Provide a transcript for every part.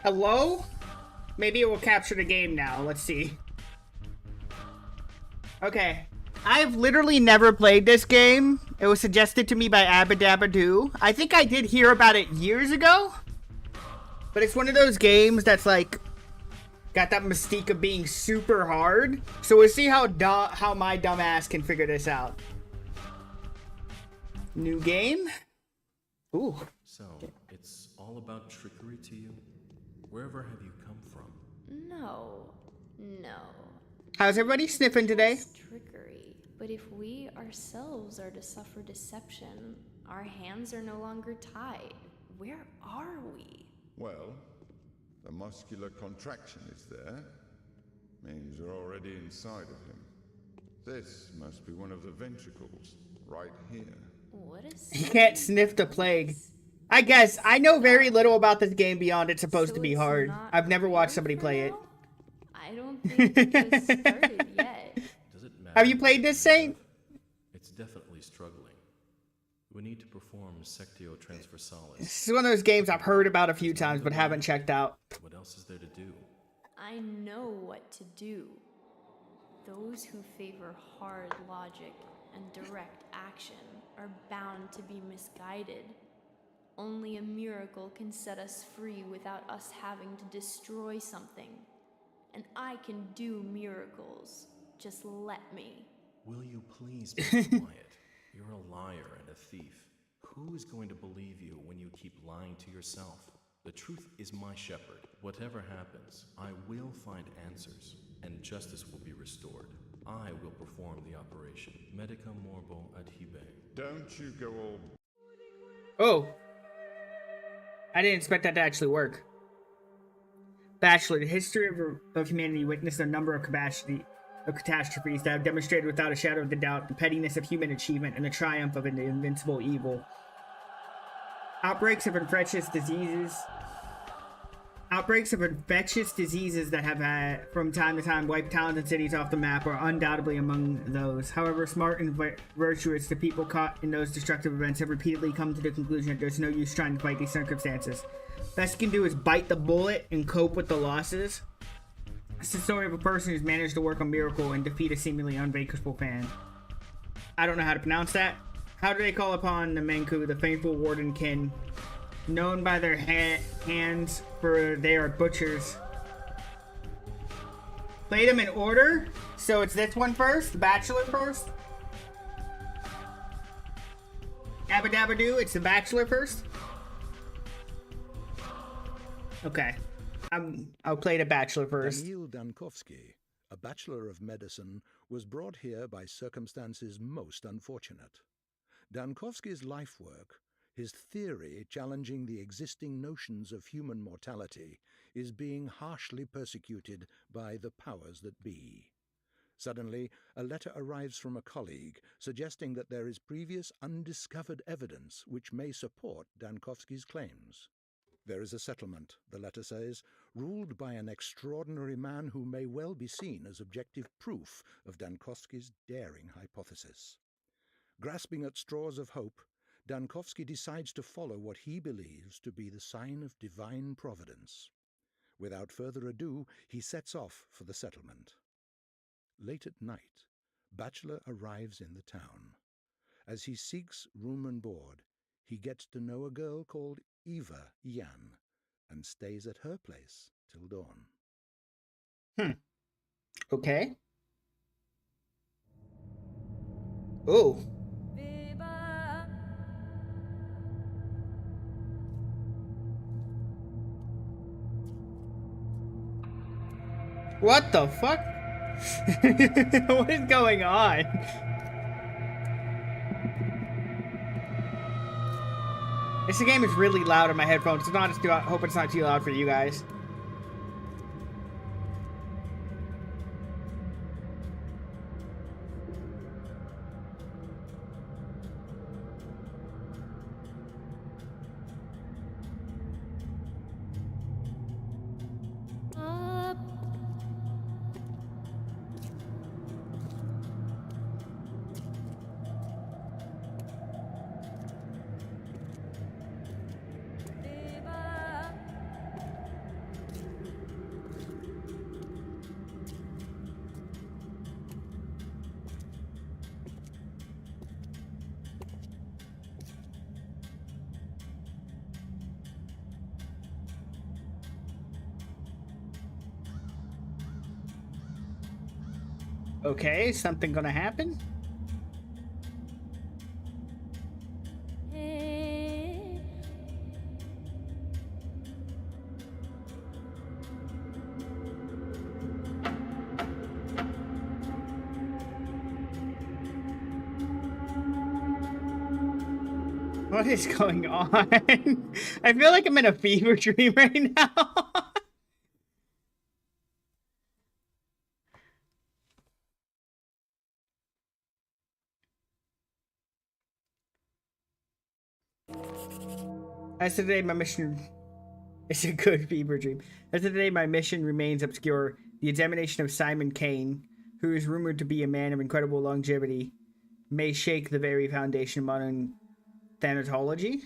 Hello? Maybe it will capture the game now. Let's see. Okay. I've literally never played this game. It was suggested to me by Abadabadoo. I think I did hear about it years ago. But it's one of those games that's like got that mystique of being super hard. So we'll see how my dumb ass can figure this out. New game? Ooh. So, it's all about trickery to you? Wherever have you come from? No. How's everybody sniffing today? It's trickery. But if we ourselves are to suffer deception, our hands are no longer tied. Where are we? Well, the muscular contraction is there. Means you're already inside of him. This must be one of the ventricles, right here. What is He can't sniff the plague. I guess I know very little about this game beyond it's supposed to be hard. I've never watched somebody play it. I don't think it just started yet. Does it matter? Have you played this, Saint? It's definitely struggling. We need to perform sectio transversalis. This is one of those games I've heard about a few times but haven't checked out. What else is there to do? I know what to do. Those who favor hard logic and direct action are bound to be misguided. Only a miracle can set us free without us having to destroy something. And I can do miracles. Just let me. Will you please be quiet? You're a liar and a thief. Who is going to believe you when you keep lying to yourself? The truth is my shepherd. Whatever happens, I will find answers, and justice will be restored. I will perform the operation. Medica morbo adhibe. Don't you go all... Oh. I didn't expect that to actually work. Bachelor, the history of humanity witnessed a number of catastrophes that have demonstrated without a shadow of a doubt the pettiness of human achievement and the triumph of an invincible evil. Outbreaks of infectious diseases that have from time to time wiped towns and cities off the map are undoubtedly among those. However, smart and virtuous, the people caught in those destructive events have repeatedly come to the conclusion that there's no use trying to fight these circumstances. Best you can do is bite the bullet and cope with the losses. It's the story of a person who's managed to work a miracle and defeat a seemingly unvanquishable fan. I don't know how to pronounce that. How do they call upon the Menku, the faithful warden kin, known by their hands for they are butchers? Play them in order. So it's this one first, the Bachelor first. Abadabadoo, it's the Bachelor first. Okay. I'll play the Bachelor first. Daniil Dankovsky, a Bachelor of Medicine, was brought here by circumstances most unfortunate. Dankovsky's life work, his theory challenging the existing notions of human mortality, is being harshly persecuted by the powers that be. Suddenly, a letter arrives from a colleague suggesting that there is previous undiscovered evidence which may support Dankovsky's claims. There is a settlement, the letter says, ruled by an extraordinary man who may well be seen as objective proof of Dankovsky's daring hypothesis. Grasping at straws of hope, Dankovsky decides to follow what he believes to be the sign of divine providence. Without further ado, he sets off for the settlement. Late at night, Bachelor arrives in the town. As he seeks room and board, he gets to know a girl called Eva Yan and stays at her place till dawn. Okay. Oh. What the fuck? What is going on? This game is really loud in my headphones. It's not I hope it's not too loud for you guys. Okay, is something gonna happen? What is going on? I feel like I'm in a fever dream right now. As of today, my mission is a good fever dream. As of today, my mission remains obscure. The examination of Simon Kane, who is rumored to be a man of incredible longevity, may shake the very foundation of modern thanatology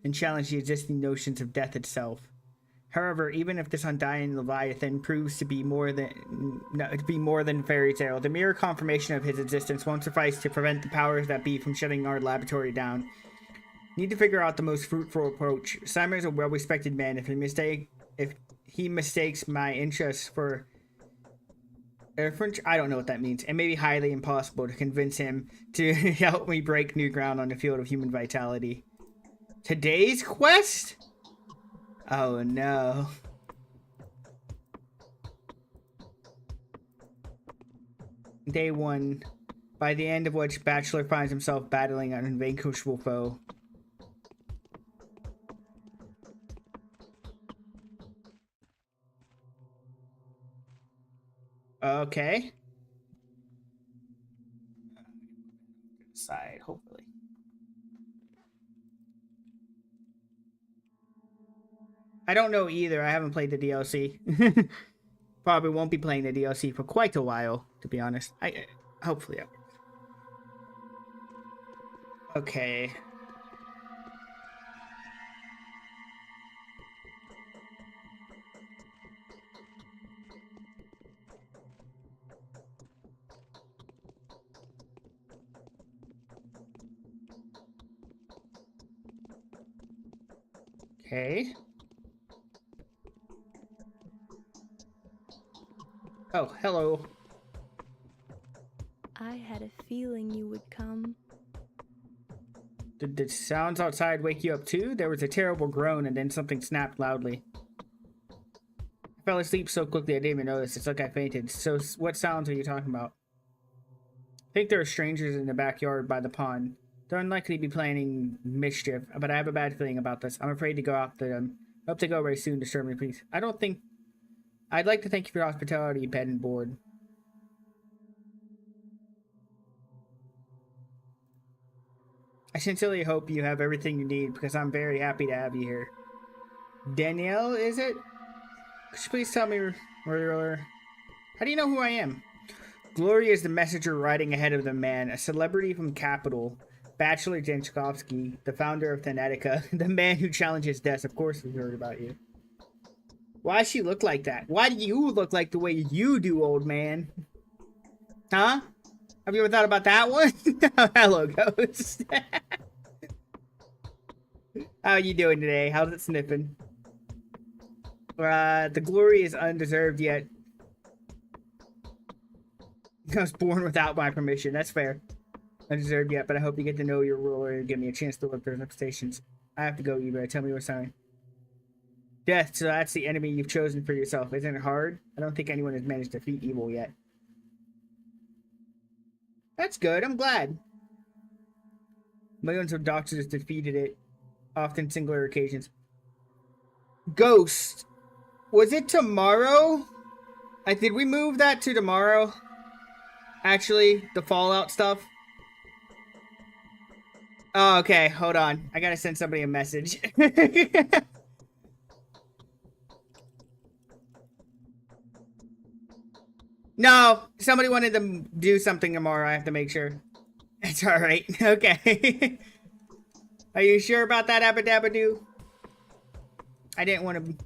and challenge the existing notions of death itself. However, even if this undying Leviathan proves to be more than fairy tale, the mere confirmation of his existence won't suffice to prevent the powers that be from shutting our laboratory down. Need to figure out the most fruitful approach. Simon is a well-respected man. If he mistakes my interests for French, I don't know what that means. It may be highly impossible to convince him to help me break new ground on the field of human vitality. Today's quest? Oh no. Day 1. By the end of which, Bachelor finds himself battling an invanquishable foe. Okay. Side, hopefully. I don't know either. I haven't played the DLC. Probably won't be playing the DLC for quite a while, to be honest. Hopefully. Okay. Okay. Oh, hello. I had a feeling you would come. Did the sounds outside wake you up too? There was a terrible groan and then something snapped loudly. I fell asleep so quickly I didn't even notice. It's like I fainted. So what sounds are you talking about? I think there are strangers in the backyard by the pond. They're unlikely to be planning mischief, but I have a bad feeling about this. I'm afraid to go after them. I hope to go very soon. Disturb me, please. I'd like to thank you for your hospitality, bed and board. I sincerely hope you have everything you need because I'm very happy to have you here. Danielle, is it? Could you please tell me where how do you know who I am? Gloria is the messenger riding ahead of the man, a celebrity from Capital. Bachelor Jankowski, the founder of Thanatica, the man who challenges death. Of course we heard about you. Why does she look like that? Why do you look like the way you do, old man? Huh? Have you ever thought about that one? Hello, Ghost. How are you doing today? How's it sniffing? The glory is undeserved yet. I was born without my permission. That's fair. Undeserved yet, but I hope you get to know your ruler and give me a chance to live those expectations. I have to go, you better tell me what's sign. Death, so that's the enemy you've chosen for yourself. Isn't it hard? I don't think anyone has managed to defeat evil yet. That's good, I'm glad. Millions of doctors defeated it, often singular occasions. Ghost! Was it tomorrow? Did we move that to tomorrow? Actually, the Fallout stuff? Oh, okay, hold on. I gotta send somebody a message. No, somebody wanted to do something tomorrow. I have to make sure. It's alright. Okay. Are you sure about that, Abadabadoo? I didn't want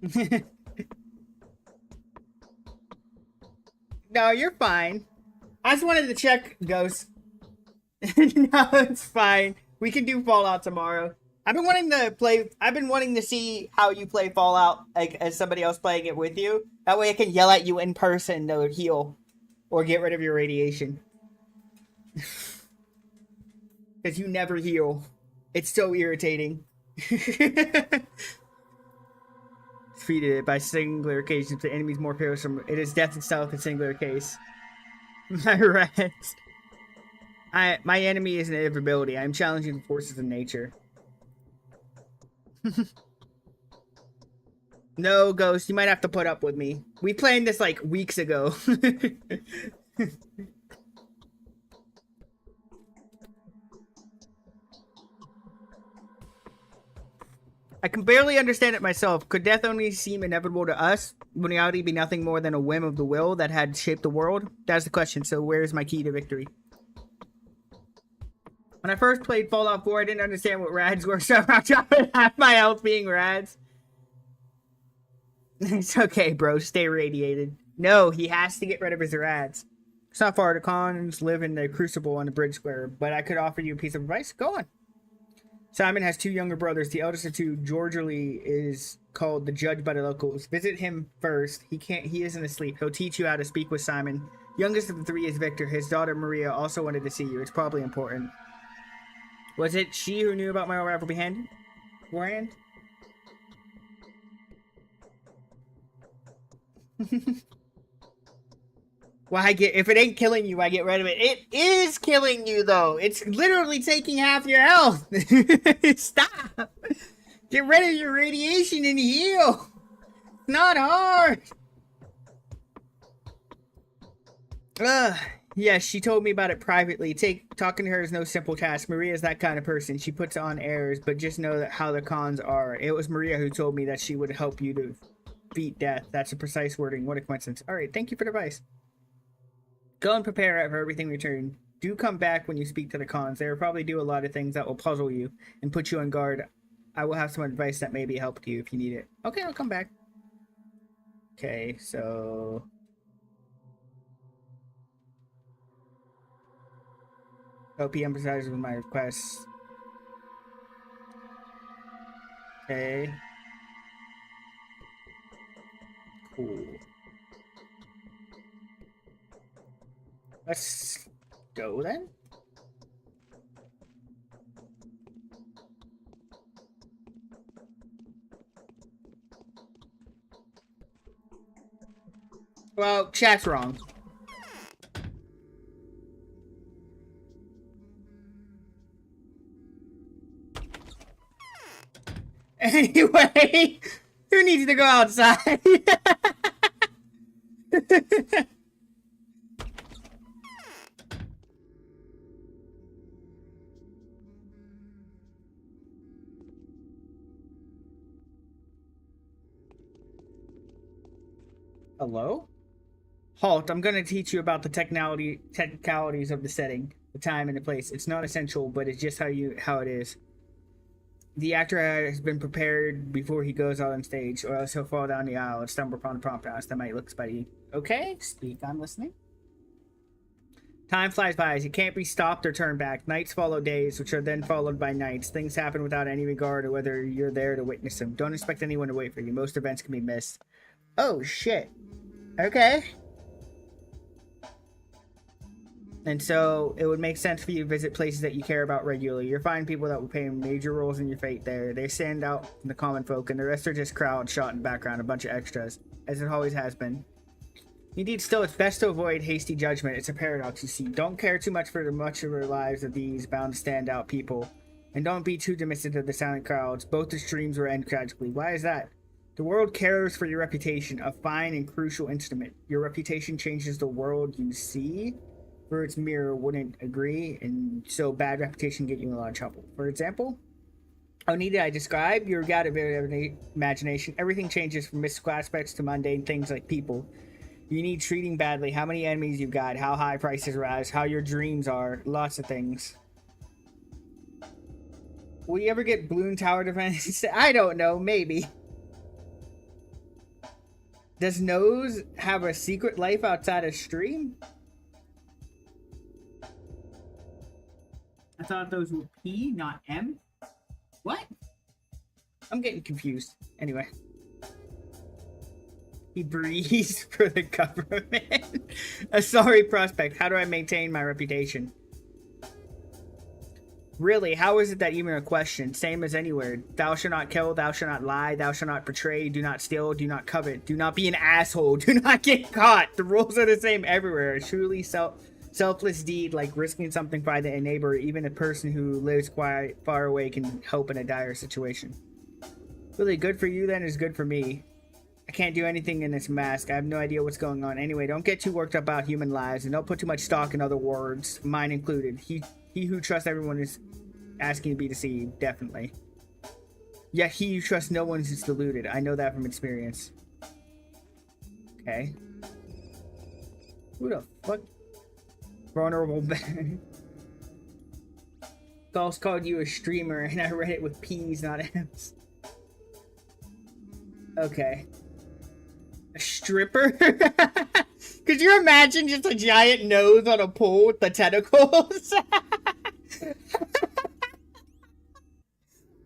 to... No, you're fine. I just wanted to check, Ghost. No, it's fine. We can do Fallout tomorrow. I've been wanting to play. I've been wanting to see how you play Fallout, like as somebody else playing it with you. That way, I can yell at you in person to heal or get rid of your radiation. Because you never heal. It's so irritating. Defeated by singular occasions, the enemy's more fearsome. It is death itself in singular case. My rest. My enemy is an inevitability. I am challenging the forces of nature. No, Ghost, you might have to put up with me. We planned this like weeks ago. I can barely understand it myself. Could death only seem inevitable to us? Would reality be nothing more than a whim of the will that had shaped the world? That's the question, so where's my key to victory? When I first played Fallout 4, I didn't understand what rads were, so I'm dropping half my health being rads. It's okay, bro. Stay radiated. No, he has to get rid of his rads. It's not far. The cons live in the Crucible on the Bridge Square, but I could offer you a piece of advice. Go on. Simon has 2 younger brothers. The eldest of 2, Georgely, is called the Judge by the locals. Visit him first. He isn't asleep. He'll teach you how to speak with Simon. Youngest of the 3 is Victor. His daughter Maria also wanted to see you. It's probably important. Was it she who knew about my arrival beforehand? Well, if it ain't killing you, I get rid of it. It is killing you, though. It's literally taking half your health. Stop. Get rid of your radiation and heal. Not hard. Yes, she told me about it privately. Talking to her is no simple task. Maria is that kind of person. She puts on airs, but just know that how the cons are. It was Maria who told me that she would help you to beat death. That's a precise wording. What a coincidence. Alright, thank you for the advice. Go and prepare for everything return. Do come back when you speak to the cons. They will probably do a lot of things that will puzzle you and put you on guard. I will have some advice that may be help to you if you need it. Okay, I'll come back. Okay, so... Hope he emphasizes with my requests. Okay. Cool. Let's go then. Well, chat's wrong. Anyway, who needs to go outside? Hello? Halt, I'm gonna teach you about the technicalities of the setting, the time and the place. It's not essential, but it's just how it is. The actor has been prepared before he goes out on stage, or else he'll fall down the aisle and stumble upon the prompt house that might look spidey. Okay, speak, I'm listening. Time flies by as you can't be stopped or turned back. Nights follow days, which are then followed by nights. Things happen without any regard to whether you're there to witness them. Don't expect anyone to wait for you. Most events can be missed. Oh, shit. Okay. And so, it would make sense for you to visit places that you care about regularly. You'll find people that will play major roles in your fate there. They stand out from the common folk, and the rest are just crowd shot in the background, a bunch of extras, as it always has been. Indeed, still, it's best to avoid hasty judgment. It's a paradox, you see. Don't care too much for the much of the lives of these bound to stand out people. And don't be too dismissive of the silent crowds. Both extremes will end tragically. Why is that? The world cares for your reputation, a fine and crucial instrument. Your reputation changes the world you see. For its mirror wouldn't agree, and so bad reputation get you in a lot of trouble. For example, how need I describe? Your god of imagination. Everything changes from mystical aspects to mundane things like people. You need treating badly, how many enemies you've got, how high prices rise, how your dreams are, lots of things. Will you ever get Balloon Tower Defense? I don't know, maybe. Does Nose have a secret life outside of stream? I thought those were P, not M. What? I'm getting confused. Anyway. He breathes for the government. A sorry prospect. How do I maintain my reputation? Really, how is it that even a question? Same as anywhere. Thou shalt not kill, thou shalt not lie, thou shalt not betray, do not steal, do not covet, do not be an asshole, do not get caught. The rules are the same everywhere. A truly selfless deed like risking something by the neighbor, even a person who lives quite far away can help in a dire situation. Really, good for you then is good for me. I can't do anything in this mask. I have no idea what's going on. Anyway, don't get too worked up about human lives, and don't put too much stock in other words, mine included. He who trusts everyone is asking to be deceived, definitely. Yet he who trusts no one is deluded. I know that from experience. Okay. Who the fuck? Vulnerable man. Ghost called you a streamer, and I read it with P's, not M's. Okay. A stripper? Could you imagine just a giant nose on a pole with the tentacles?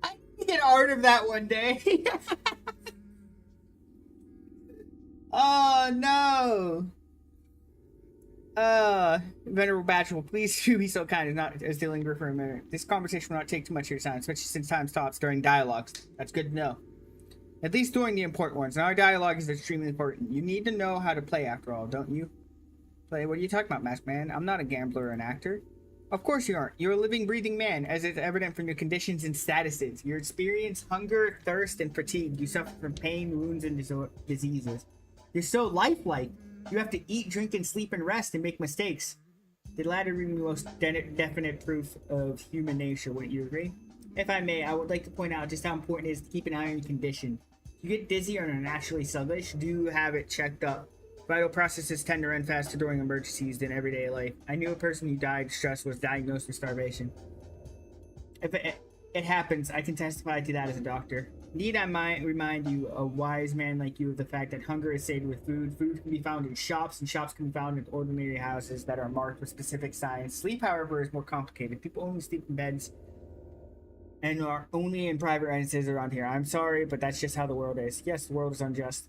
I can get art of that one day. Oh no. Venerable Bachelor, please do be so kind as not as to linger for a minute. This conversation will not take too much of your time, especially since time stops during dialogues. That's good to know. At least during the important ones. And our dialogue is extremely important. You need to know how to play after all, don't you? Play? What are you talking about, Masked Man? I'm not a gambler or an actor. Of course you aren't. You're a living, breathing man, as is evident from your conditions and statuses. You experience hunger, thirst, and fatigue. You suffer from pain, wounds, and diseases. You're so lifelike. You have to eat, drink, and sleep and rest and make mistakes. The latter being the most definite proof of human nature. Wouldn't you agree? If I may, I would like to point out just how important it is to keep an eye on your condition. If you get dizzy or are naturally sluggish, do have it checked up. Vital processes tend to run faster during emergencies than everyday life. I knew a person who died of stress was diagnosed with starvation. If it happens, I can testify to that as a doctor. Need I remind you, a wise man like you, of the fact that hunger is sated with food. Food can be found in shops, and shops can be found in ordinary houses that are marked with specific signs. Sleep, however, is more complicated. People only sleep in beds and are only in private residences around here. I'm sorry, but that's just how the world is. Yes, the world is unjust.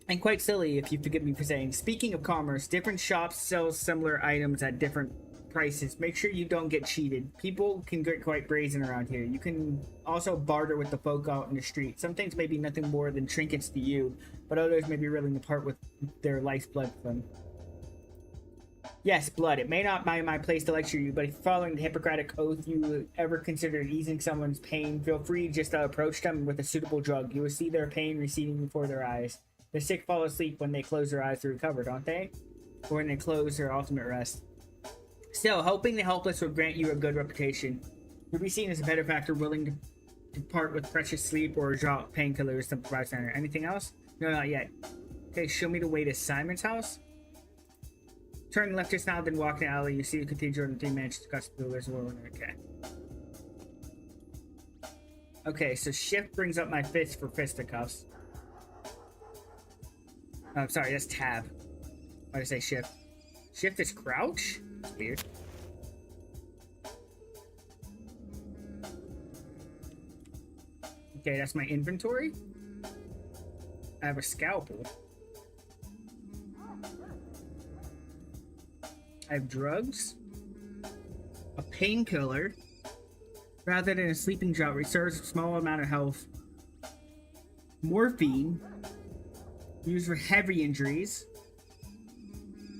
And quite silly, if you forgive me for saying. Speaking of commerce, different shops sell similar items at different prices. Make sure you don't get cheated. People can get quite brazen around here. You can also barter with the folk out in the street. Some things may be nothing more than trinkets to you, but others may be willing to part with their life's blood for them. Yes, blood. It may not be my place to lecture you, but if following the Hippocratic Oath you ever considered easing someone's pain, feel free just to approach them with a suitable drug. You will see their pain receding before their eyes. The sick fall asleep when they close their eyes to recover, don't they? Or when they close their ultimate rest. Still, helping the helpless will grant you a good reputation. You'll be seen as a benefactor willing to part with precious sleep or drop painkillers to provide center. Anything else? No, not yet. Okay, show me the way to Simon's house. Turn left just now, then walk the alley. You see the cathedral and 3 mansions across the blue reservoir. Okay. Okay, so shift brings up my fist for fisticuffs. Oh, sorry, that's tab. Why did I say shift? Shift is crouch? That's weird. Okay, that's my inventory. I have a scalpel. I have drugs. A painkiller. Rather than a sleeping draught, restores a small amount of health. Morphine. Used for heavy injuries.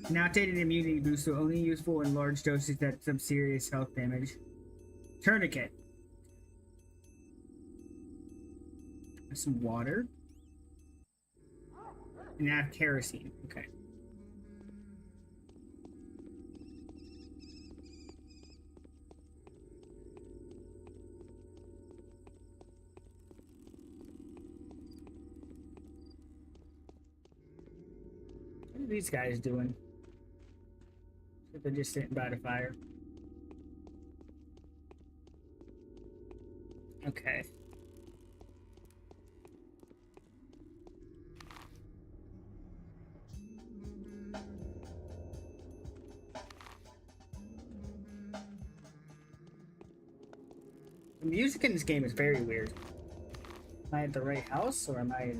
An outdated immunity boost, so only useful in large doses that some serious health damage. Tourniquet. Some water. And I have kerosene. Okay. What are these guys doing? They're just sitting by the fire. Okay. The music in this game is very weird. Am I at the right house, or am I?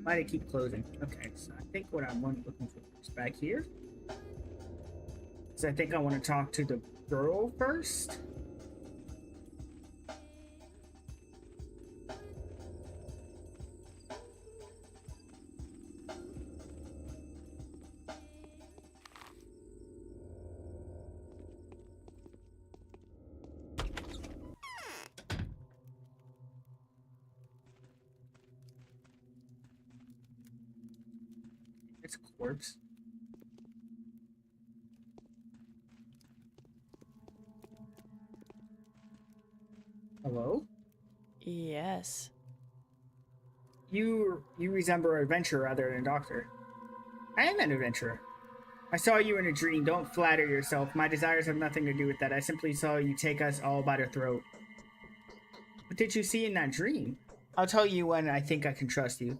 Why do they keep closing? Okay, so I think what I'm looking for is back here. So I think I want to talk to the girl first. It's a corpse. Hello? Yes. You resemble an adventurer rather than a doctor. I am an adventurer. I saw you in a dream. Don't flatter yourself. My desires have nothing to do with that. I simply saw you take us all by the throat. What did you see in that dream? I'll tell you when I think I can trust you.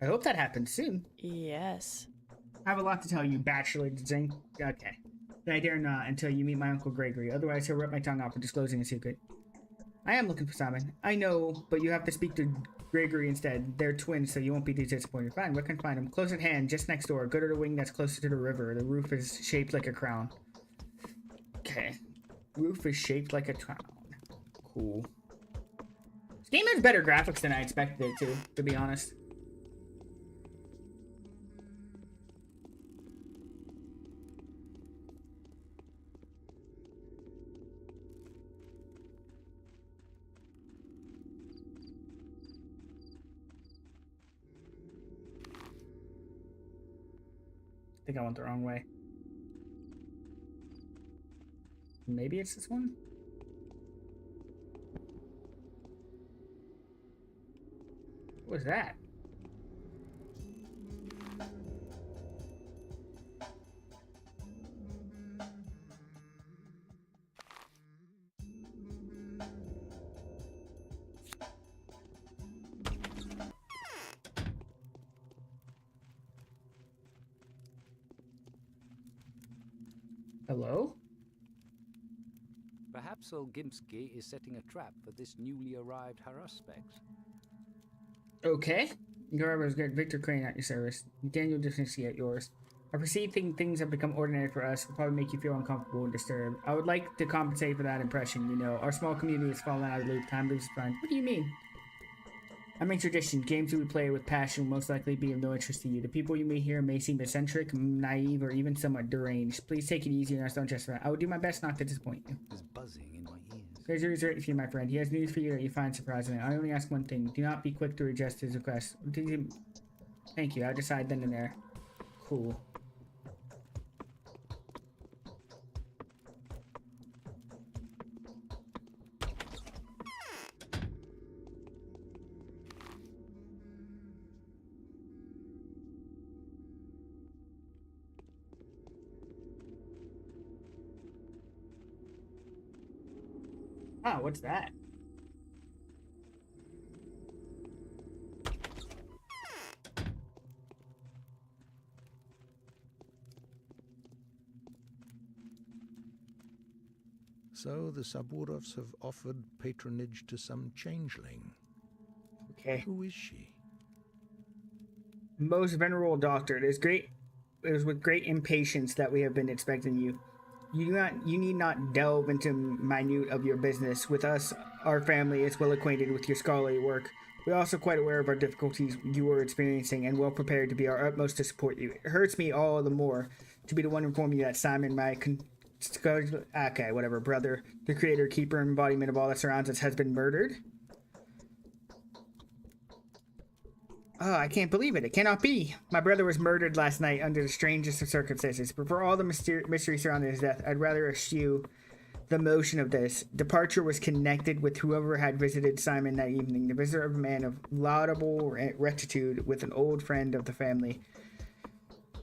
I hope that happens soon. Yes. I have a lot to tell you, Bachelor Zink. Okay. But I dare not until you meet my Uncle Gregory. Otherwise, he'll rip my tongue off for disclosing a secret. I am looking for Simon. I know, but you have to speak to Gregory instead. They're twins, so you won't be disappointed. Fine, where can I find him? Close at hand, just next door. Go to the wing that's closer to the river. The roof is shaped like a crown. Okay. Roof is shaped like a crown. Cool. This game has better graphics than I expected it to be honest. I think I went the wrong way. Maybe it's this one? What was that? Hello? Perhaps old Gimsky is setting a trap for this newly arrived Haruspecs. Okay. Garber's good. Victor Crane at your service. Daniel Deficiency at yours. I perceive things have become ordinary for us. Will probably make you feel uncomfortable and disturbed. I would like to compensate for that impression, you know. Our small community has fallen out of the loop. Time loses fun. What do you mean? I mean tradition. Games we play with passion will most likely be of no interest to you. The people you meet here may seem eccentric, naive, or even somewhat deranged. Please take it easy and don't just that. I will do my best not to disappoint you. There's buzzing in my ears. Gregory is right for you, my friend. He has news for you that you find surprising. I only ask one thing. Do not be quick to reject his request. Thank you. I'll decide then and there. Cool. Ah, what's that? So the Saburovs have offered patronage to some changeling. Okay. Who is she? Most venerable doctor, it is with great impatience that we have been expecting you. You need not delve into minute of your business. With us, our family is well acquainted with your scholarly work. We are also quite aware of our difficulties you are experiencing and well prepared to be our utmost to support you. It hurts me all the more to be the one to inform you that Simon, brother, the creator, keeper, and embodiment of all that surrounds us, has been murdered. Oh, I can't believe it. It cannot be. My brother was murdered last night under the strangest of circumstances. But for all the mystery surrounding his death, I'd rather eschew the motion of this. Departure was connected with whoever had visited Simon that evening. The visitor of a man of laudable rectitude with an old friend of the family.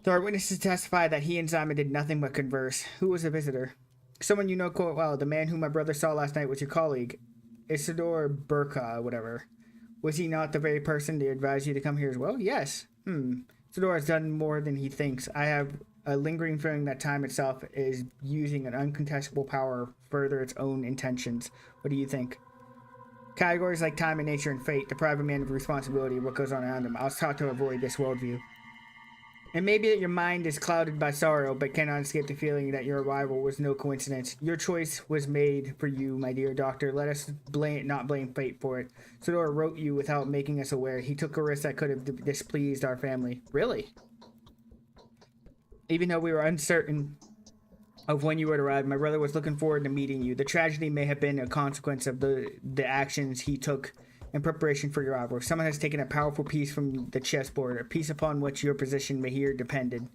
There are witnesses testify that he and Simon did nothing but converse. Who was the visitor? Someone you know quite well. The man whom my brother saw last night was your colleague, Isidore Burka, whatever. Was he not the very person to advise you to come here as well? Yes. Isidore has done more than he thinks. I have a lingering feeling that time itself is using an uncontestable power further its own intentions. What do you think? Categories like time and nature and fate deprive a man of responsibility of what goes on around him. I was taught to avoid this worldview. It may be that your mind is clouded by sorrow, but cannot escape the feeling that your arrival was no coincidence. Your choice was made for you, my dear doctor. Let us not blame fate for it. Sodor wrote you without making us aware. He took a risk that could have displeased our family. Really? Even though we were uncertain of when you would arrive, my brother was looking forward to meeting you. The tragedy may have been a consequence of the actions he took in preparation for your arrival. Someone has taken a powerful piece from the chessboard, a piece upon which your position may here depended.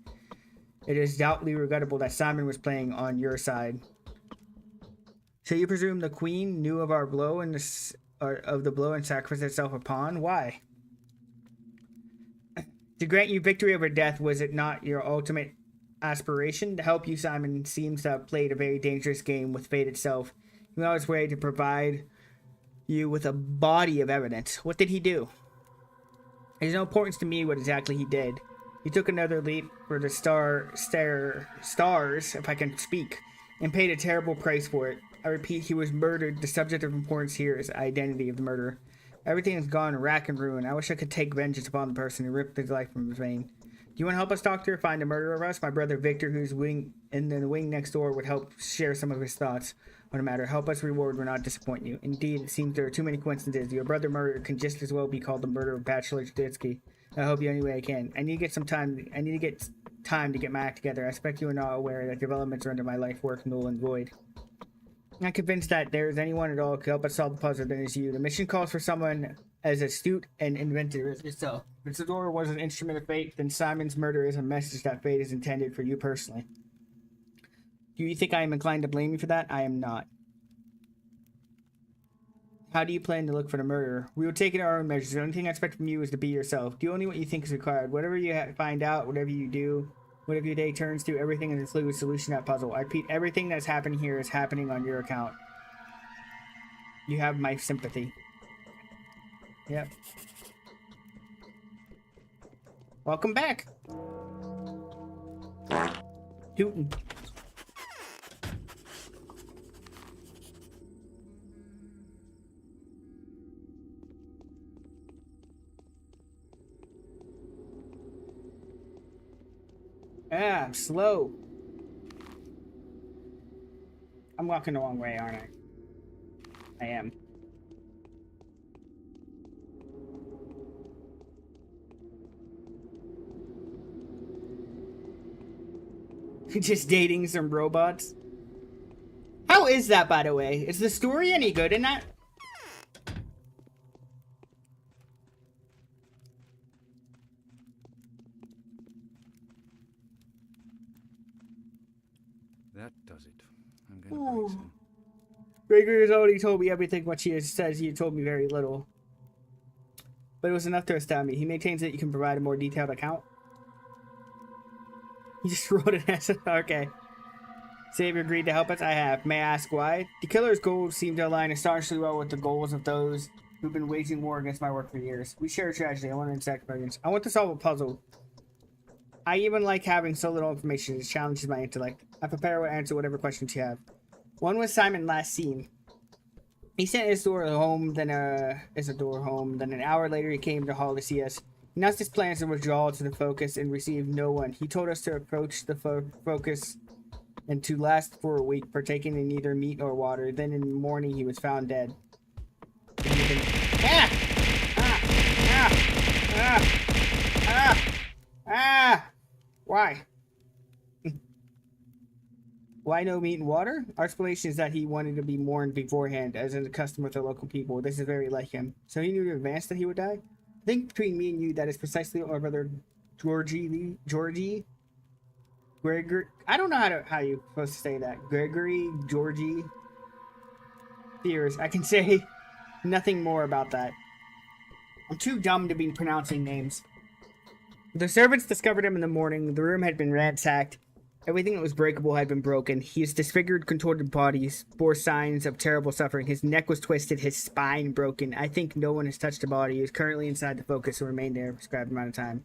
It is doubtly regrettable that Simon was playing on your side. So you presume the queen knew of our blow and of the blow and sacrificed itself upon? Why? To grant you victory over death, was it not your ultimate aspiration? To help you, Simon seems to have played a very dangerous game with fate itself. He was always ready to provide you with a body of evidence. What did he do? It has no importance to me what exactly he did. He took another leap for the stars, if I can speak, and paid a terrible price for it. I repeat, he was murdered. The subject of importance here is the identity of the murderer. Everything has gone rack and ruin. I wish I could take vengeance upon the person who ripped his life from his vein. Do you want to help us, Doctor, find the murderer of us? My brother Victor, who's in the wing next door, would help share some of his thoughts on the matter. Help us, reward will not disappoint you. Indeed, it seems there are too many coincidences. Your brother murder can just as well be called the murder of Bachelor Jaditsky. I hope you any way I can. I need to get time to get my act together. I expect you are not aware that developments are under my life work null and void. I'm not convinced that there is anyone at all who can help us solve the puzzle than is you. The mission calls for someone as astute and inventive as yourself. If the door was an instrument of fate, then Simon's murder is a message that fate is intended for you personally. Do you think I am inclined to blame you for that? I am not. How do you plan to look for the murderer? We will take it our own measures. The only thing I expect from you is to be yourself. Do only what you think is required. Whatever you find out, whatever you do, whatever your day turns to, everything is a fluid solution to that puzzle. I repeat, everything that's happening here is happening on your account. You have my sympathy. Yep. Welcome back. Tootin'. Ah, I'm slow. I'm walking the wrong way, aren't I? I am. Just dating some robots. How is that, by the way? Is the story any good in that? That does it. I'm gonna break some. Gregory has already told me everything what she says. He told me very little. But it was enough to astound me. He maintains that you can provide a more detailed account. He just wrote it as okay. Savior agreed to help us. I have. May I ask why? The killer's goals seem to align astonishingly well with the goals of those who've been waging war against my work for years. We share a tragedy. I want to insect millions. I want to solve a puzzle. I even like having so little information. It challenges my intellect. I prepare to answer whatever questions you have. One was Simon last seen. He sent Isidore home, then an hour later he came to Hall to see us. He announced his plans to withdraw to the focus and receive no one. He told us to approach the focus and to last for a week, partaking in neither meat nor water. Then in the morning he was found dead. Why? Why no meat and water? Our explanation is that he wanted to be mourned beforehand, as is a custom with the local people. This is very like him. So he knew in advance that he would die? I think between me and you, that is precisely what our brother Gregory, I don't know how you're supposed to say that. Georgie fears. I can say nothing more about that. I'm too dumb to be pronouncing names. The servants discovered him in the morning. The room had been ransacked. Everything that was breakable had been broken. His disfigured, contorted bodies bore signs of terrible suffering. His neck was twisted, his spine broken. I think no one has touched the body. He is currently inside the focus and remained there a prescribed amount of time.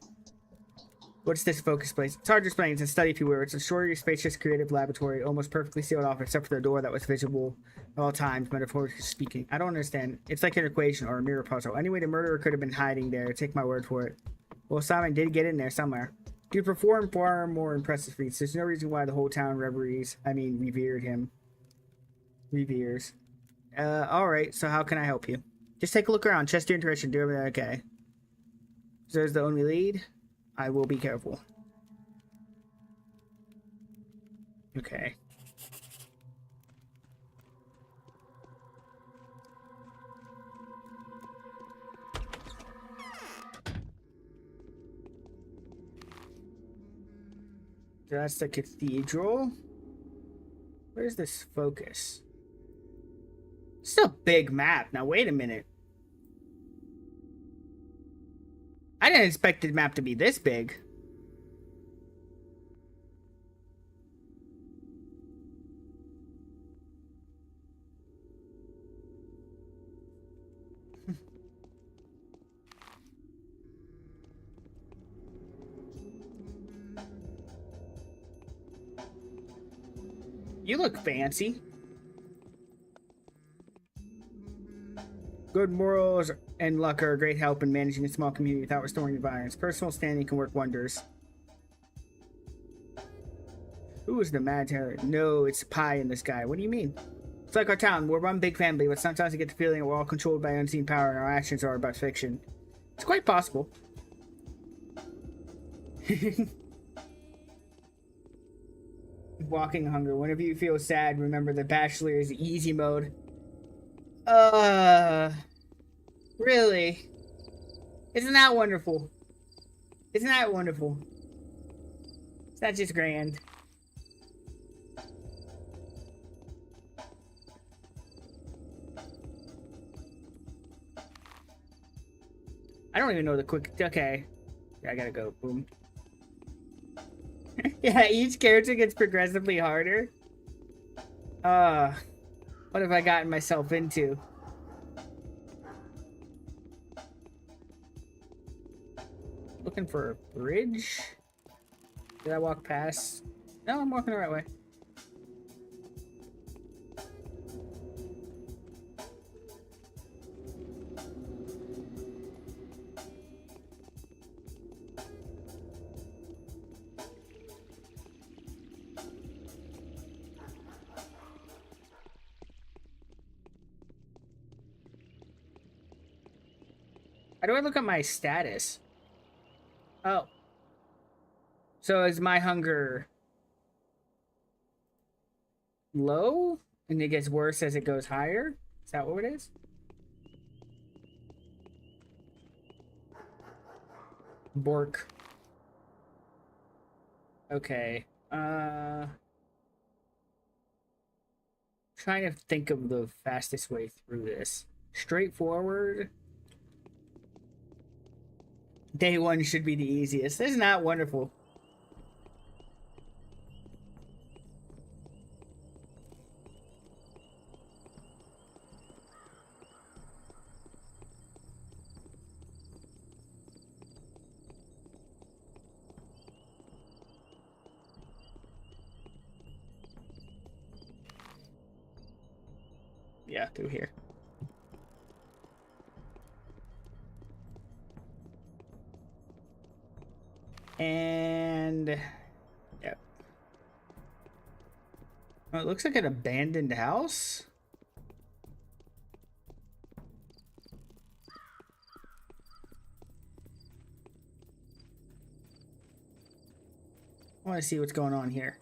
What's this focus place? It's hard to explain. It's a study, if you will. It's a shorty, spacious, creative laboratory, almost perfectly sealed off except for the door that was visible at all times, metaphorically speaking. I don't understand. It's like an equation or a mirror puzzle. Anyway, the murderer could have been hiding there. Take my word for it. Well, Simon did get in there somewhere. You perform far more impressive feats. There's no reason why the whole town revered him. Reveres. Alright, so how can I help you? Just take a look around. Chest your intuition. Do everything okay. So there's the only lead. I will be careful. Okay. So that's the cathedral. Where's this focus? It's a big map. Now, wait a minute. I didn't expect the map to be this big. You look fancy. Good morals and luck are a great help in managing a small community without restoring the violence. Personal standing can work wonders. Who is the mad terror? No, it's pie in the sky. What do you mean? It's like our town. We're one big family, but sometimes I get the feeling that we're all controlled by unseen power and our actions are about fiction. It's quite possible. Walking hunger. Whenever you feel sad, remember the Bachelor is easy mode. Really? Isn't that wonderful? Isn't that wonderful? It's not just grand. I don't even know the quick... Okay. Yeah, I gotta go. Boom. Yeah, each character gets progressively harder. What have I gotten myself into? Looking for a bridge? Did I walk past? No, I'm walking the right way. How do I look at my status? Oh. So is my hunger low? And it gets worse as it goes higher? Is that what it is? Bork. Okay. Trying to think of the fastest way through this. Straightforward. Day one should be the easiest. Isn't that wonderful? Yeah, through here. And yep. Oh, it looks like an abandoned house. I want to see what's going on here.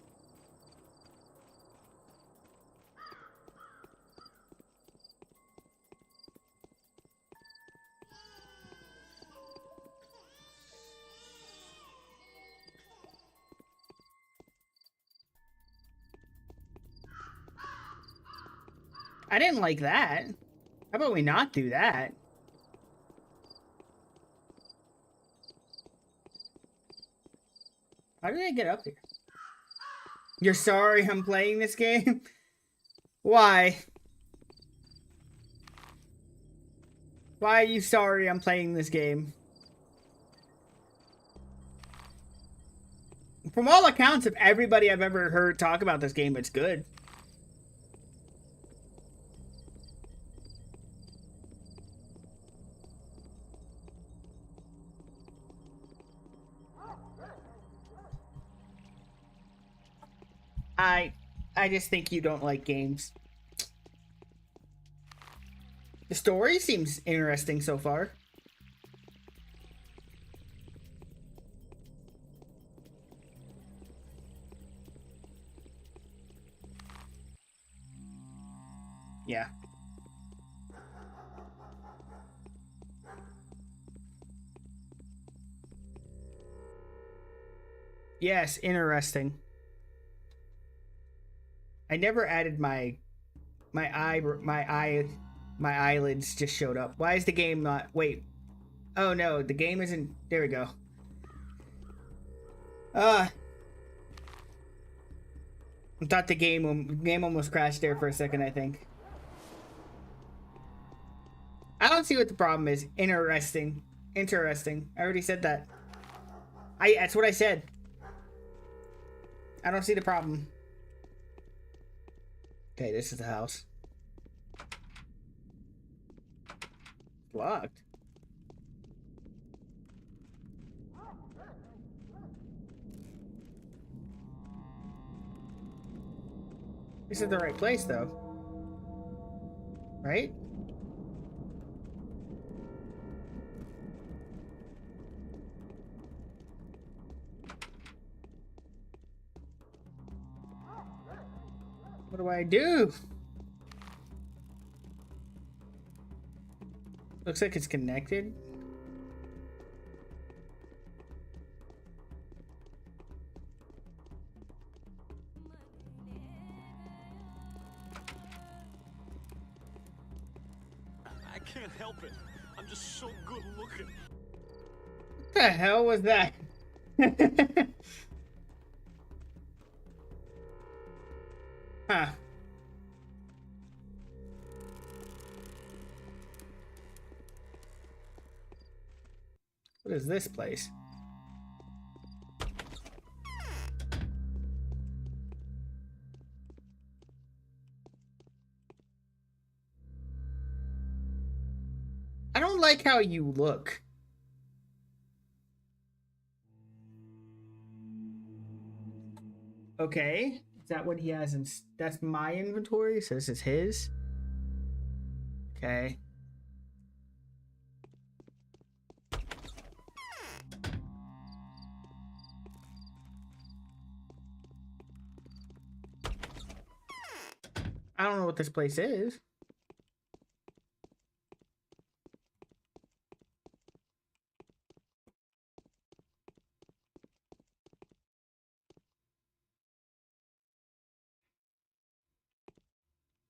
I didn't like that. How about we not do that? How did I get up here? You're sorry I'm playing this game? Why? Why are you sorry I'm playing this game? From all accounts of everybody I've ever heard talk about this game, it's good. I just think you don't like games. The story seems interesting so far. Yeah. Yes, interesting. I never added my eyelids just showed up. Why is the game not? Wait. Oh no, the game isn't. There we go. I thought the game almost crashed there for a second, I think. I don't see what the problem is. Interesting. Interesting. I already said that. That's what I said. I don't see the problem. Okay, this is the house. Locked. This is the right place, though. Right? What do I do? Looks like it's connected. I can't help it. I'm just so good looking. What the hell was that? Huh. What is this place? I don't like how you look. Okay. Is that what he has in... That's my inventory? So this is his? Okay. I don't know what this place is.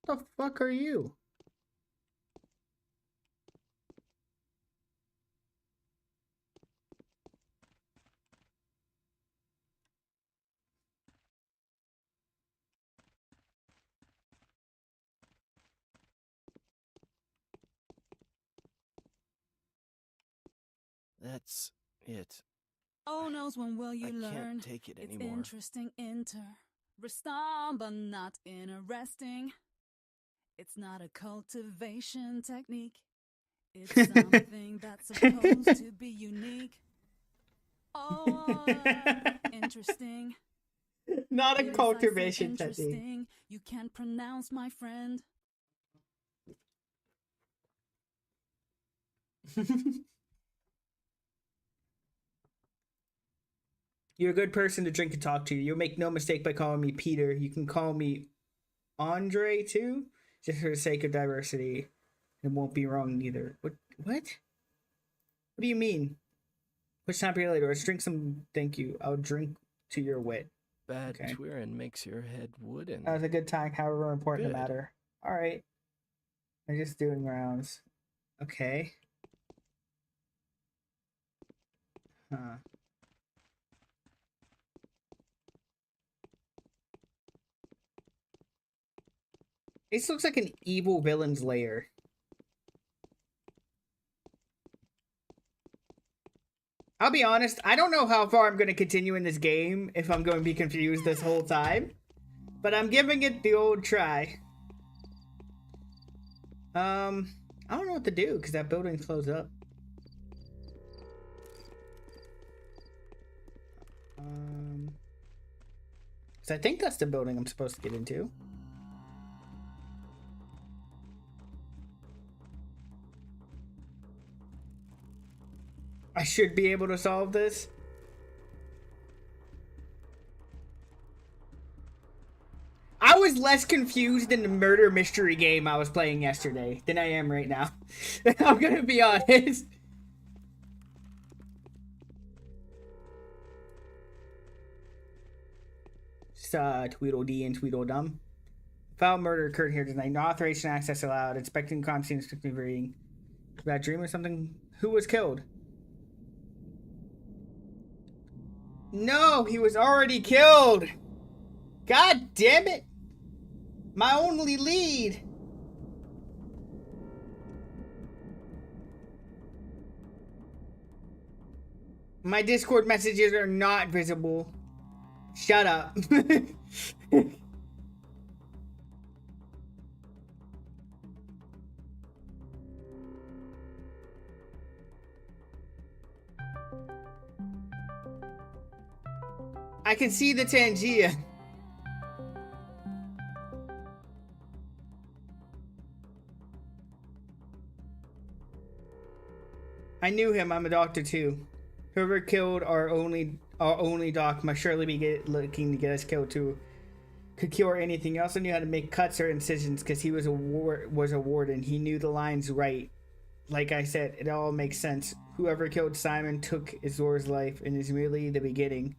What the fuck are you? That's it. Oh knows when will you I learn? can't take it It's anymore. interesting, interesting, but not interesting. It's not a cultivation technique. It's something that's supposed to be unique. Oh, interesting. Not a It is, I say, cultivation technique. interesting. You can't pronounce my friend. You're a good person to drink and talk to. You'll make no mistake by calling me Peter. You can call me Andre too, just for the sake of diversity. It won't be wrong neither. What? What do you mean? Which time period later? Let's drink some. Thank you. I'll drink to your wit. Bad Okay. twirling makes your head wooden. That was a good time, however important the Good. matter. All right. I'm just doing rounds. Okay. Huh. This looks like an evil villain's lair. I'll be honest, I don't know how far I'm going to continue in this game if I'm going to be confused this whole time. But I'm giving it the old try. I don't know what to do because that building's closed up. So I think that's the building I'm supposed to get into. I should be able to solve this. I was less confused in the murder mystery game I was playing yesterday than I am right now. I'm gonna be honest. Tweedledee and Tweedledum. Foul murder occurred here tonight. No authorization access allowed. Inspecting crime scene strictly reading. Bad dream or something? Who was killed? No, he was already killed. God damn it. My only lead. My Discord messages are not visible. Shut up. I can see the Tangia. I knew him. I'm a doctor too. Whoever killed our only doc must surely be looking to get us killed too. Could cure anything. He also knew how to make cuts or incisions because he was a warden. He knew the lines right. Like I said, it all makes sense. Whoever killed Simon took Azor's life and is merely the beginning.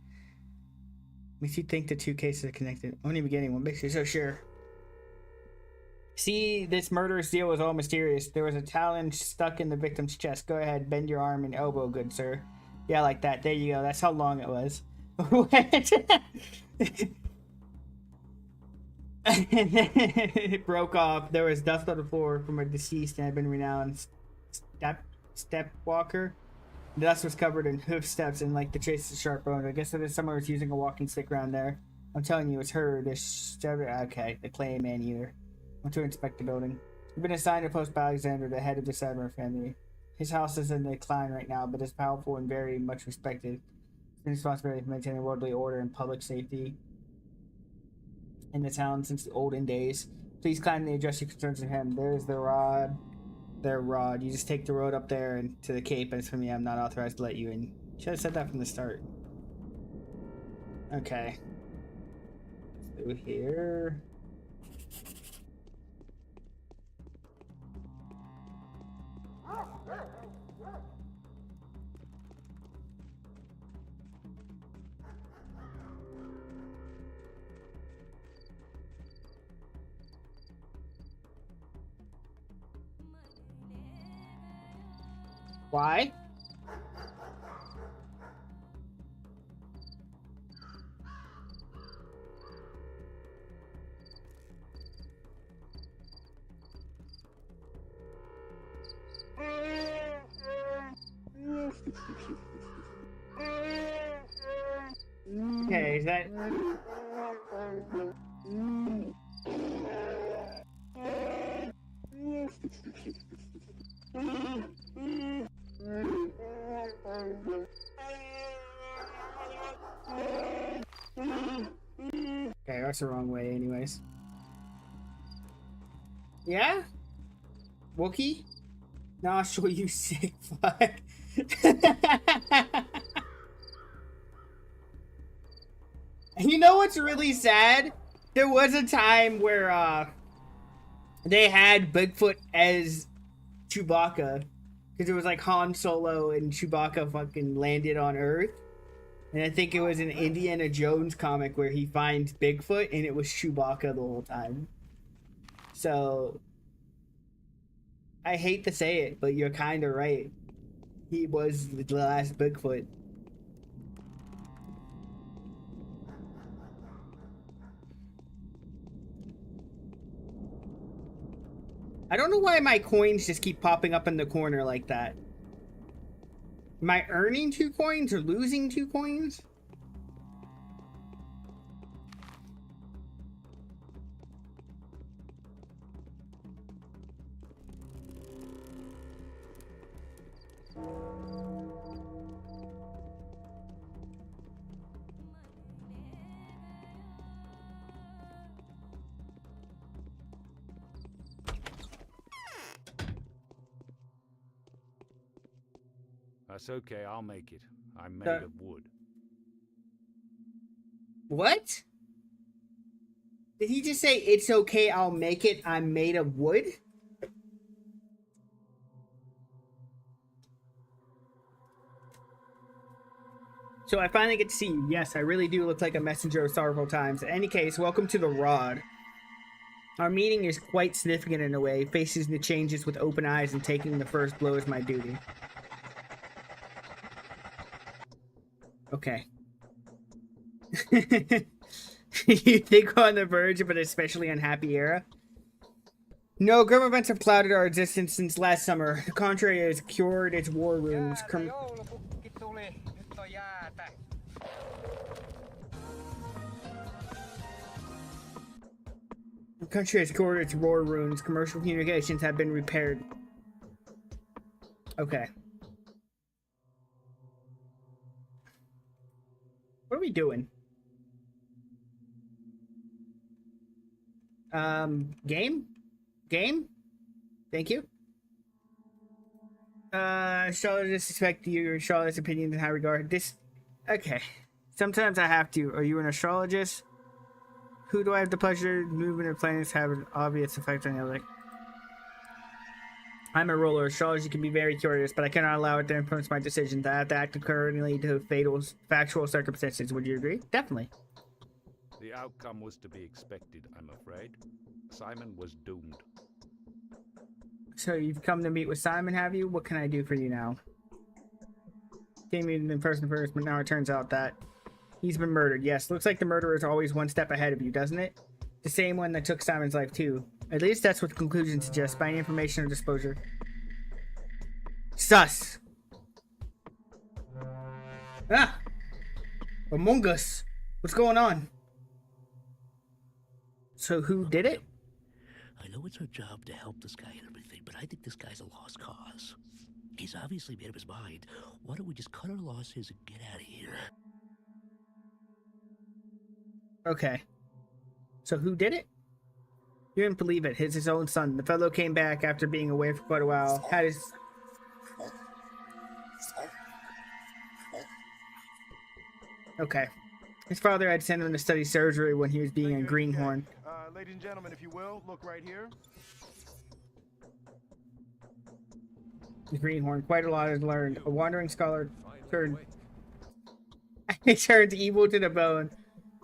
Makes you think the two cases are connected. Only beginning. What makes you so sure? See, this murderous deal was all mysterious. There was a talon stuck in the victim's chest. Go ahead, bend your arm and elbow, good sir. Yeah, like that. There you go. That's how long it was. It broke off. There was dust on the floor from a deceased and had been renowned step walker. The dust was covered in hoof steps and like the traces of sharp bones. I guess that someone was using a walking stick around there. I'm telling you, it's her. Okay, the clay man eater. I want to inspect the building. You've been assigned to Post Alexander, the head of the Sadler family. His house is in decline right now, but is powerful and very much respected. It's been responsibility for maintaining worldly order and public safety in the town since the olden days. Please kindly address your concerns to him. There's the rod. Their rod. You just take the road up there and to the cape, and it's for me. I'm not authorized to let you in. Should have said that from the start. Okay. Through here. Why? Okay, is that... Okay, that's the wrong way anyways. Yeah? Wookie? Nah, I'll show you sick fuck. You know what's really sad? There was a time where they had Bigfoot as Chewbacca. Because it was like Han Solo and Chewbacca fucking landed on Earth. And I think it was an Indiana Jones comic where he finds Bigfoot and it was Chewbacca the whole time. So, I hate to say it, but you're kind of right. He was the last Bigfoot. I don't know why my coins just keep popping up in the corner like that. Am I earning 2 coins or losing 2 coins? That's okay, I'll make it. I'm made Uh, of wood. What? Did he just say, it's okay, I'll make it, I'm made of wood? So I finally get to see you. Yes, I really do look like a messenger of sorrowful times. In any case, welcome to the Rod. Our meeting is quite significant in a way, facing the changes with open eyes and taking the first blow is my duty. Okay. You think we're on the verge of an especially unhappy era? No, grim events have clouded our existence since last summer. The contrary has cured its war wounds. The country has cured its war wounds. Commercial communications have been repaired. Okay. What are we doing? Game? Game? Thank you. Charlotte, I suspect you, Charlotte's opinion in high regard. This, okay. Sometimes I have to. Are you an astrologist? Who do I have the pleasure? Movement of planets have an obvious effect on the other. I'm a ruler. Astrology can be very curious, but I cannot allow it to influence my decisions. I have to act accordingly to factual circumstances. Would you agree? Definitely. The outcome was to be expected, I'm afraid. Simon was doomed. So you've come to meet with Simon, have you? What can I do for you now? Came in person first, but now it turns out that he's been murdered. Yes, looks like the murderer is always one step ahead of you, doesn't it? The same one that took Simon's life, too. At least that's what the conclusion suggests, by information or disclosure. Sus! Ah! Among Us! What's going on? So who did it? I know it's our job to help this guy and everything, but I think this guy's a lost cause. He's obviously made up his mind. Why don't we just cut our losses and get out of here? Okay. So who did it? You didn't believe it. It's his own son. The fellow came back after being away for quite a while. Had his... Okay. His father had sent him to study surgery when he was being a greenhorn. Ladies and gentlemen, if you will, look right here. The greenhorn. Quite a lot has learned. A wandering scholar turned... He turned evil to the bone.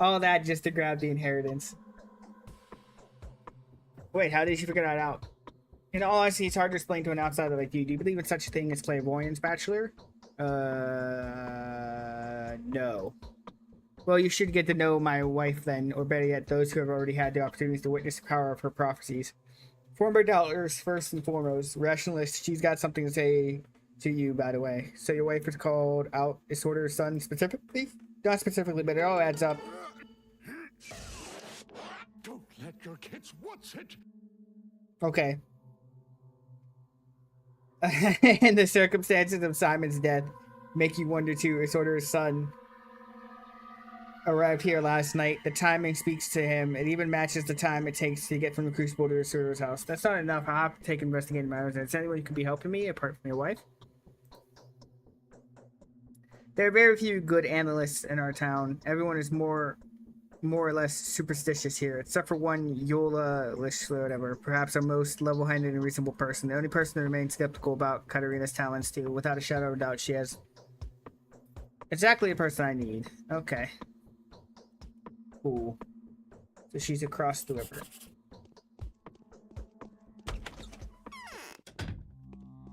All that just to grab the inheritance. Wait, how did you figure that out? In all honesty, it's hard to explain to an outsider like you. Do you believe in such a thing as clairvoyance, Bachelor? No. Well, you should get to know my wife then, or better yet, those who have already had the opportunities to witness the power of her prophecies. Former doubters, first and foremost. Rationalist, she's got something to say to you, by the way. So your wife is called out Disorder's son specifically? Not specifically, but it all adds up. Don't let your kids watch it. Okay. And the circumstances of Simon's death make you wonder too. Disorder's son arrived here last night. The timing speaks to him. It even matches the time it takes to get from the Crucible to the Disorder's house. That's not enough. I'll have to take investigating matters. Is there anyone who could be helping me apart from your wife? There are very few good analysts in our town. Everyone is more or less superstitious here, except for one Yola Lishla, whatever, perhaps our most level-headed and reasonable person. The only person that remains skeptical about Katarina's talents, too. Without a shadow of a doubt, she has exactly the person I need. Okay. Cool. So she's across the river.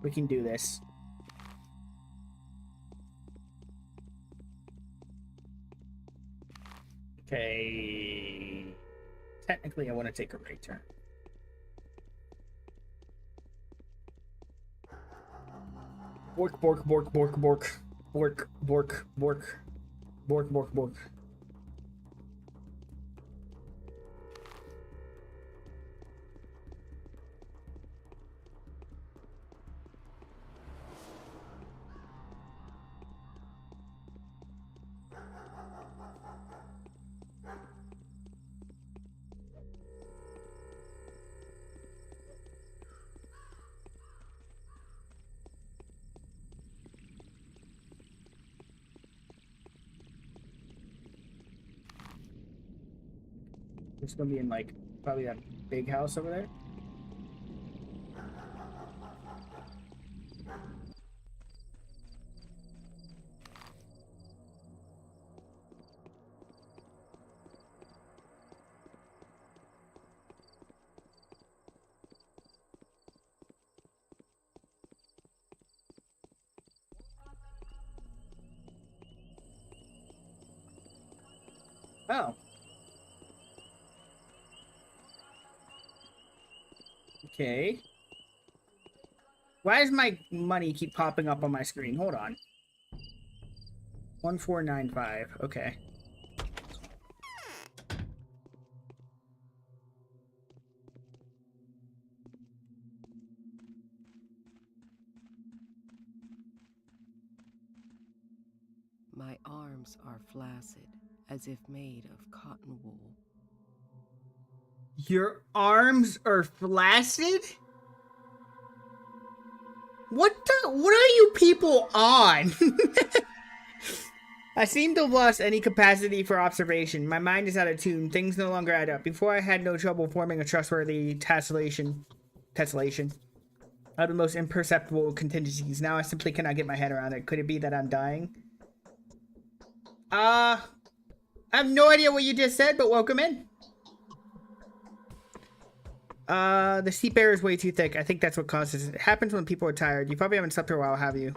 We can do this. Okay. Technically, I want to take a right turn. Bork, bork, bork, bork, bork. Bork, bork, bork. Bork, bork, bork. It's gonna be in like probably that big house over there. Oh. Okay. Why does my money keep popping up on my screen? Hold on. 1495. Okay. My arms are flaccid, as if made of cotton wool. Your arms are flaccid? What are you people on? I seem to have lost any capacity for observation. My mind is out of tune. Things no longer add up. Before I had no trouble forming a trustworthy tessellation out of the most imperceptible contingencies. Now I simply cannot get my head around it. Could it be that I'm dying? I have no idea what you just said, but welcome in. The steep air is way too thick. I think that's what causes it. It happens when people are tired. You probably haven't slept for a while, have you?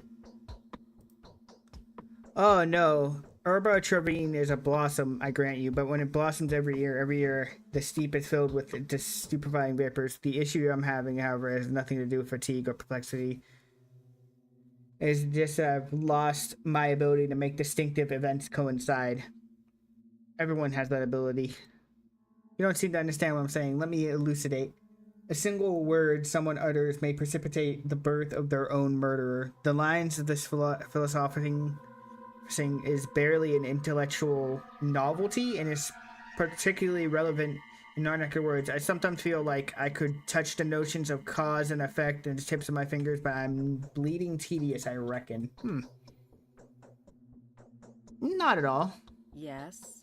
Oh no. Herba Trevine is a blossom, I grant you, but when it blossoms every year, the steep is filled with just stupefying vapors. The issue I'm having, however, has nothing to do with fatigue or perplexity. It's just I've lost my ability to make distinctive events coincide. Everyone has that ability. You don't seem to understand what I'm saying. Let me elucidate. A single word someone utters may precipitate the birth of their own murderer. The lines of this philosophizing is barely an intellectual novelty and is particularly relevant in non-accurate words. I sometimes feel like I could touch the notions of cause and effect in the tips of my fingers, but I'm bleeding tedious, I reckon. Not at all. Yes.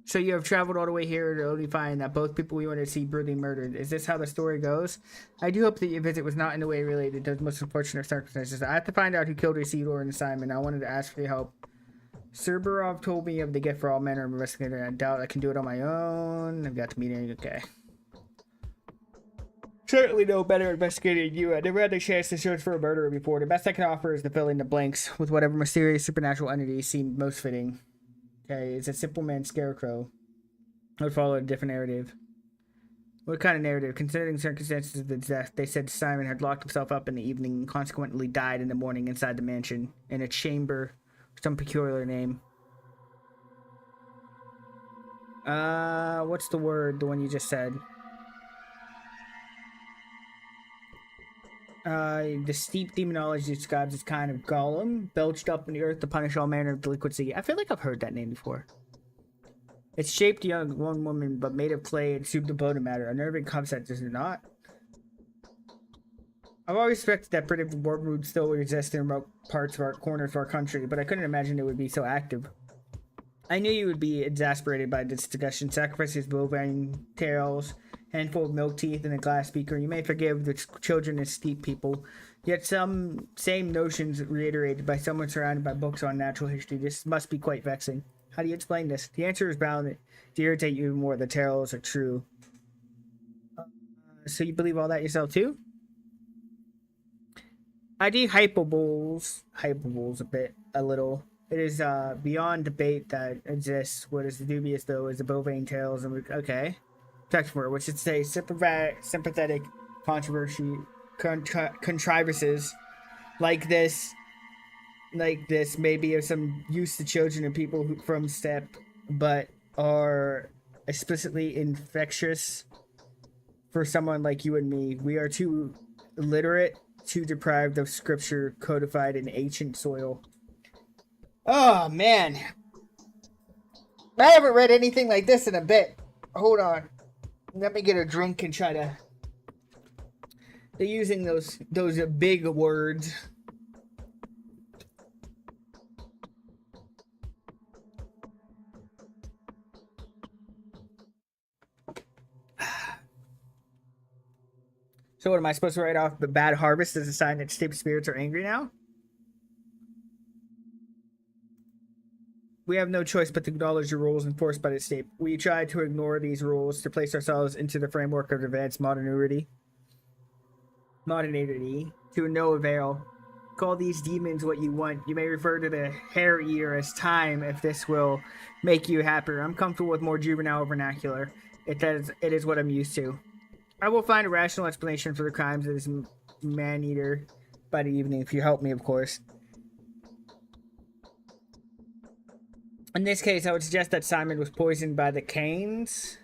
So you have traveled all the way here to only find that both people we wanted to see brutally murdered. Is this how the story goes? I do hope that your visit was not in a way related to those most unfortunate circumstances. I have to find out who killed Isidore and Simon. I wanted to ask for your help. Cerberov told me of the gift for all manner of investigator. I doubt I can do it on my own. I've got to meet him. Okay. Certainly no better investigator than you. I never had the chance to search for a murderer before. The best I can offer is to fill in the blanks with whatever mysterious supernatural entity seemed most fitting. Okay, it's a simple man scarecrow. I would follow a different narrative. What kind of narrative? Considering circumstances of the death, they said Simon had locked himself up in the evening and consequently died in the morning inside the mansion, in a chamber with some peculiar name. What's the word? The one you just said. The steep demonology describes this kind of golem, belched up in the earth to punish all manner of delinquency. I feel like I've heard that name before. It's shaped young one woman, but made of clay and souped to bloated matter. A nerving concept, is it not? I've always suspected that primitive would still exist in remote parts of our corners of our country, but I couldn't imagine it would be so active. I knew you would be exasperated by this discussion. Sacrifices, bovine tails, handful of milk teeth, and a glass beaker. You may forgive the children and steep people, yet some same notions reiterated by someone surrounded by books on natural history. This must be quite vexing. How do you explain this? The answer is bound to irritate you even more. The tales are true. So you believe all that yourself too? I do hyperboles a little. It is beyond debate that exists. What is dubious, though, is the bovine tails. And okay, text word, which should say sympathetic contrivances like this may be of some use to children and people from STEP, but are explicitly infectious for someone like you and me. We are too illiterate, too deprived of scripture codified in ancient soil. Oh, man. I haven't read anything like this in a bit. Hold on. Let me get a drink and try to... They're using those big words. So what, am I supposed to write off the bad harvest as a sign that steep spirits are angry now? We have no choice but to acknowledge the rules enforced by the state. We try to ignore these rules to place ourselves into the framework of advanced modernity to no avail. Call these demons what you want. You may refer to the hair eater as time if this will make you happier. I'm comfortable with more juvenile vernacular. It is what I'm used to. I will find a rational explanation for the crimes of this man-eater by the evening, if you help me, of course. In this case, I would suggest that Simon was poisoned by the Canes.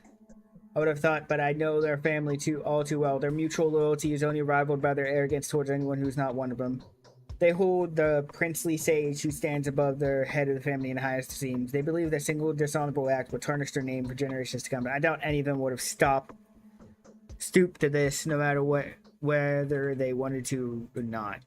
I would have thought, but I know their family all too well. Their mutual loyalty is only rivaled by their arrogance towards anyone who's not one of them. They hold the princely sage who stands above their head of the family in highest esteem. They believe that single dishonorable act would tarnish their name for generations to come. I doubt any of them would have stooped to this, no matter whether they wanted to or not.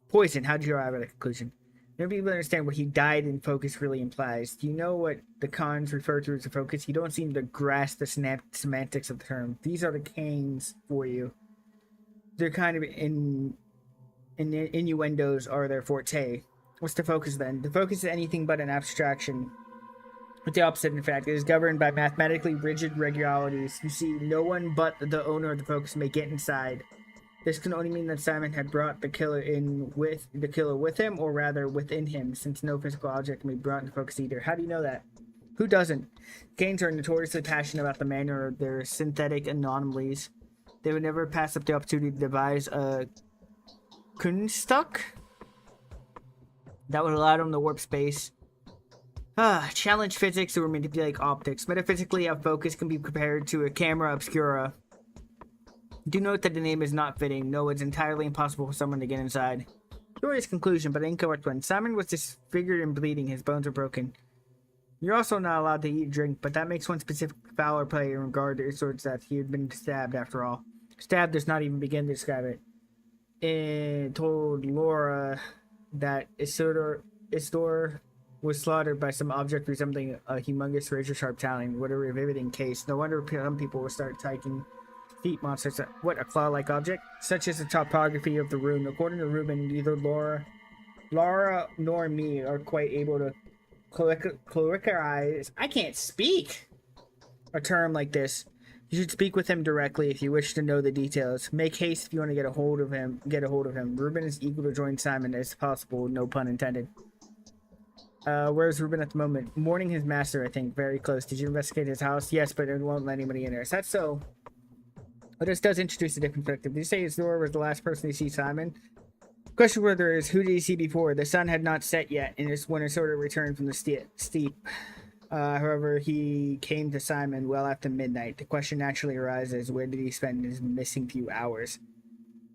Poison. How did you arrive at a conclusion? Many people understand what he died in focus really implies. Do you know what the cons refer to as a focus? You don't seem to grasp the semantics of the term. These are the canes for you. They're kind of innuendos are their forte. What's the focus then? The focus is anything but an abstraction. But the opposite, in fact, it is governed by mathematically rigid regularities. You see, no one but the owner of the focus may get inside. This can only mean that Simon had brought the killer with him, or rather within him, since no physical object can be brought into focus either. How do you know that? Who doesn't? Canes are notoriously passionate about the manner of their synthetic anomalies. They would never pass up the opportunity to devise a Kunststück that would allow them to warp space. Challenge physics or manipulate optics. Metaphysically, a focus can be compared to a camera obscura. Do note that the name is not fitting. No, it's entirely impossible for someone to get inside. Curious conclusion, but an incorrect one. Simon was disfigured and bleeding. His bones are broken. You're also not allowed to eat and drink, but that makes one specific foul play in regard to Isord's death. He had been stabbed, after all. Stabbed does not even begin to describe it. It told Laura that Isidore was slaughtered by some object resembling a humongous razor-sharp talon. What a riveting case. No wonder some people will start taking feet monsters. What, a claw-like object? Such is the topography of the room. According to Ruben, neither Laura nor me are quite able to clericarise. I can't speak a term like this. You should speak with him directly if you wish to know the details. Make haste if you want to get a hold of him. Ruben is eager to join Simon as possible, no pun intended. Where's Ruben at the moment? Mourning his master, I think. Very close. Did you investigate his house? Yes, but it won't let anybody in there. Is that so? But this does introduce a different perspective. Did you say Isidore was the last person to see Simon? Question further is, who did he see before? The sun had not set yet, and it's when it sort of returned from the steep. However, he came to Simon well after midnight. The question naturally arises, where did he spend his missing few hours?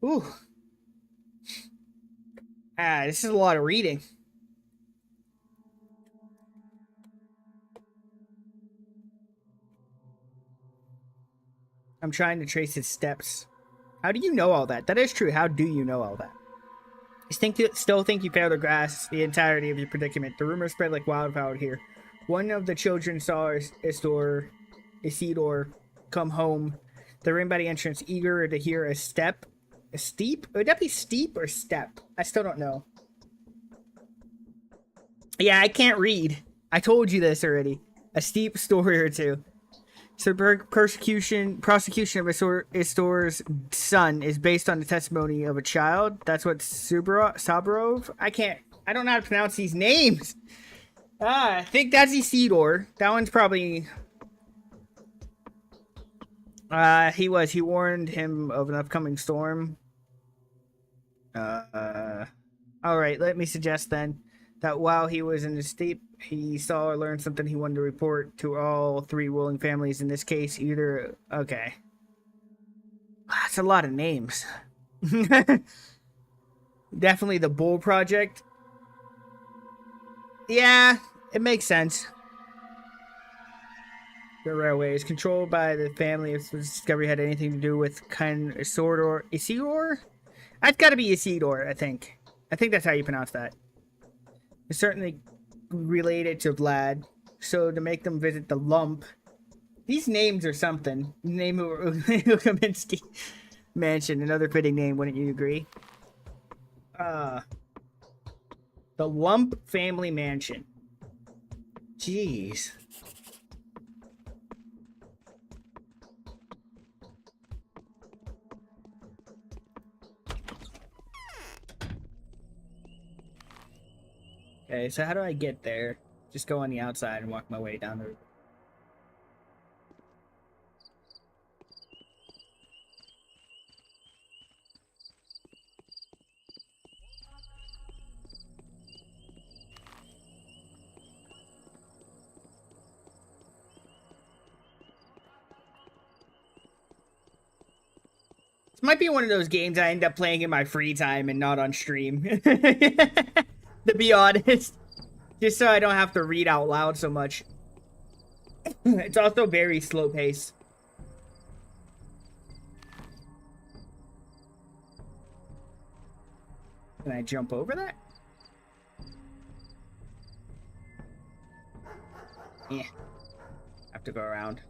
Ooh. This is a lot of reading. I'm trying to trace his steps. How do you know all that? That is true. How do you know all that? I still think you failed to grasp the entirety of your predicament. The rumors spread like wildfire here. One of the children saw Isidore come home. They ran by the entrance, eager to hear a step. A steep? Would that be steep or step? I still don't know. Yeah, I can't read. I told you this already. A steep story or two. So prosecution of Istore's son is based on the testimony of a child. That's what Sabarov. I don't know how to pronounce these names. I think that's Isidore. That one's probably. He warned him of an upcoming storm. All right, let me suggest then that while he was in the state, he saw or learned something he wanted to report to all three ruling families. In this case, either okay. That's a lot of names. Definitely the Bull Project. Yeah, it makes sense. The railway is controlled by the family. If the discovery had anything to do with Isidore? That's got to be Isidore, I think. I think that's how you pronounce that. It's certainly related to Vlad. So to make them visit the lump, these names are something. Name of Kaminsky Mansion, another fitting name, wouldn't you agree? The Lump Family Mansion. Jeez. Okay, so how do I get there? Just go on the outside and walk my way down the river. This might be one of those games I end up playing in my free time and not on stream. To be honest. Just so I don't have to read out loud so much. It's also very slow paced. Can I jump over that? Yeah. Have to go around.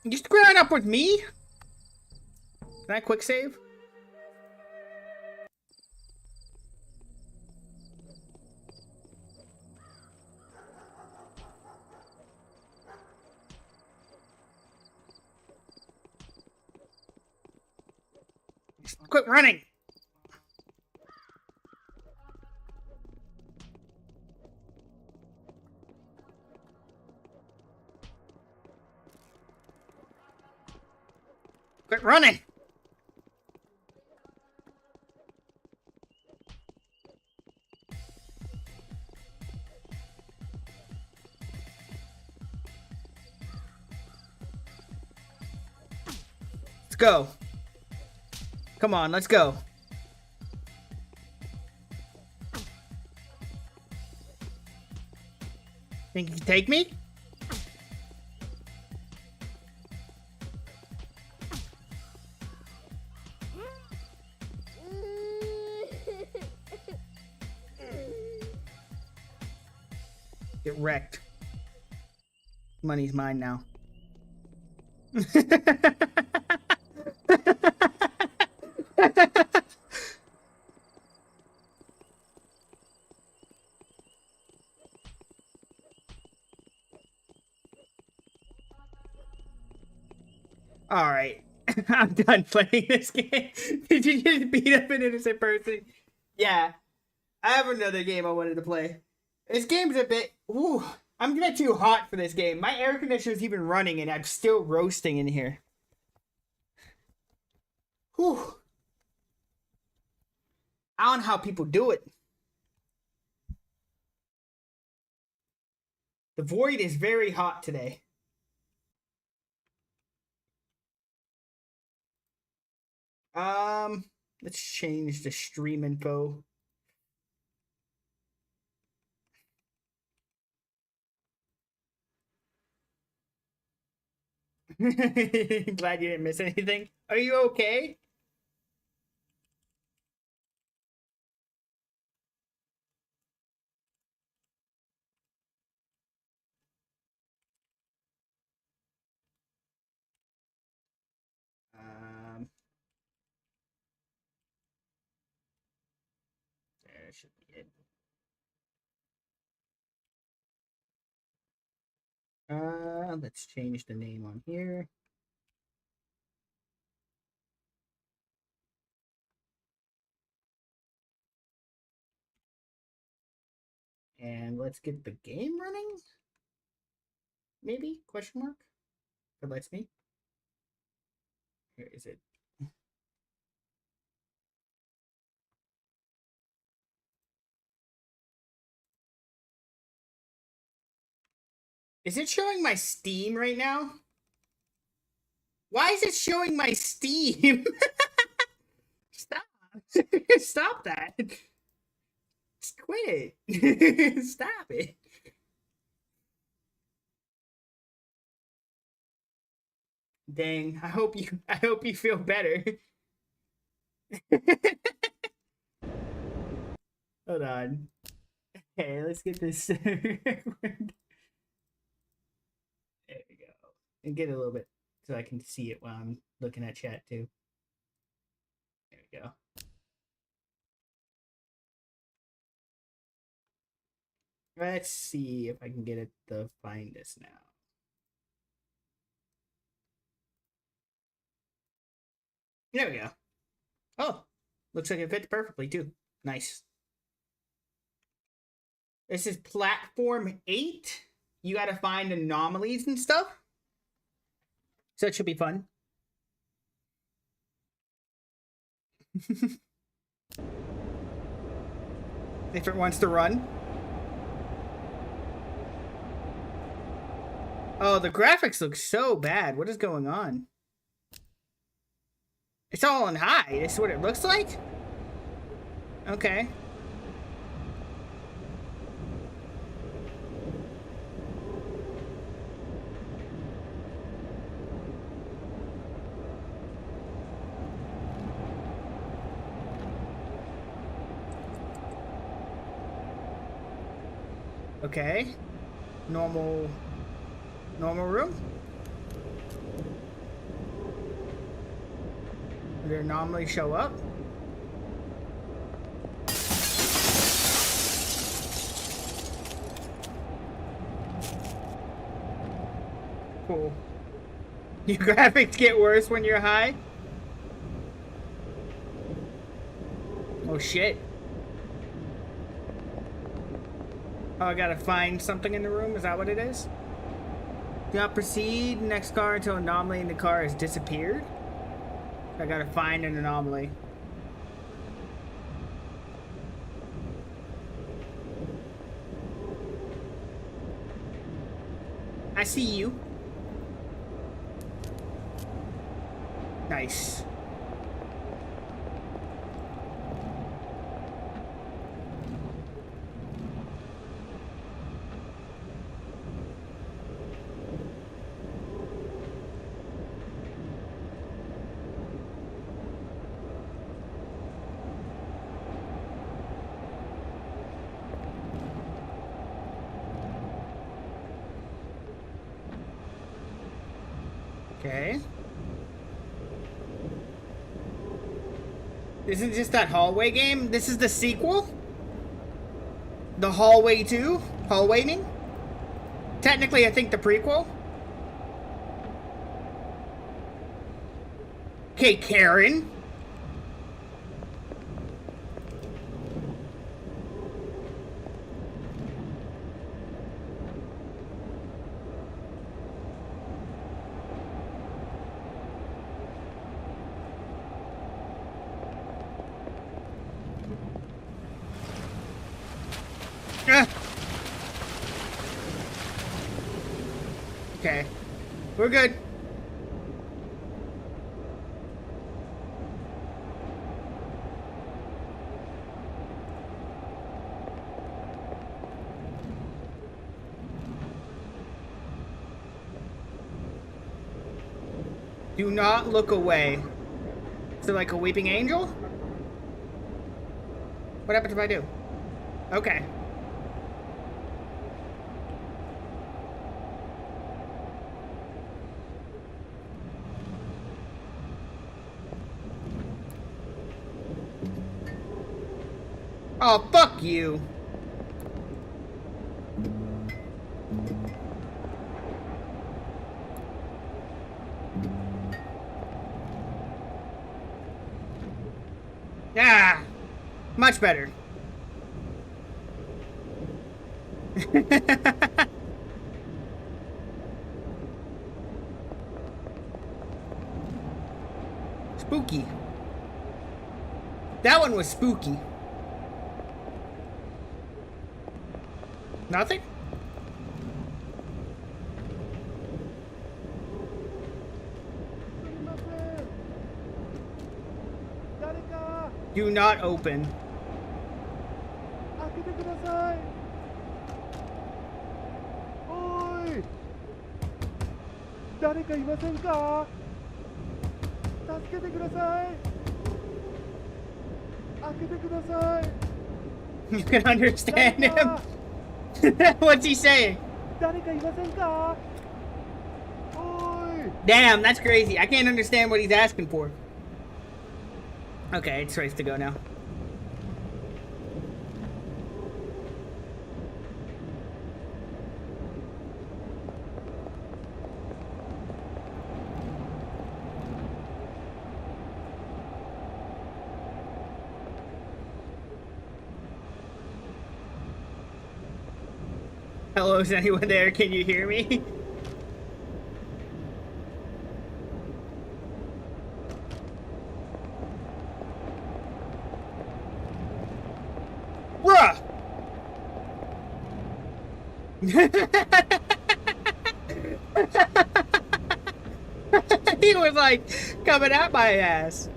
You squaring up with me? Can I quick save? Just quit running! Quit running! Let's go. Come on, let's go. Think you can take me? Get wrecked. Money's mine now. Alright. I'm done playing this game. Did you just beat up an innocent person? Yeah. I have another game I wanted to play. This game's a bit... Ooh, I'm getting too hot for this game. My air conditioner's even running and I'm still roasting in here. Whew. I don't know how people do it. The void is very hot today. Let's change the stream info. Glad you didn't miss anything. Are you okay? There should be it. Let's change the name on here. And let's get the game running. Maybe? Question mark? If it lets me. Where is it? Is it showing my Steam right now? Why is it showing my Steam? Stop. Stop that. Just quit it. Stop it. Dang, I hope you feel better. Hold on. Okay, let's get this. There we go. And get it a little bit so I can see it while I'm looking at chat too. There we go. Let's see if I can get it to find this now. There we go. Oh, looks like it fits perfectly too. Nice. This is platform 8. You gotta find anomalies and stuff. So it should be fun. If it wants to run. Oh, the graphics look so bad. What is going on? It's all on high. This is what it looks like? Okay. Okay. Normal room. Would it normally show up? Cool. Your graphics get worse when you're high? Oh shit. Oh, I gotta find something in the room? Is that what it is? Do not proceed next car until anomaly in the car has disappeared. I gotta find an anomaly. I see you. Nice. Okay. Isn't just that hallway game? This is the sequel? The Hallway 2? Hallwaying? Technically, I think the prequel. Okay, Karen. Okay. We're good. Do not look away. Is it like a weeping angel? What happens if I do? Okay. Oh, fuck you. Ah, much better. Spooky. That one was spooky. Nothing? Do not open. You can understand him. What's he saying? Damn, that's crazy. I can't understand what he's asking for. Okay, it's race to go now. Hello, is anyone there? Can you hear me? Bruh! He was like coming at my ass.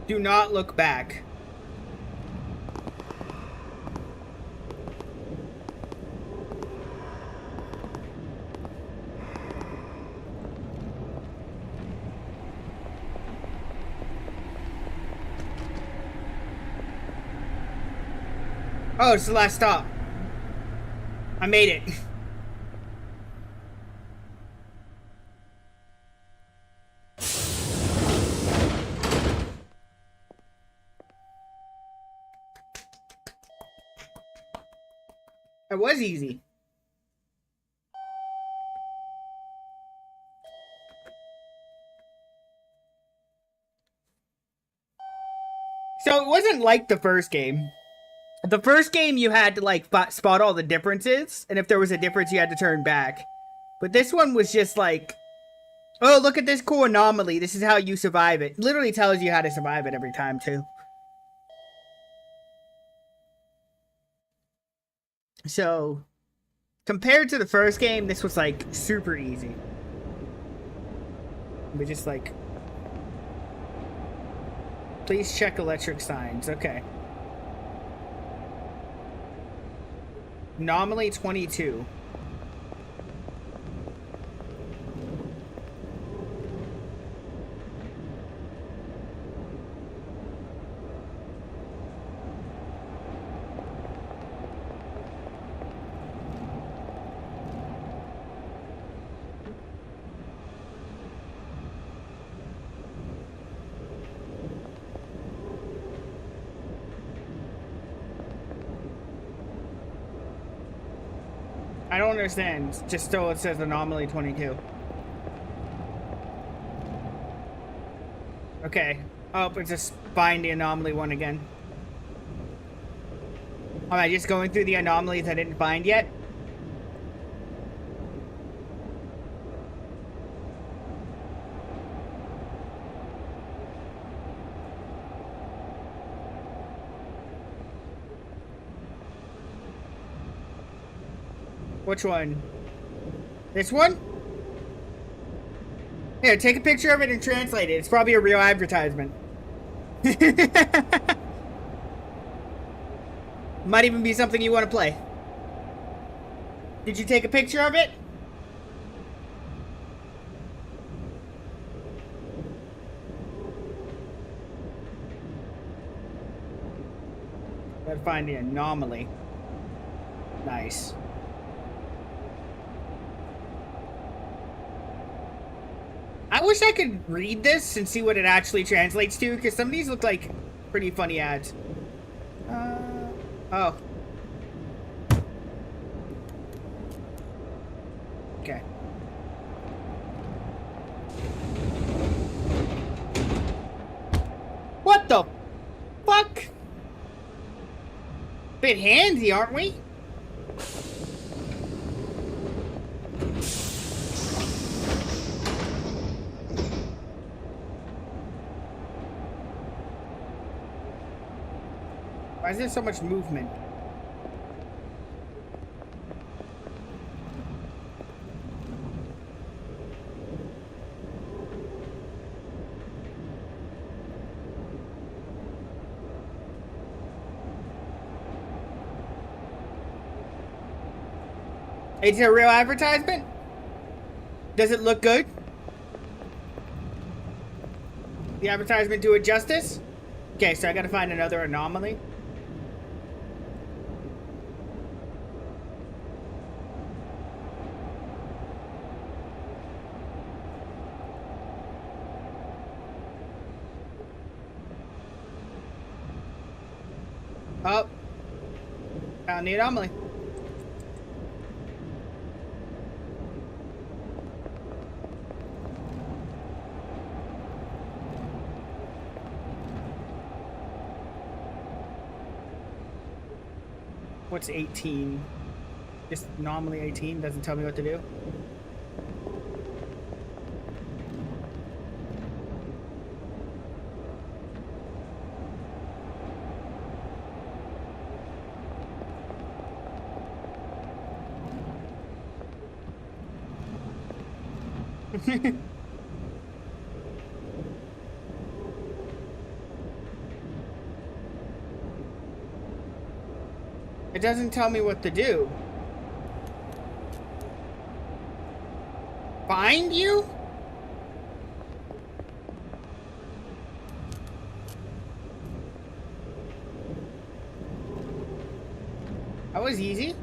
Do not look back. Oh, it's the last stop. I made it. It was easy. So it wasn't like the first game. The first game you had to like spot all the differences, and if there was a difference you had to turn back. But this one was just like, oh, look at this cool anomaly. This is how you survive it. Literally tells you how to survive it every time too. So, compared to the first game, this was like super easy. We just like, please check electric signs. Okay. Anomaly 22. I don't understand. Just still it says anomaly 22. Okay. Oh, it's just find the anomaly one again. Am I just going through the anomalies I didn't find yet? Which one? This one? Here, take a picture of it and translate it. It's probably a real advertisement. Might even be something you want to play. Did you take a picture of it? Gotta find the anomaly. Nice. I wish I could read this and see what it actually translates to, because some of these look like pretty funny ads. Oh. Okay. What the fuck? Bit handsy, aren't we? Why is there so much movement? Is it a real advertisement? Does it look good? The advertisement do it justice? Okay, so I gotta find another anomaly. Oh. Found the anomaly. What's 18? Just anomaly 18 doesn't tell me what to do. It doesn't tell me what to do. Find you? That was easy.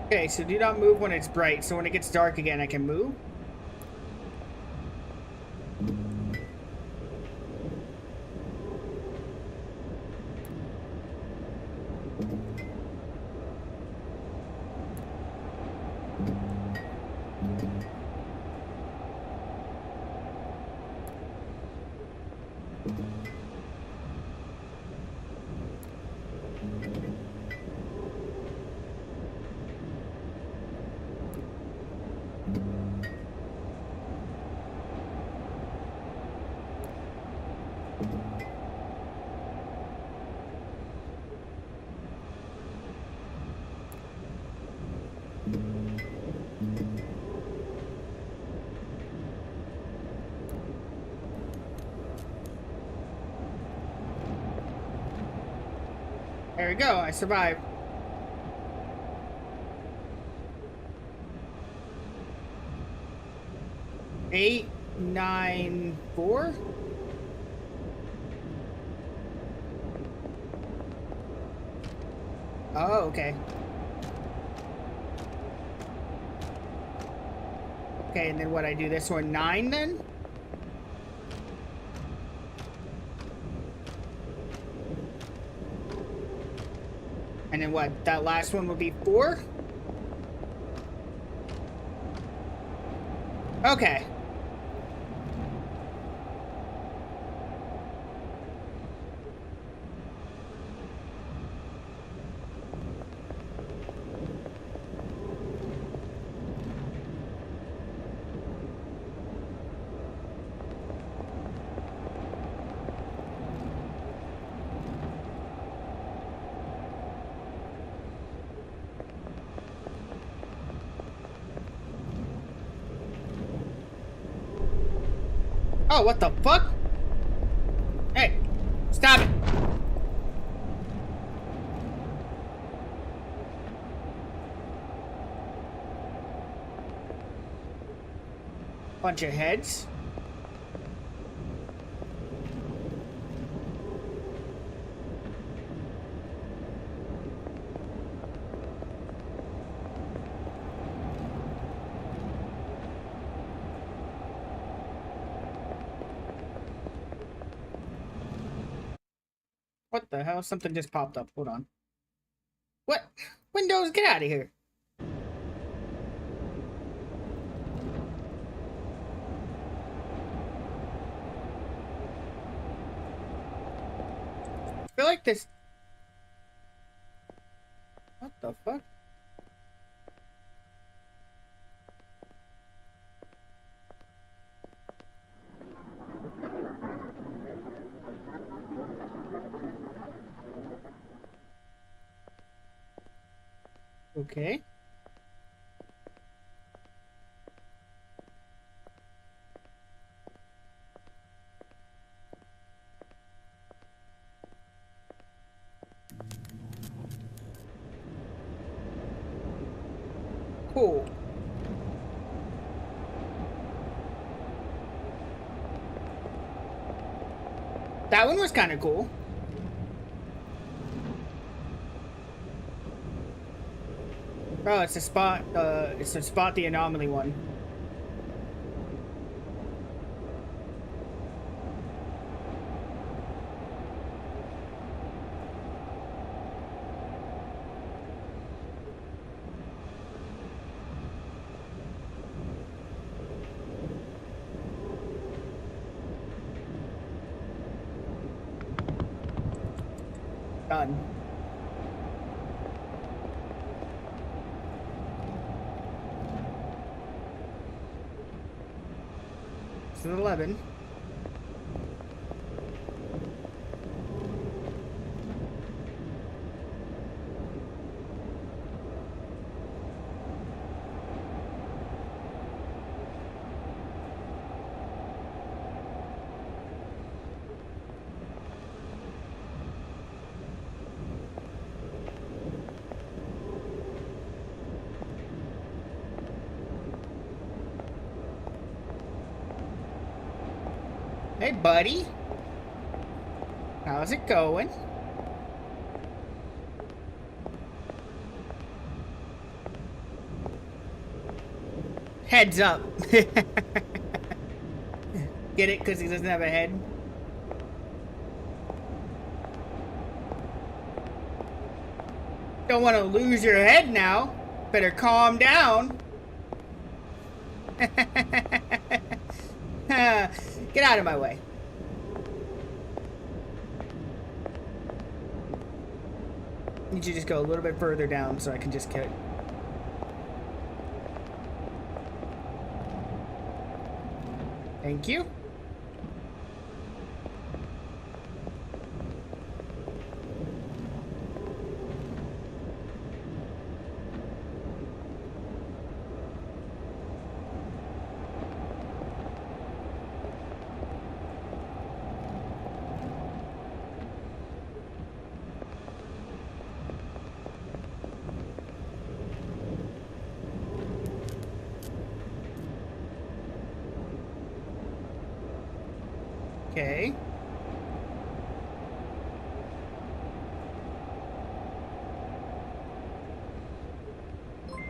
Okay, so do not move when it's bright. So when it gets dark again, I can move. There we go, I survived. Eight, 9, 4. Oh, okay. Okay, and then what, I do this one 9 then? And then what, that last one would be 4? Okay. Oh, what the fuck? Hey, stop it. Bunch of heads. What the hell? Something just popped up. Hold on. What? Windows, get out of here. I feel like this... What the fuck? Okay. Cool. That one was kind of cool. Oh, it's a spot. It's a spot the anomaly one. Done. It's an 11. Hey, buddy. How's it going? Heads up. Get it? Because he doesn't have a head? Don't want to lose your head now. Better calm down. Get out of my way. Need you to just go a little bit further down so I can just kill it. Thank you. Okay.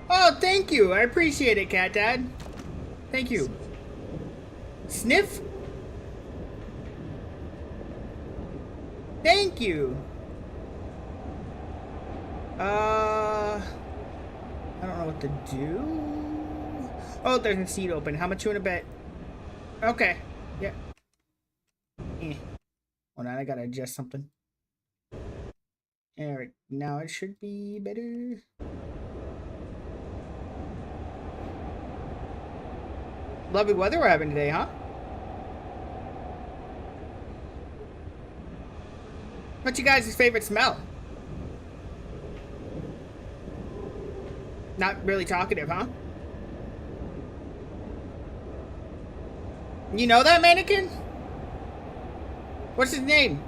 Oh, thank you. I appreciate it, Cat Dad. Thank you. Sniff? Thank you. I don't know what to do. Oh, there's a seat open. How much you want to bet? Okay. Yeah. Hold on, I gotta adjust something. Alright, now it should be better. Lovely weather we're having today, huh? What's you guys' favorite smell? Not really talkative, huh? You know that mannequin? What's his name?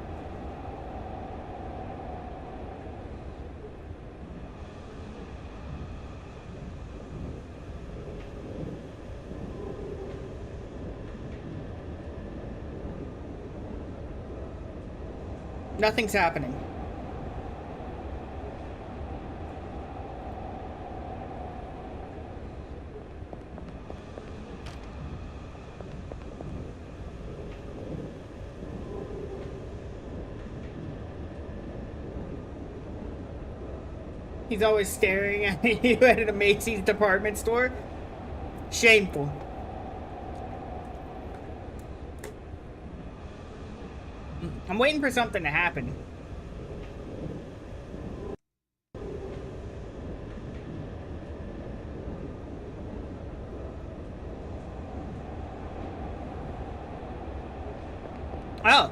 Nothing's happening. He's always staring at you at a Macy's department store. Shameful. I'm waiting for something to happen. Oh.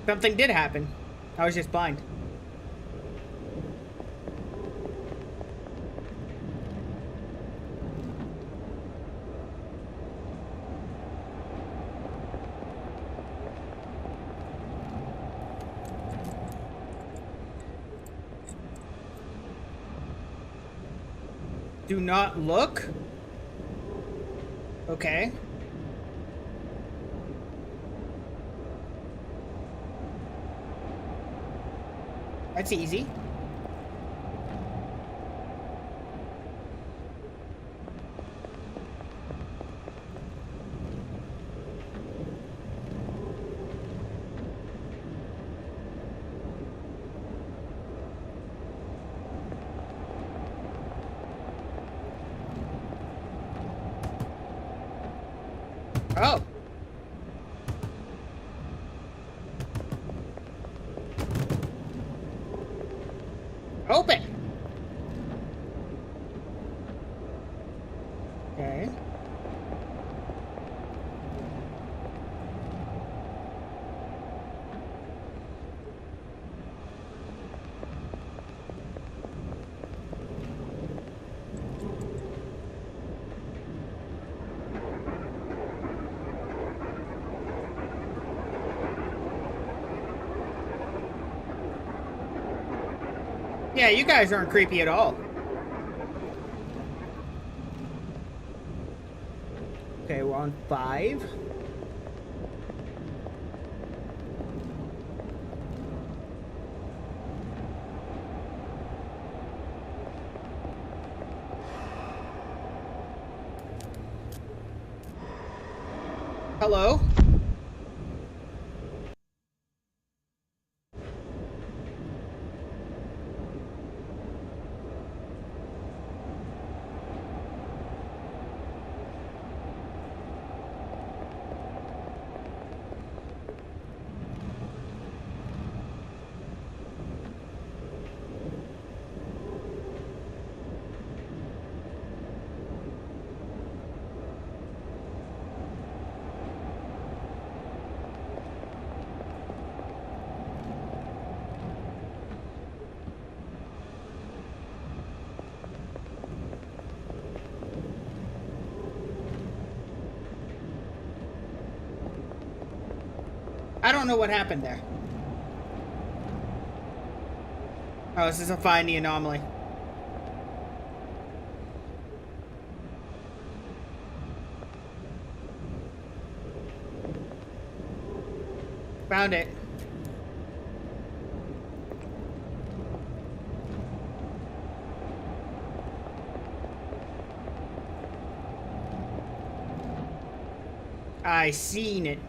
Something did happen. I was just blind. Do not look? Okay. That's easy. Oh. Open. Okay. Yeah, you guys aren't creepy at all. Okay, we're on 5. Hello? I don't know what happened there. Oh, this is a find the anomaly. Found it. I seen it.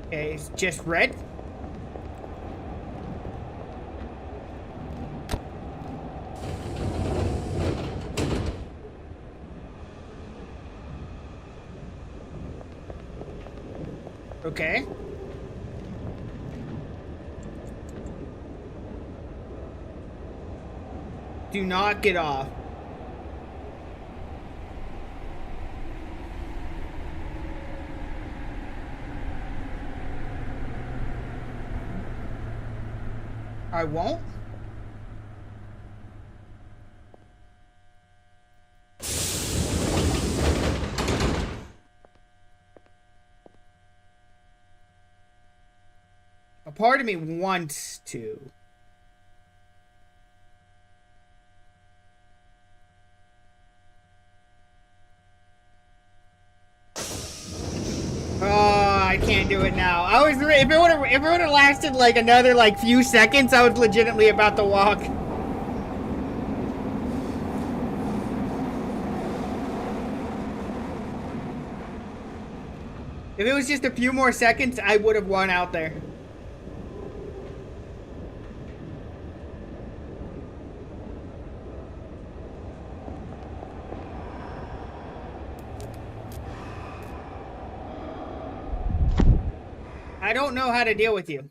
Okay, it's just red. Okay. Do not get off. I won't? A part of me wants to. Oh, I can't do it now. I was if it would have lasted like another like few seconds, I was legitimately about to walk. If it was just a few more seconds, I would have won out there. I don't know how to deal with you.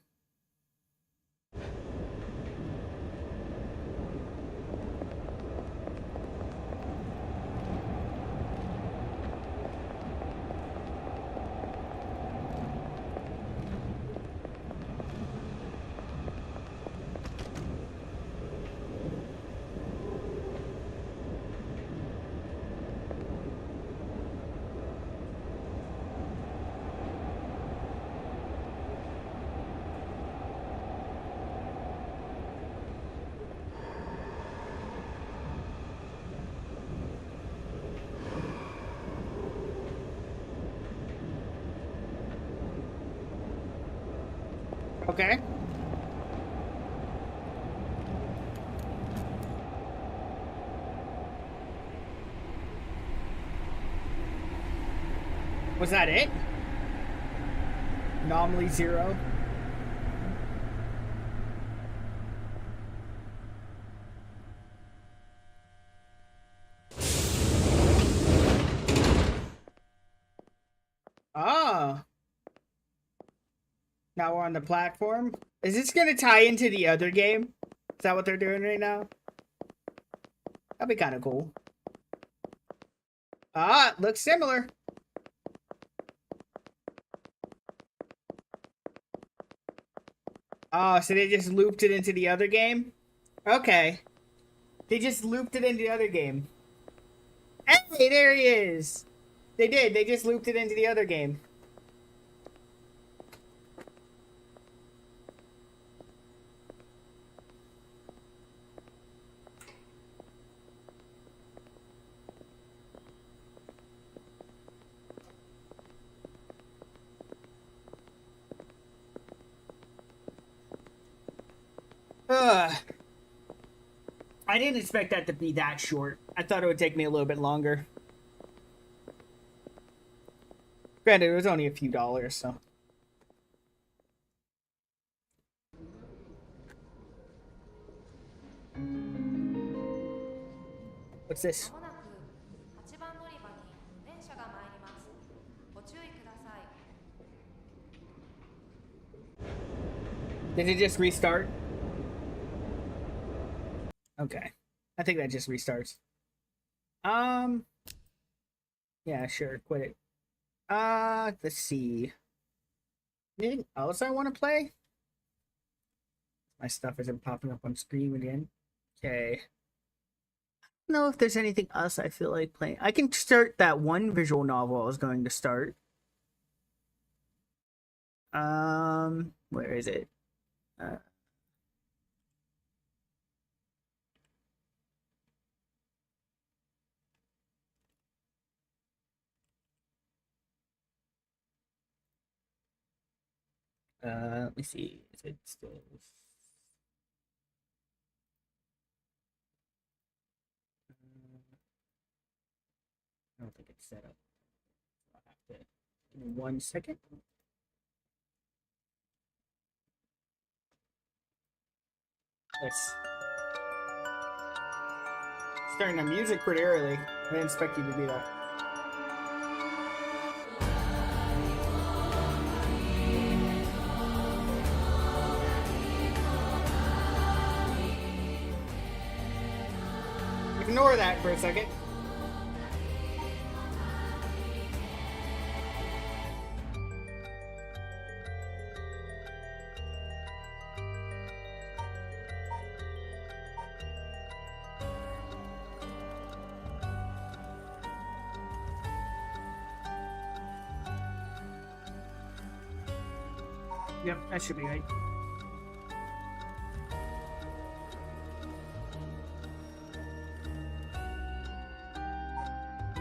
Okay. Was that it? Anomaly 0. Ah. Now we're on the platform. Is this gonna tie into the other game? Is that what they're doing right now? That'd be kind of cool. Ah, it looks similar. Oh, so they just looped it into the other game? Okay. They just looped it into the other game. Hey, there he is! They did. They just looped it into the other game. I didn't expect that to be that short. I thought it would take me a little bit longer. Granted, it was only a few dollars, so. What's this? Did it just restart? Okay. I think that just restarts. Yeah, sure. Quit it. Let's see. Anything else I want to play? My stuff isn't popping up on screen again. Okay. I don't know if there's anything else I feel like playing. I can start that one visual novel I was going to start. Where is it? Let me see. Is it still? I don't think it's set up. I'll have to give me 1 second. Let's starting the music pretty early. I didn't expect you to do that. Ignore that for a second. Yep, that should be right.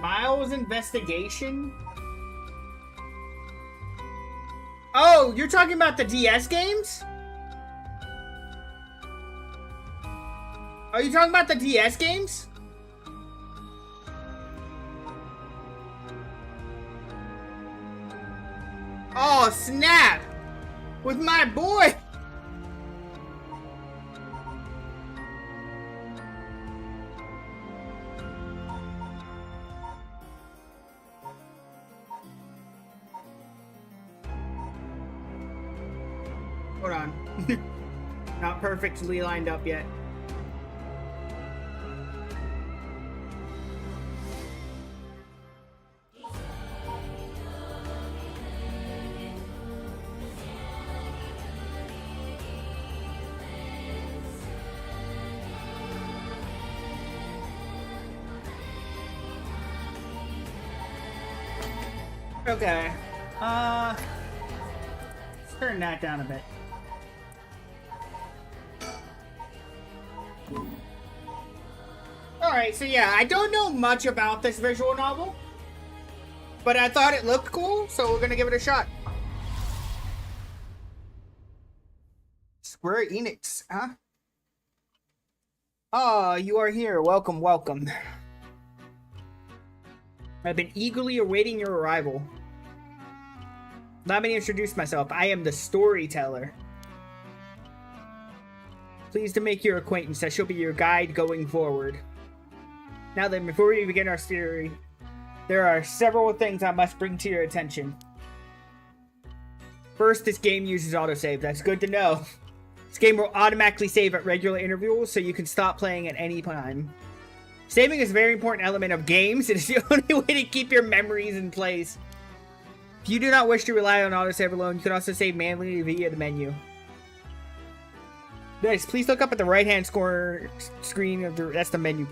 Miles investigation? Oh, you're talking about the DS games? Are you talking about the DS games? Oh, snap! With my boy! Hold on. Not perfectly lined up yet. Okay. Let's turn that down a bit. Alright, so yeah, I don't know much about this visual novel, but I thought it looked cool, so we're gonna give it a shot. Square Enix, huh? Ah, you are here. Welcome, welcome. I've been eagerly awaiting your arrival. Let me introduce myself. I am the storyteller. Pleased to make your acquaintance. I shall be your guide going forward. Now then, before we begin our story, there are several things I must bring to your attention. First, this game uses autosave. That's good to know. This game will automatically save at regular intervals, so you can stop playing at any time. Saving is a very important element of games. It is the only way to keep your memories in place. If you do not wish to rely on autosave alone, you can also save manually via the menu. Next, please look up at the right-hand corner screen of that's the menu.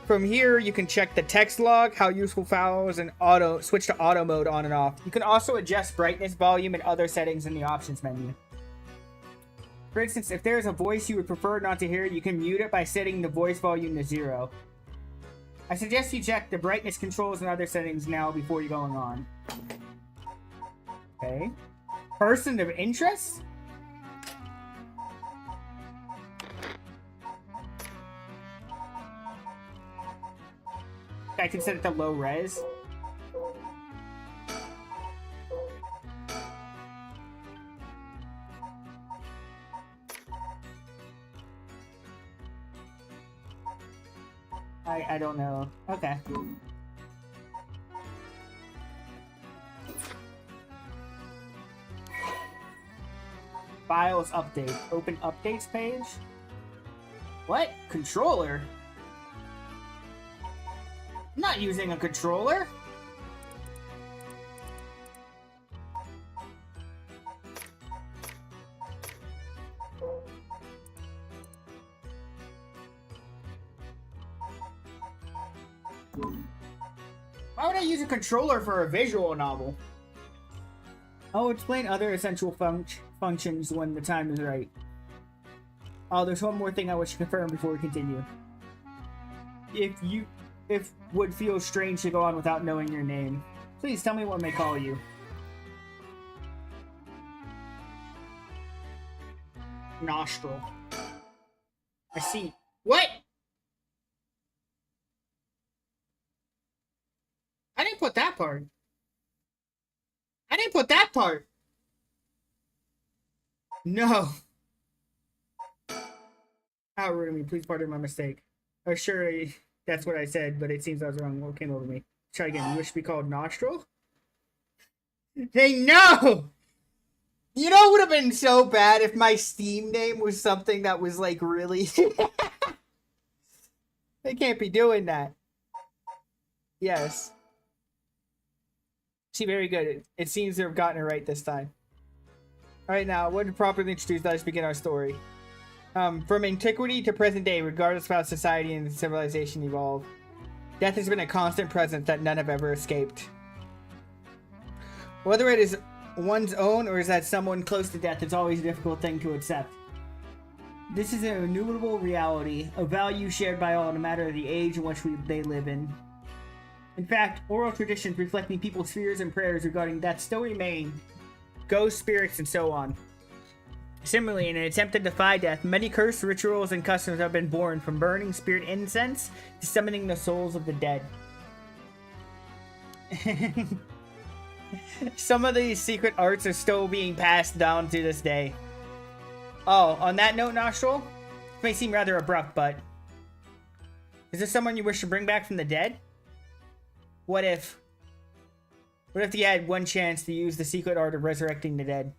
From here, you can check the text log, how useful files, and switch to auto mode on and off. You can also adjust brightness, volume, and other settings in the options menu. For instance, if there is a voice you would prefer not to hear, you can mute it by setting the voice volume to 0. I suggest you check the brightness controls and other settings now before you're going on. Okay. Person of interest? I can set it to low res. I don't know. Okay. Files update. Open updates page. What? Controller? I'm not using a controller. Why would I use a controller for a visual novel? I'll explain other essential functions when the time is right. Oh, there's one more thing I wish to confirm before we continue. If would feel strange to go on without knowing your name, please tell me what may call you. Nostril. I see. What? I didn't put that part. I didn't put that part. No. How rude of me. Please pardon my mistake. Oh, sure, that's what I said, but it seems I was wrong. What came over me? Try again. You wish to be called Nostril? Hey, no! You know, it would have been so bad if my Steam name was something that was, like, really... They can't be doing that. Yes. See, very good. It seems to have gotten it right this time. Alright, now, when to properly introduce, let us begin our story. From antiquity to present day, regardless of how society and civilization evolve, death has been a constant presence that none have ever escaped. Whether it is one's own or is that someone close to death, it's always a difficult thing to accept. This is an innumerable reality, a value shared by all no matter the age in which they live in. In fact, oral traditions reflecting people's fears and prayers regarding death still remain. Ghosts, spirits, and so on. Similarly, in an attempt to defy death, many cursed rituals and customs have been born, from burning spirit incense to summoning the souls of the dead. Some of these secret arts are still being passed down to this day. Oh, on that note, Nostril, this may seem rather abrupt, but is this someone you wish to bring back from the dead? What if you had one chance to use the secret art of resurrecting the dead?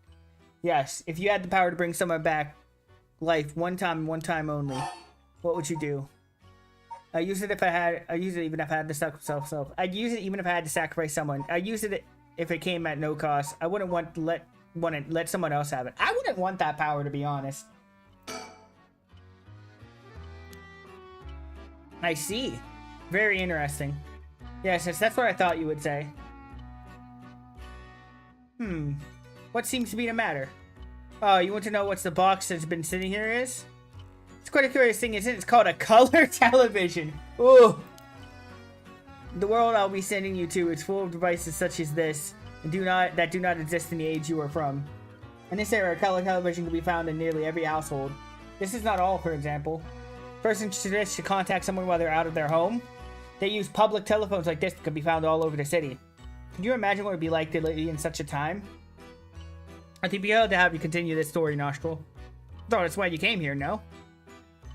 Yes, if you had the power to bring someone back, life, one time and one time only, what would you do? I'd use it even if I had to sacrifice I'd use it even if I had to sacrifice someone. I'd use it if it came at no cost. I wouldn't want to let someone else have it. I wouldn't want that power, to be honest. I see. Very interesting. Yes, that's what I thought you would say. What seems to be the matter? Oh, you want to know what's the box that's been sitting here is? It's quite a curious thing, isn't it? It's called a color television. Ooh. The world I'll be sending you to is full of devices such as this, and that do not exist in the age you are from. In this era, a color television can be found in nearly every household. This is not all, for example. Persons wish to contact someone while they're out of their home. They use public telephones like this that can be found all over the city. Can you imagine what it would be like to live in such a time? I think we ought to have you continue this story, Nostril. Thought that's why you came here, no?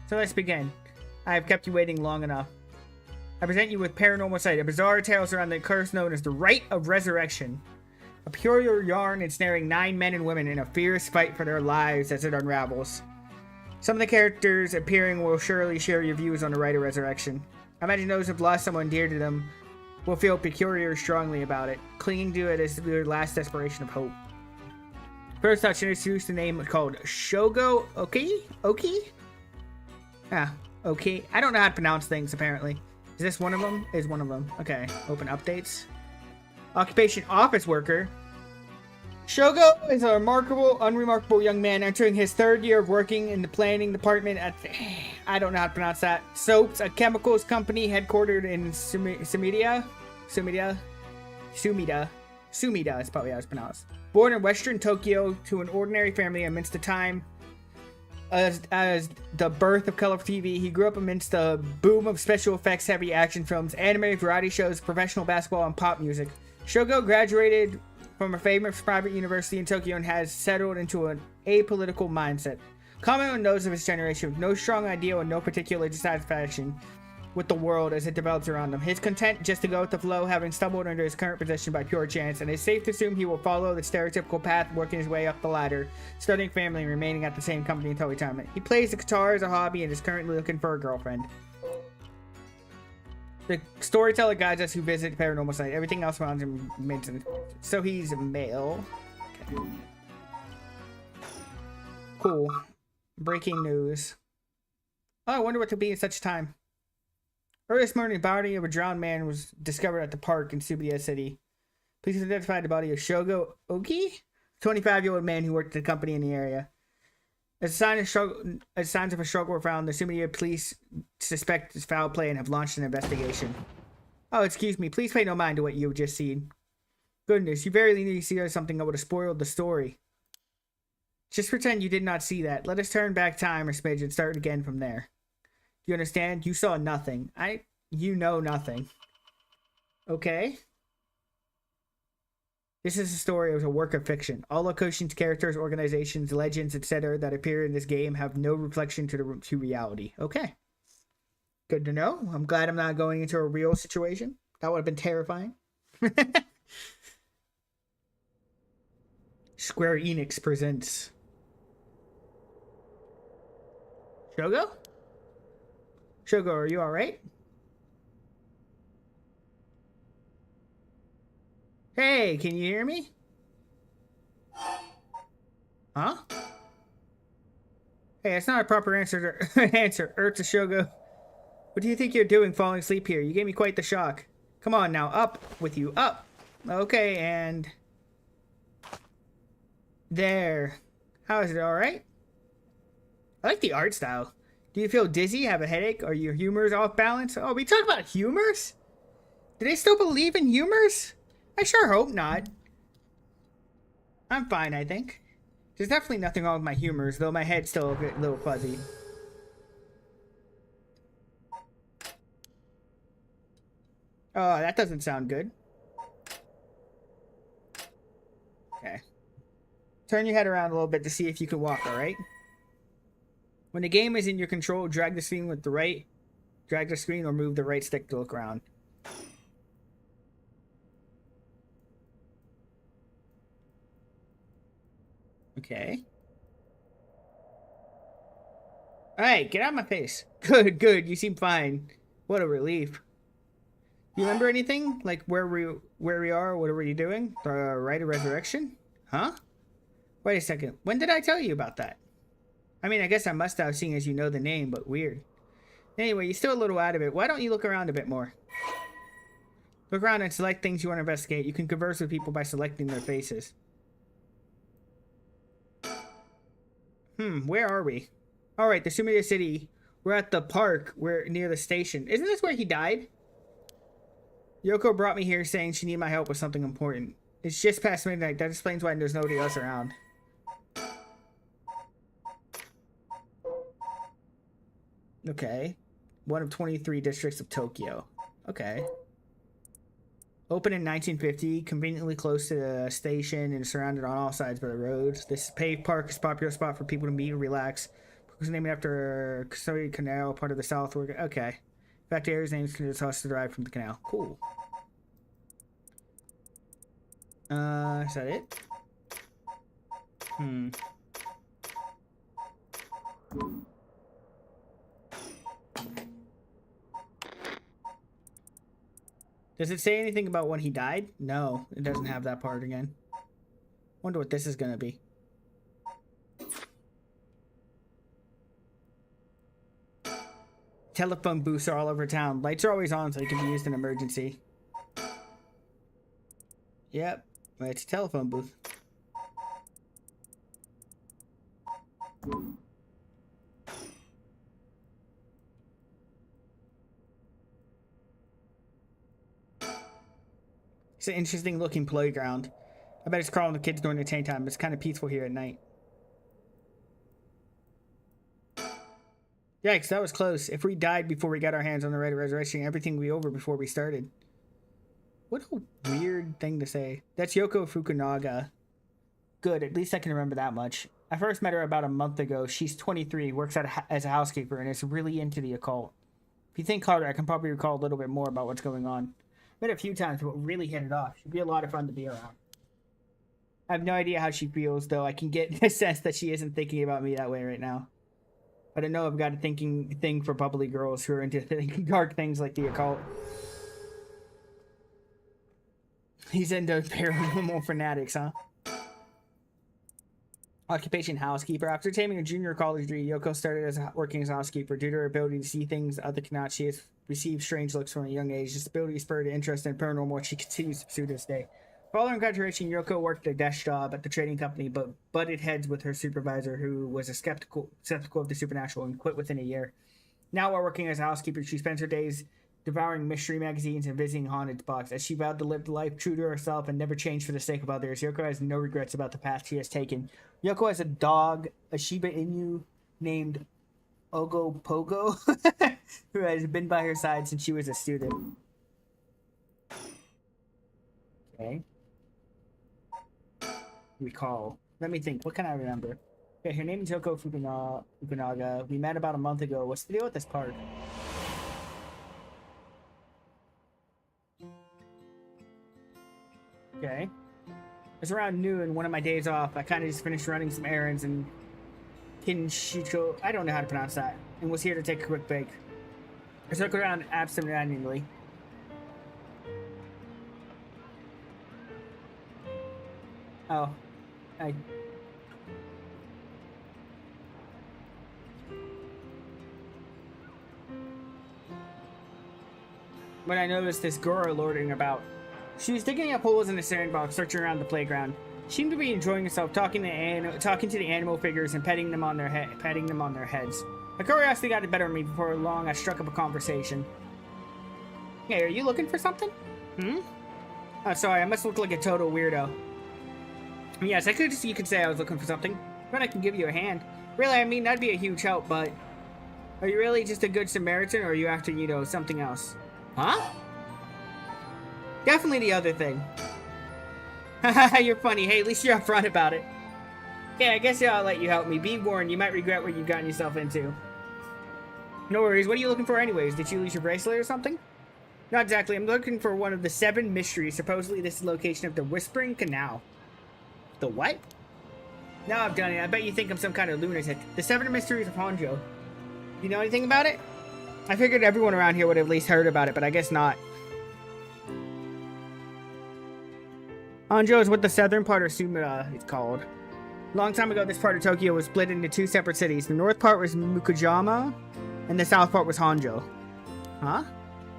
So let's begin. I have kept you waiting long enough. I present you with Paranormasight, a bizarre tale surrounding the curse known as the Rite of Resurrection. A pure yarn ensnaring 9 men and women in a fierce fight for their lives as it unravels. Some of the characters appearing will surely share your views on the Rite of Resurrection. I imagine those who have lost someone dear to them will feel peculiar strongly about it, clinging to it as their last desperation of hope. First, I'll introduce the name called Shogo Oki? Ah, okay. I don't know how to pronounce things, apparently. Is this one of them? Is one of them. Okay, open updates. Occupation, office worker. Shogo is a unremarkable young man entering his 3rd year of working in the planning department at, I don't know how to pronounce that, Soaps, a chemicals company headquartered in Sumida is probably how it's pronounced. Born in western Tokyo to an ordinary family amidst the time as the birth of color TV, he grew up amidst the boom of special effects heavy action films, anime, variety shows, professional basketball, and pop music. Shogo graduated from a famous private university in Tokyo and has settled into an apolitical mindset. Common on those of his generation, with no strong ideal and no particular dissatisfaction with the world as it develops around him. He's content just to go with the flow, having stumbled under his current position by pure chance, and it's safe to assume he will follow the stereotypical path, working his way up the ladder, starting family and remaining at the same company until retirement. He plays the guitar as a hobby and is currently looking for a girlfriend. The storyteller guides us who visit Paranormasight. Everything else around him makes sense. So he's a male. Okay. Cool. Breaking news. Oh, I wonder what to be in such time. Early this morning, the body of a drowned man was discovered at the park in Subiya City. Police identified the body of Shogo Oki, a 25-year-old man who worked at the company in the area. As signs of a struggle were found, the Subiya police suspect it's foul play and have launched an investigation. Oh, excuse me. Please pay no mind to what you have just seen. Goodness, you verily need to see something that would have spoiled the story. Just pretend you did not see that. Let us turn back time a smidge and start again from there. You understand? You saw nothing. You know nothing. Okay? This is a story of a work of fiction. All locations, characters, organizations, legends, etc. that appear in this game have no reflection to reality. Okay. Good to know. I'm glad I'm not going into a real situation. That would have been terrifying. Square Enix presents Shogo? Shogo, are you alright? Hey, can you hear me? Huh? Hey, that's not a proper answer to Urta Shogo. What do you think you're doing falling asleep here? You gave me quite the shock. Come on now, up with you, up. Okay, and there. How is it, alright? I like the art style. Do you feel dizzy, have a headache? Are your humors off balance? Oh, we talk about humors? Do they still believe in humors? I sure hope not. I'm fine, I think. There's definitely nothing wrong with my humors, though my head's still a little fuzzy. Oh, that doesn't sound good. Turn your head around a little bit to see if you can walk, alright? When the game is in your control, drag the screen or move the right stick to look around. Okay. Alright, get out of my face. Good, good. You seem fine. What a relief. You remember anything? Like where we are? What were you doing? The Rite of Resurrection? Huh? Wait a second. When did I tell you about that? I mean, I guess I must have, seeing as you know the name, but weird. Anyway, you're still a little out of it. Why don't you look around a bit more? Look around and select things you want to investigate. You can converse with people by selecting their faces. Where are we? Alright, the Sumida City. We're at the park. We're near the station. Isn't this where he died? Yoko brought me here saying she needed my help with something important. It's just past midnight. That explains why there's nobody else around. Okay. One of 23 districts of Tokyo. Okay. Opened in 1950, conveniently close to the station and surrounded on all sides by the roads. This paved park is a popular spot for people to meet and relax. It was named after Kasuri Canal, part of the South. Okay. In fact, the area's name is tossed to derived from the canal. Cool. Is that it? Does it say anything about when he died? No, it doesn't have that part again. Wonder what this is gonna be. Telephone booths are all over town. Lights are always on so they can be used in emergency. Yep, it's a telephone booth. It's an interesting looking playground. I bet it's crawling with kids during the daytime. It's kind of peaceful here at night. Yikes, that was close. If we died before we got our hands on the Rite of Resurrection, everything would be over before we started. What a weird thing to say. That's Yoko Fukunaga. Good, at least I can remember that much. I first met her about a month ago. She's 23, works as a housekeeper, and is really into the occult. If you think harder, I can probably recall a little bit more about what's going on. Met a few times, but really hit it off. She'd be a lot of fun to be around. I have no idea how she feels, though. I can get the sense that she isn't thinking about me that way right now. But I know I've got a thing for bubbly girls who are into dark things like the occult. He's into paranormal fanatics, huh? Occupation housekeeper. After attaining a junior college degree, Yoko started working as a housekeeper. Due to her ability to see things others cannot, she has received strange looks from a young age. This ability spurred interest in paranormal, which she continues to pursue to this day. Following graduation, Yoko worked a desk job at the trading company, but butted heads with her supervisor, who was skeptical of the supernatural, and quit within a year. Now, while working as a housekeeper, she spends her days devouring mystery magazines and visiting haunted spots. As she vowed to live the life true to herself and never change for the sake of others, Yoko has no regrets about the path she has taken. Yoko has a dog, a Shiba Inu named Ogo Pogo, who has been by her side since she was a student. Okay. Recall. Let me think. What can I remember? Okay, her name is Yoko Fukunaga. We met about a month ago. What's the deal with this park? Okay. It's around noon, one of my days off. I kind of just finished running some errands and Kinshicho, I don't know how to pronounce that, and was here to take a quick break. I circled around absentmindedly. Oh. When I noticed this girl loitering about. She was digging up holes in the sandbox, searching around the playground. She seemed to be enjoying herself, talking to the animal figures and petting them on their heads. My curiosity got the better of me. Before long, I struck up a conversation. Hey, are you looking for something? Oh, sorry, I must look like a total weirdo. Yes, you could say I was looking for something. But I can give you a hand. Really, I mean, that'd be a huge help, but... Are you really just a good Samaritan, or are you after, something else? Huh? Definitely the other thing. Haha, you're funny. Hey, at least you're upfront about it. Okay, I guess I'll let you help me. Be warned, you might regret what you've gotten yourself into. No worries. What are you looking for anyways? Did you lose your bracelet or something? Not exactly. I'm looking for one of the 7 mysteries. Supposedly this is the location of the Whispering Canal. The what? Now I've done it. I bet you think I'm some kind of lunatic. The 7 mysteries of Honjo. You know anything about it? I figured everyone around here would have at least heard about it, but I guess not. Honjo is what the southern part of Sumida is called. A long time ago, this part of Tokyo was split into 2 separate cities. The north part was Mukujama, and the south part was Honjo. Huh?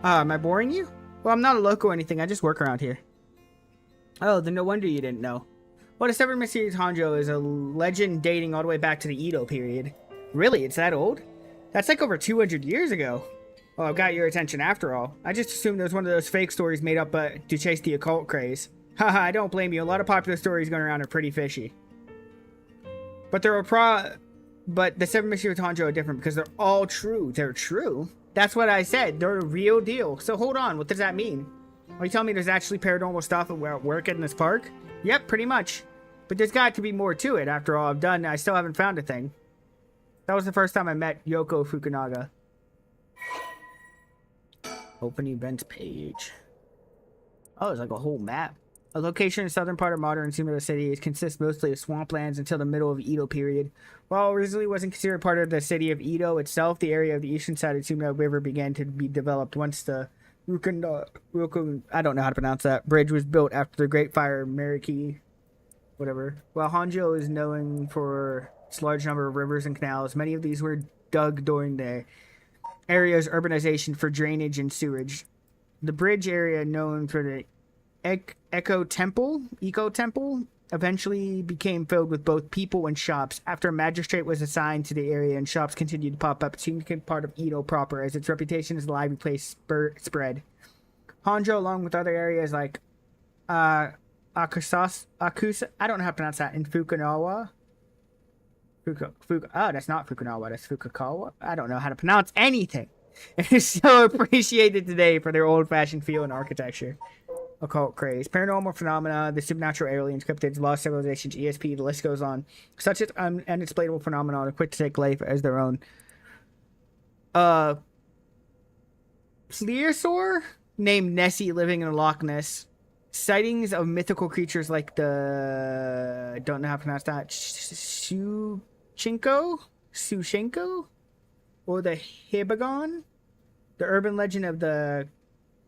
Am I boring you? Well, I'm not a local or anything. I just work around here. Oh, then no wonder you didn't know. Well, the 7 mysteries of Honjo is a legend dating all the way back to the Edo period. Really? It's that old? That's like over 200 years ago. Well, I've got your attention after all. I just assumed it was one of those fake stories made up to chase the occult craze. Haha, I don't blame you. A lot of popular stories going around are pretty fishy. But but the 7 mysteries of Honjo are different because they're all true. They're true? That's what I said. They're a real deal. So hold on. What does that mean? Are you telling me there's actually paranormal stuff at work in this park? Yep, pretty much. But there's got to be more to it. After all I've done, I still haven't found a thing. That was the first time I met Yoko Fukunaga. Open events page. Oh, it's like a whole map. A location in the southern part of modern Sumida City. It consists mostly of swamplands until the middle of Edo period. While originally wasn't considered part of the city of Edo itself, the area of the eastern side of the Sumida River began to be developed once the I don't know how to pronounce that, bridge was built after the Great Fire Meriki, whatever. While Honjo is known for its large number of rivers and canals, many of these were dug during the area's urbanization for drainage and sewage. The bridge area, known for the Eco Temple, eventually became filled with both people and shops. After a magistrate was assigned to the area and shops continued to pop up, a significant part of Edo proper, as its reputation as a lively place spread. Honjo, along with other areas like Akusa, I don't know how to pronounce that, in Fukunawa. Oh, that's not Fukunawa, that's Fukukawa. I don't know how to pronounce anything. It is so appreciated today for their old-fashioned feel and architecture. Occult craze, paranormal phenomena, the supernatural aliens, cryptids, lost civilizations, ESP, the list goes on. Such as unexplainable phenomena are quick to take life as their own. Plesiosaur named Nessie living in Loch Ness. Sightings of mythical creatures like the... don't know how to pronounce that. Sushenko? Or the Hibagon? The urban legend of the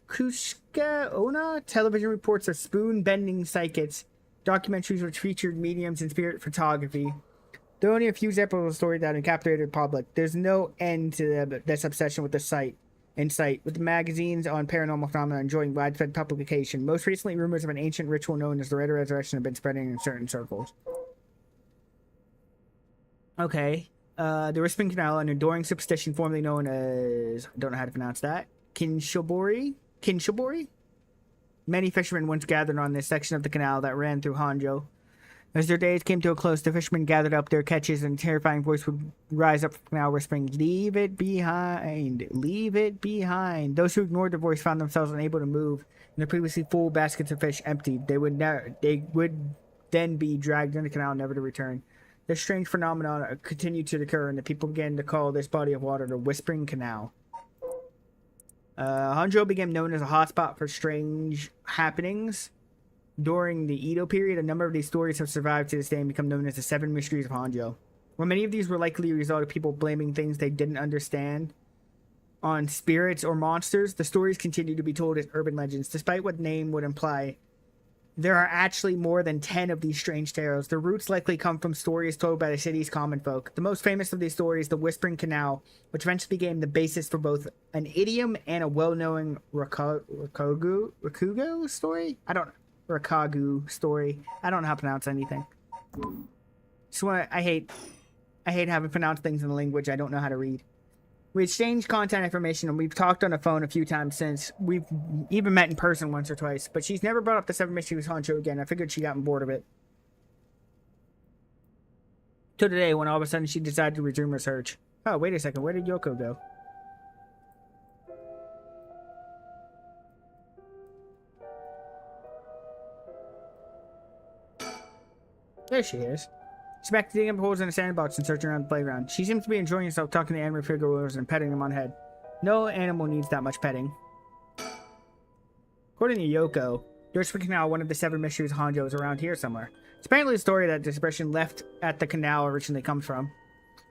Kushka Ona, television reports of spoon-bending psychics, documentaries which featured mediums and spirit photography. There are only a few examples of the story that have captivated the public. There's no end to this obsession with the sight, with the magazines on paranormal phenomena enjoying widespread publication. Most recently, rumors of an ancient ritual known as the Red Resurrection have been spreading in certain circles. Okay. The Whispering Canal, an enduring superstition formerly known as... I don't know how to pronounce that. Kinshobori? Many fishermen once gathered on this section of the canal that ran through Honjo. As their days came to a close, the fishermen gathered up their catches and a terrifying voice would rise up from the canal whispering, "Leave it behind! Leave it behind!" Those who ignored the voice found themselves unable to move, and the previously full baskets of fish emptied. They would then be dragged in the canal, never to return. This strange phenomenon continued to occur, and the people began to call this body of water the Whispering Canal. Honjo became known as a hotspot for strange happenings. During the Edo period, a number of these stories have survived to this day and become known as the 7 mysteries of Honjo. While many of these were likely a result of people blaming things they didn't understand on spirits or monsters, the stories continue to be told as urban legends. Despite what name would imply, there are actually more than 10 of these strange tales. Their roots likely come from stories told by the city's common folk. The most famous of these stories, the Whispering Canal, which eventually became the basis for both an idiom and a well-known Rakugo story? Rakagu story. I don't know how to pronounce anything. So I hate having pronounced things in a language I don't know how to read. We exchanged contact information, and we've talked on the phone a few times since. We've even met in person once or twice, but she's never brought up the 7 mysteries of Honjo again. I figured she got bored of it. Till today, when all of a sudden she decided to resume her search. Oh, wait a second. Where did Yoko go? There she is. She's back to digging up holes in a sandbox and searching around the playground. She seems to be enjoying herself talking to animal figures and petting them on the head. No animal needs that much petting. According to Yoko, Durspin Canal, one of the 7 mysteries of Honjo, is around here somewhere. It's apparently the story that the expression left at the canal originally comes from.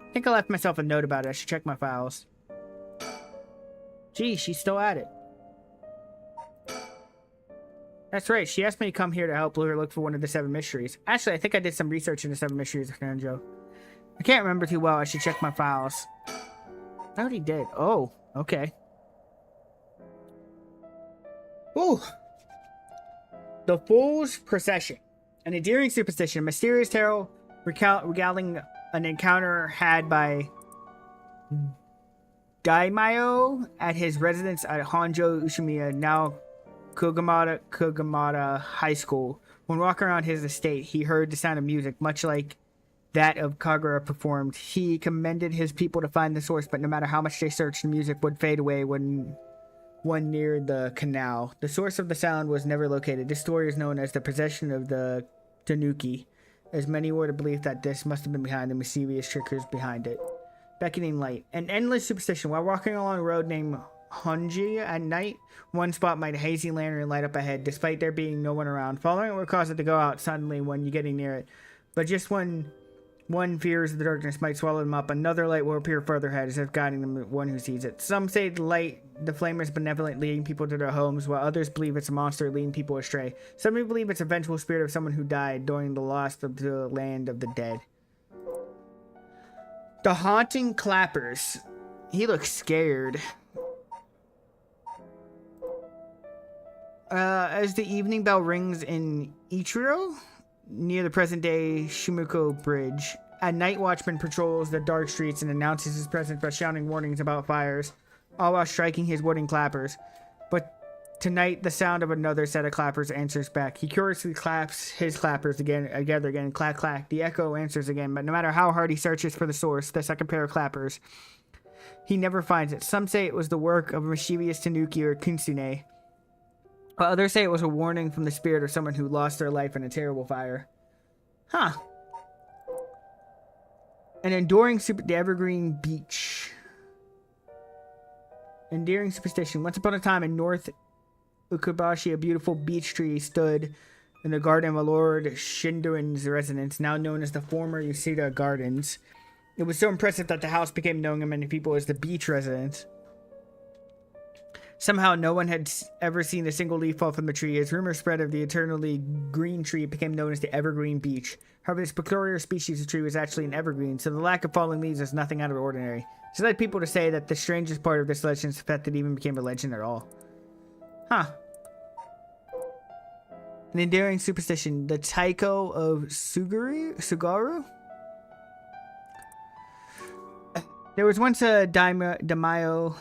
I think I left myself a note about it. I should check my files. Gee, she's still at it. That's right. She asked me to come here to help her look for one of the 7 mysteries. Actually, I think I did some research into 7 mysteries of Honjo. I can't remember too well. I should check my files. I already did. Oh, okay. Ooh. The Fool's Procession. An endearing superstition, a mysterious tale regaling an encounter had by Daimyo at his residence at Honjo Ushimiya, now Kugamata High School. When walking around his estate, he heard the sound of music, much like that of Kagura performed. He commended his people to find the source, but no matter how much they searched, the music would fade away when one near the canal. The source of the sound was never located. This story is known as the possession of the Tanuki, as many were to believe that this must have been behind the mysterious trickers behind it. Beckoning light. An endless superstition. While walking along a road named Honji at night, one spot might a hazy lantern light up ahead, despite there being no one around. Following it will cause it to go out suddenly when you're getting near it. But just when one fears the darkness might swallow them up, another light will appear further ahead, as if guiding the one who sees it. Some say the flame is benevolent, leading people to their homes, while others believe it's a monster leading people astray. Some people believe it's a vengeful spirit of someone who died during the loss of the land of the dead. The Haunting Clappers. He looks scared. As the evening bell rings in Ichiro, near the present-day Shimoko Bridge, a night watchman patrols the dark streets and announces his presence by shouting warnings about fires, all while striking his wooden clappers. But tonight, the sound of another set of clappers answers back. He curiously claps his clappers together again, clack, clack. The echo answers again, but no matter how hard he searches for the source, the second pair of clappers, he never finds it. Some say it was the work of a mischievous Tanuki or Kitsune, but others say it was a warning from the spirit of someone who lost their life in a terrible fire. Huh. An enduring the Evergreen Beach. Endearing superstition. Once upon a time in North Ukubashi, a beautiful beech tree stood in the garden of Lord Shindoin's residence, now known as the former Yasuda Gardens. It was so impressive that the house became known to many people as the beach residence. Somehow, no one had ever seen a single leaf fall from the tree. As rumors spread of the eternally green tree, it became known as the Evergreen Beach. However, this peculiar species of tree was actually an evergreen, so the lack of falling leaves is nothing out of the ordinary. This led people to say that the strangest part of this legend is the fact that it even became a legend at all. Huh. An endearing superstition. The Taiko of Sugaru? There was once a daimyo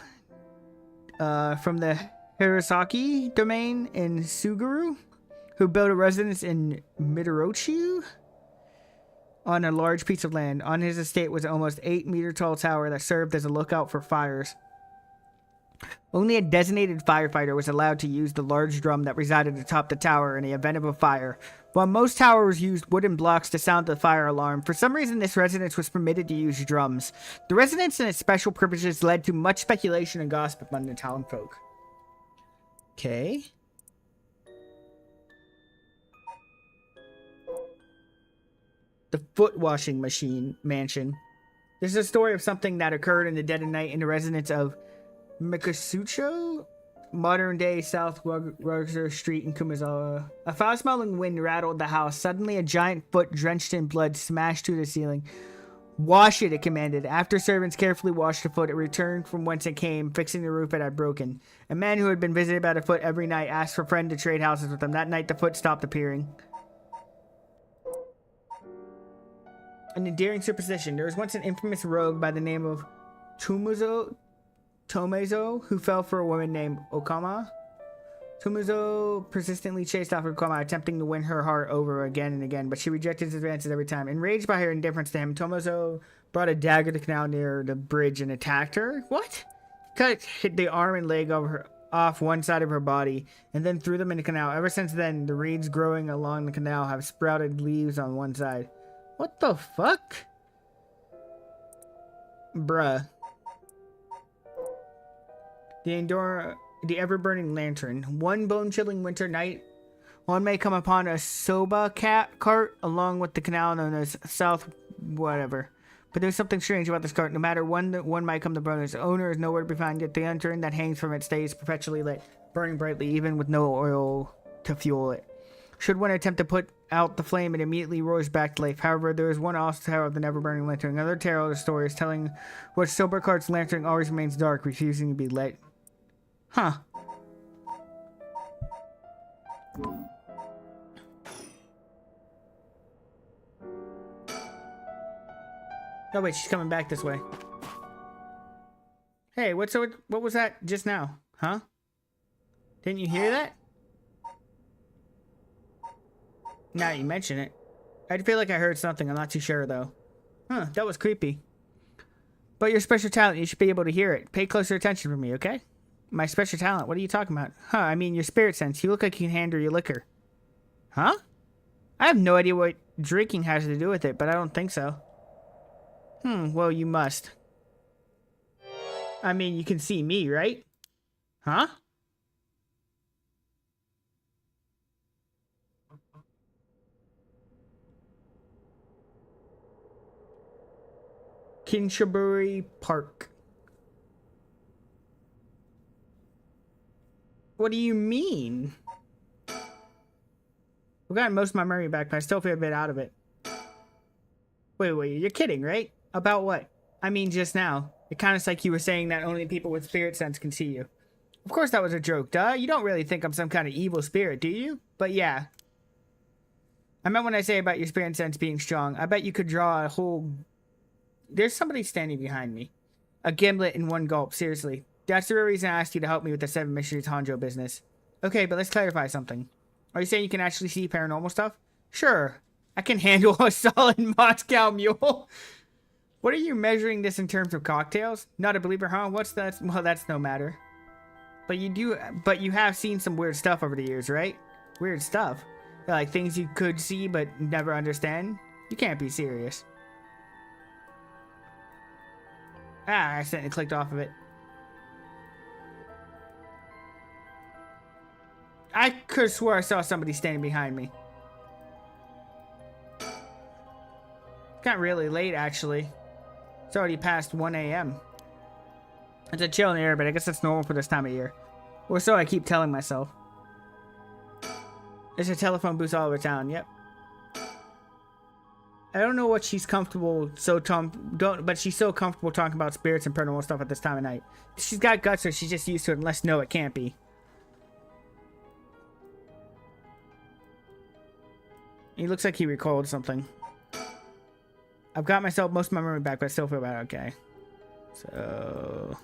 from the Hirosaki domain in Suguru, who built a residence in Midorochi on a large piece of land. On his estate was an almost 8-meter tall tower that served as a lookout for fires. Only a designated firefighter was allowed to use the large drum that resided atop the tower in the event of a fire. While most towers used wooden blocks to sound the fire alarm, for some reason this residence was permitted to use drums. The residence and its special purposes led to much speculation and gossip among the townfolk. Okay. The foot washing machine mansion. This is a story of something that occurred in the dead of night in the residence of Mikasucho, modern-day South Rugger Street in Kumazawa. A foul-smelling wind rattled the house. Suddenly, a giant foot drenched in blood smashed to the ceiling. "Wash it," it commanded. After servants carefully washed the foot, it returned from whence it came, fixing the roof it had broken. A man who had been visited by the foot every night asked for a friend to trade houses with him. That night, the foot stopped appearing. An endearing superstition. There was once an infamous rogue by the name of Tomezo, who fell for a woman named Okama. Tomezo persistently chased after Okama, attempting to win her heart over again and again, but she rejected his advances every time. Enraged by her indifference to him, Tomezo brought a dagger to the canal near the bridge and attacked her. What? Hit the arm and leg off one side of her body, and then threw them in the canal. Ever since then, the reeds growing along the canal have sprouted leaves on one side. What the fuck? Bruh. The ever-burning lantern. One bone-chilling winter night, one may come upon a soba cart along with the canal known as South whatever. But there's something strange about this cart. No matter when one might come to burn, its owner is nowhere to be found, yet the lantern that hangs from it stays perpetually lit, burning brightly, even with no oil to fuel it. Should one attempt to put out the flame, it immediately roars back to life. However, there is one awesome tale of the never-burning lantern. Another tale of the story is telling which sober cart's lantern always remains dark, refusing to be lit. Huh. Oh wait, she's coming back this way. Hey, what was that just now? Huh? Didn't you hear that? Now you mention it. I feel like I heard something. I'm not too sure though. Huh, that was creepy. But your special talent, you should be able to hear it. Pay closer attention for me, okay? My special talent? What are you talking about? Huh, I mean your spirit sense. You look like you can handle your liquor. Huh? I have no idea what drinking has to do with it, but I don't think so. Well, you must. I mean, you can see me, right? Huh? Kinshabury Park. What do you mean? I've gotten most of my memory back, but I still feel a bit out of it. Wait, you're kidding, right? About what? I mean, just now. It kind of like you were saying that only people with spirit sense can see you. Of course that was a joke, duh. You don't really think I'm some kind of evil spirit, do you? But yeah. I meant when I say about your spirit sense being strong. I bet you could draw a whole... There's somebody standing behind me. A gimlet in one gulp, seriously. That's the real reason I asked you to help me with the 7 Mysteries Honjo business. Okay, but let's clarify something. Are you saying you can actually see paranormal stuff? Sure. I can handle a solid Moscow Mule. What are you measuring this in terms of cocktails? Not a believer, huh? What's that? Well, that's no matter. But you have seen some weird stuff over the years, right? Weird stuff? Like things you could see but never understand? You can't be serious. I accidentally clicked off of it. I could have swore I saw somebody standing behind me. It's got really late, actually. It's already past 1 a.m. It's a chill in the air, but I guess that's normal for this time of year. Or so I keep telling myself. There's a telephone booth all over town, yep. I don't know what she's comfortable but she's so comfortable talking about spirits and paranormal stuff at this time of night. She's got guts, or she's just used to it, unless no, it can't be. He looks like he recalled something. I've got myself most of my memory back, but I still feel bad. Okay. So...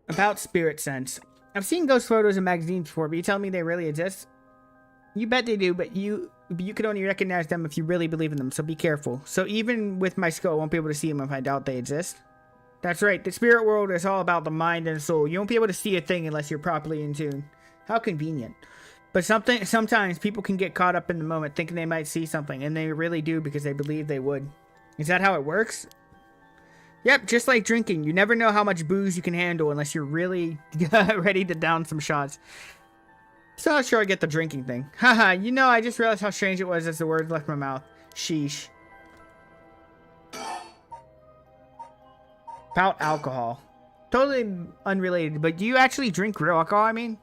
About spirit sense. I've seen ghost photos in magazines before, but you tell me they really exist? You bet they do, but you can only recognize them if you really believe in them, so be careful. So even with my skull, I won't be able to see them if I doubt they exist. That's right, the spirit world is all about the mind and soul. You won't be able to see a thing unless you're properly in tune. How convenient. But sometimes people can get caught up in the moment thinking they might see something, and they really do because they believe they would. Is that how it works? Yep, just like drinking. You never know how much booze you can handle unless you're really ready to down some shots. So not sure I get the drinking thing. Haha, you know, I just realized how strange it was as the words left my mouth. Sheesh. About alcohol. Totally unrelated, but do you actually drink real alcohol, I mean?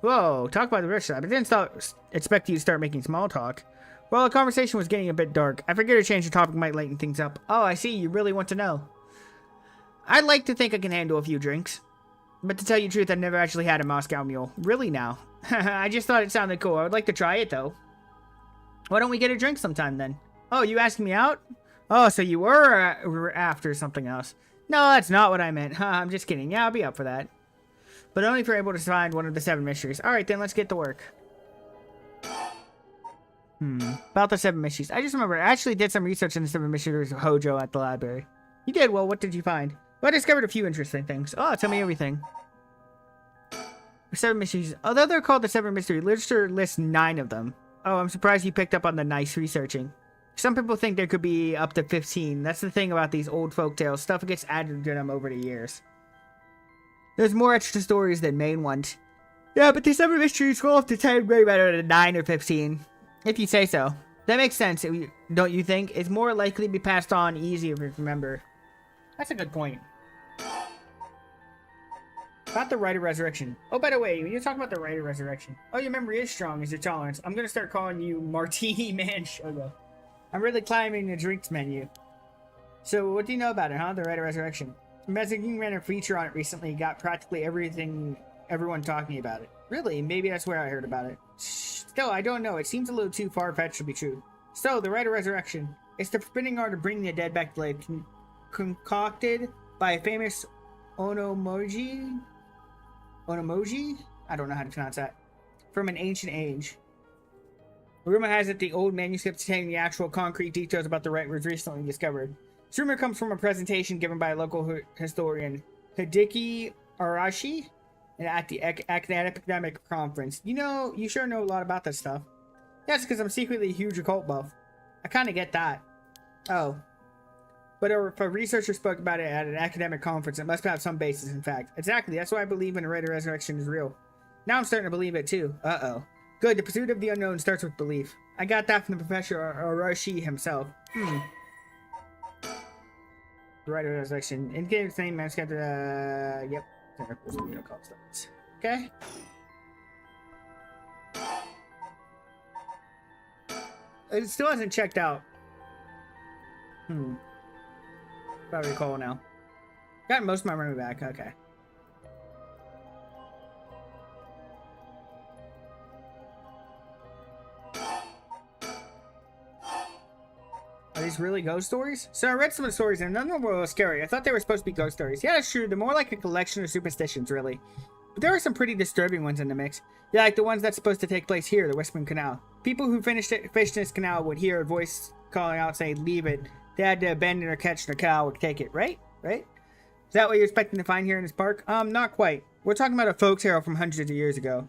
Whoa, talk about the rich side. I didn't expect you to start making small talk. Well, the conversation was getting a bit dark. I figured a change of topic might lighten things up. Oh, I see. You really want to know. I'd like to think I can handle a few drinks. But to tell you the truth, I've never actually had a Moscow Mule. Really now. I just thought it sounded cool. I would like to try it, though. Why don't we get a drink sometime, then? Oh, you asking me out? Oh, so you were after something else. No, that's not what I meant. I'm just kidding. Yeah, I'll be up for that. But only if we're able to find one of the 7 mysteries. Alright, then let's get to work. About the 7 mysteries. I just remember I actually did some research on the 7 mysteries of Hojo at the library. You did? Well, what did you find? Well, I discovered a few interesting things. Oh, tell me everything. The 7 mysteries. Although they're called the 7 mystery, literature lists 9 of them. Oh, I'm surprised you picked up on the nice researching. Some people think there could be up to 15. That's the thing about these old folk tales. Stuff gets added to them over the years. There's more extra stories than main ones. Yeah, but the 7 mysteries go off to 10 way better than 9 or 15. If you say so. That makes sense, don't you think? It's more likely to be passed on easy if you remember. That's a good point. About the Rite of Resurrection. Oh, by the way, when you talk about the Rite of Resurrection. Oh, your memory is strong as your tolerance. I'm gonna start calling you Martini Man Sugar. I'm really climbing the drinks menu. So, what do you know about it, huh? The Rite of Resurrection. Messaging ran a feature on it recently. Got practically everyone talking about it. Really? Maybe that's where I heard about it. Still, I don't know. It seems a little too far-fetched to be true. So, the Rite of Resurrection. It's the forbidden art of bringing the dead back to life, concocted by a famous Onomoji? I don't know how to pronounce that. From an ancient age. Rumor has it the old manuscript containing the actual concrete details about the rite was recently discovered. This rumor comes from a presentation given by a local historian, Hideki Arashi, at the academic conference. You sure know a lot about this stuff. That's because I'm secretly a huge occult buff. I kind of get that. Oh. But if a researcher spoke about it at an academic conference, it must have some basis in fact. Exactly, that's why I believe in the Rite of Resurrection is real. Now I'm starting to believe it too. Uh-oh. Good, the pursuit of the unknown starts with belief. I got that from the Professor Arashi himself. The Rite of Resurrection. In-game thing, manuscript, yep. Okay. It still hasn't checked out. If I recall now. Got most of my memory back, okay. Are these really ghost stories? So I read some of the stories and none of them were scary. I thought they were supposed to be ghost stories. Yeah, that's true. They're more like a collection of superstitions, really. But there are some pretty disturbing ones in the mix. Yeah, like the ones that's supposed to take place here, the Whispering Canal. People who fished in this canal would hear a voice calling out saying, leave it. They had to abandon or catch the cow or take it, right? Right? Is that what you're expecting to find here in this park? Not quite. We're talking about a folk tale from hundreds of years ago.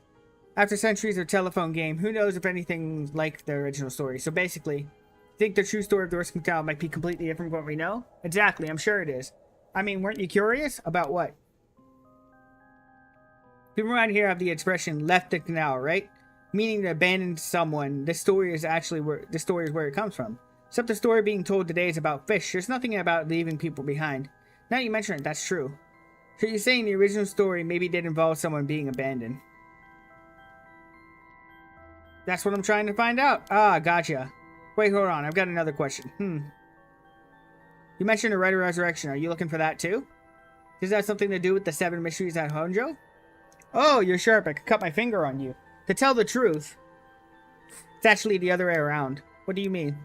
After centuries of telephone game, who knows if anything's like the original story. So basically, I think the true story of the Whispering Canal might be completely different from what we know? Exactly, I'm sure it is. I mean, weren't you curious? About what? People around here have the expression, left the canal, right? Meaning to abandon someone. This story is where it comes from. Except the story being told today is about fish. There's nothing about leaving people behind. Now you mention it, that's true. So you're saying the original story maybe did involve someone being abandoned. That's what I'm trying to find out. Ah, gotcha. Wait, hold on. I've got another question. You mentioned the Rite of Resurrection. Are you looking for that too? Does that have something to do with the 7 mysteries at Honjo? Oh, you're sharp. I could cut my finger on you. To tell the truth, it's actually the other way around. What do you mean?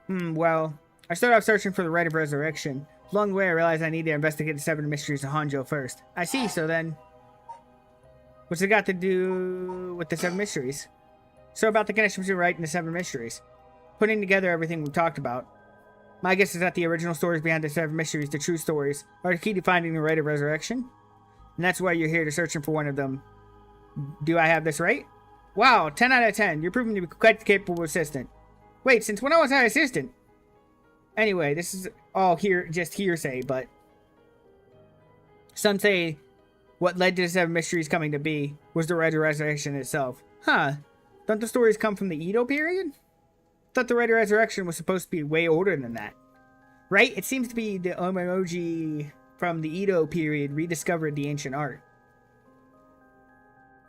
Well, I started off searching for the Rite of Resurrection. Along the way, I realized I need to investigate the 7 mysteries of Honjo first. I see, so then... what's it got to do with the 7 mysteries? So about the connection between Rite and the 7 mysteries. Putting together everything we talked about. My guess is that the original stories behind the 7 mysteries, the true stories, are the key to finding the Rite of Resurrection. And that's why you're here to searching for one of them. Do I have this right? Wow, 10 out of 10. You're proving to be quite the capable assistant. Wait, since when I was an assistant? Anyway, this is all just hearsay, but... some say what led to the 7 mysteries coming to be was the Rite of Resurrection itself. Huh. Don't the stories come from the Edo period? Thought the Rite of Resurrection was supposed to be way older than that. Right? It seems to be the Omoji from the Edo period rediscovered the ancient art.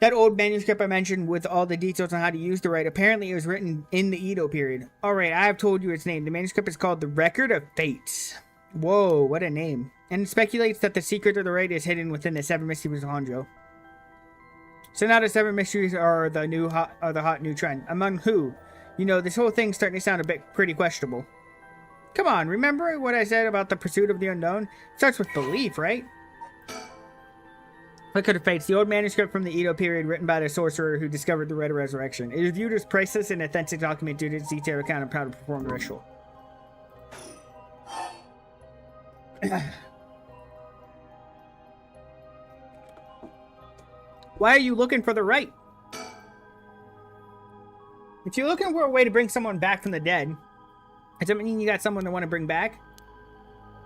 That old manuscript I mentioned with all the details on how to use the rite, apparently it was written in the Edo period. Alright, I have told you its name. The manuscript is called The Record of Fates. Whoa, what a name. And it speculates that the secret of the rite is hidden within the 7 mysteries of Honjo. So now the 7 mysteries are the hot new trend. Among who? You know, this whole thing's starting to sound a bit pretty questionable. Come on, remember what I said about the pursuit of the unknown? It starts with belief, right? Record of Fates, the old manuscript from the Edo period written by the sorcerer who discovered the Rite of Resurrection. It is viewed as priceless and authentic document due to its detailed account of how to perform the ritual. Why are you looking for the rite? If you're looking for a way to bring someone back from the dead, does that mean you got someone to want to bring back?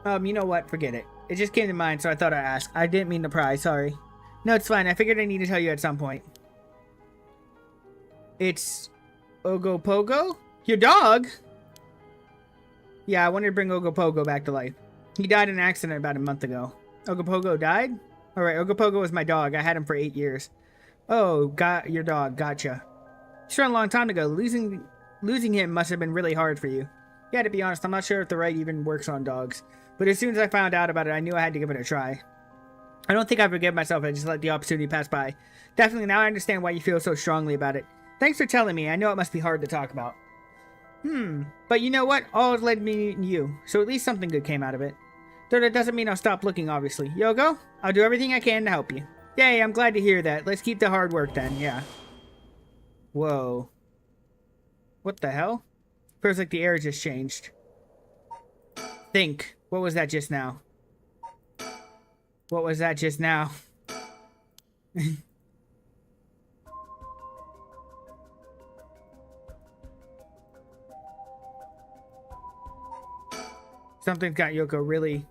You know what? Forget it. It just came to mind, so I thought I'd ask. I didn't mean to pry, sorry. No, it's fine. I figured I need to tell you at some point. It's Ogopogo? Your dog? Yeah, I wanted to bring Ogopogo back to life. He died in an accident about a month ago. Ogopogo died? Alright, Ogopogo was my dog. I had him for 8 years. Oh, got your dog. Gotcha. It's run a long time ago. Losing him must have been really hard for you. Yeah, to be honest, I'm not sure if the right even works on dogs. But as soon as I found out about it, I knew I had to give it a try. I don't think I forgave myself. I just let the opportunity pass by. Definitely, now I understand why you feel so strongly about it. Thanks for telling me. I know it must be hard to talk about. But you know what? All led me to you. So at least something good came out of it. Though that doesn't mean I'll stop looking, obviously. Yoko, I'll do everything I can to help you. Yay, I'm glad to hear that. Let's keep the hard work then, yeah. Whoa. What the hell? Feels like the air just changed. Think. What was that just now? What was that just now? Something's got Yoko really...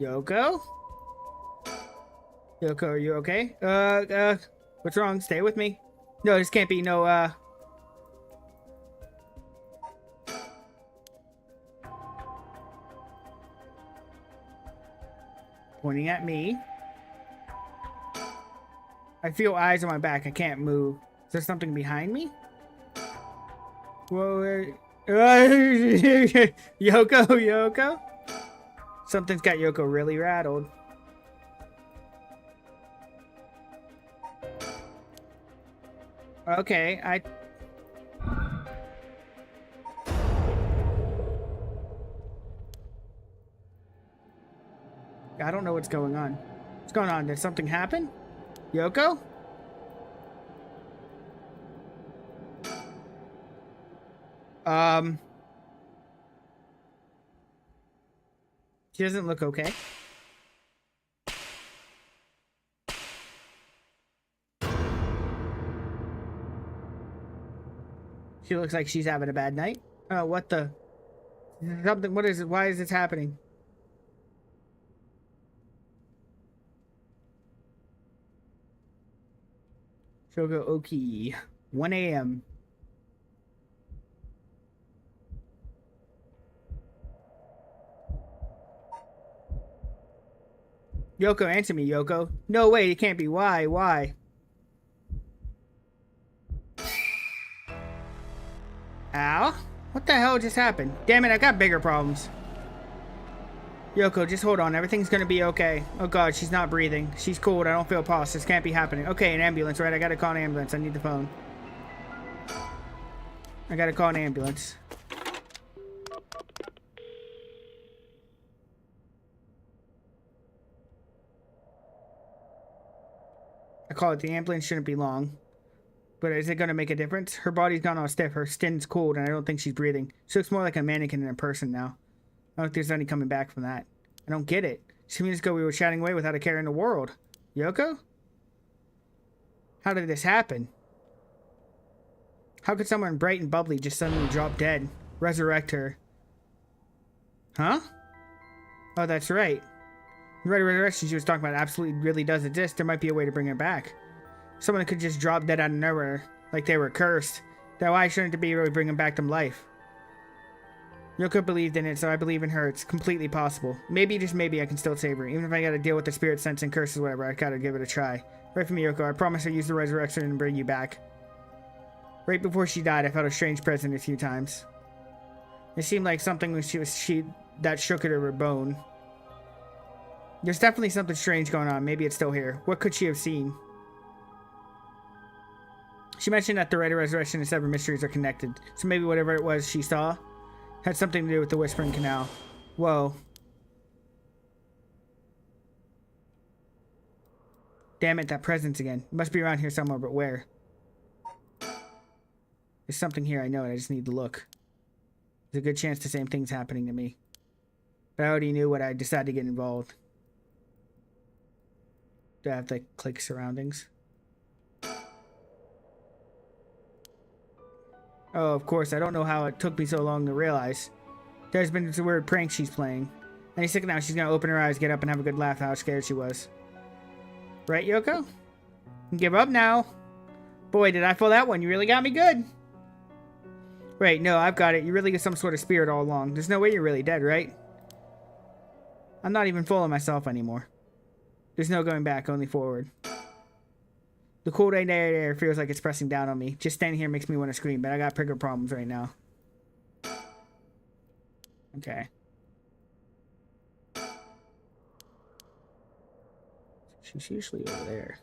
Yoko? Yoko, are you okay? What's wrong? Stay with me. No, this can't be no, Pointing at me. I feel eyes on my back. I can't move. Is there something behind me? Whoa. Yoko? Something's got Yoko really rattled. Okay, I don't know what's going on. What's going on? Did something happen? Yoko? She doesn't look okay. She looks like she's having a bad night. Oh, what the? Something, what is it? Why is this happening? Shogo Oki. 1 a.m. Yoko, answer me, Yoko. No way, it can't be. Why? Why? Ow? What the hell just happened? Damn it, I got bigger problems. Yoko, just hold on. Everything's gonna be okay. Oh god, she's not breathing. She's cold. I don't feel a pulse. This can't be happening. Okay, an ambulance, right? I gotta call an ambulance. I need the phone. I gotta call an ambulance. I call it. The ambulance shouldn't be long. But is it going to make a difference? Her body's gone all stiff. Her skin's cold, and I don't think she's breathing. She looks more like a mannequin than a person now. I don't think there's any coming back from that. I don't get it. Just a few minutes ago, we were chatting away without a care in the world. Yoko? How did this happen? How could someone bright and bubbly just suddenly drop dead? Resurrect her? Huh? Oh, that's right. The right resurrection she was talking about absolutely really does exist. There might be a way to bring her back. Someone could just drop dead out of nowhere, like they were cursed. Then why shouldn't it be really bring them back to life? Yoko believed in it, so I believe in her. It's completely possible. Maybe, just maybe, I can still save her. Even if I gotta deal with the spirit sense and curses, whatever, I gotta give it a try. Right from me, Yoko. I promise I'll use the resurrection and bring you back. Right before she died, I felt a strange presence a few times. It seemed like something that shook at her bone. There's definitely something strange going on. Maybe it's still here. What could she have seen? She mentioned that the Rite of Resurrection and Seven Mysteries are connected, so maybe whatever it was she saw had something to do with the Whispering Canal. Whoa. Damn it, that presence again. It must be around here somewhere, but where? There's something here, I know it, I just need to look. There's a good chance the same thing's happening to me. But I already knew what I decided to get involved. Do I have to click surroundings? Oh, of course, I don't know how it took me so long to realize. There's been this weird prank she's playing. Any second now, she's gonna open her eyes, get up, and have a good laugh at how scared she was. Right, Yoko? Give up now. Boy, did I fool that one. You really got me good. Right, no, I've got it. You really get some sort of spirit all along. There's no way you're really dead, right? I'm not even fooling myself anymore. There's no going back, only forward. The cold air feels like it's pressing down on me. Just standing here makes me want to scream, but I got bigger problems right now. Okay. She's usually over there.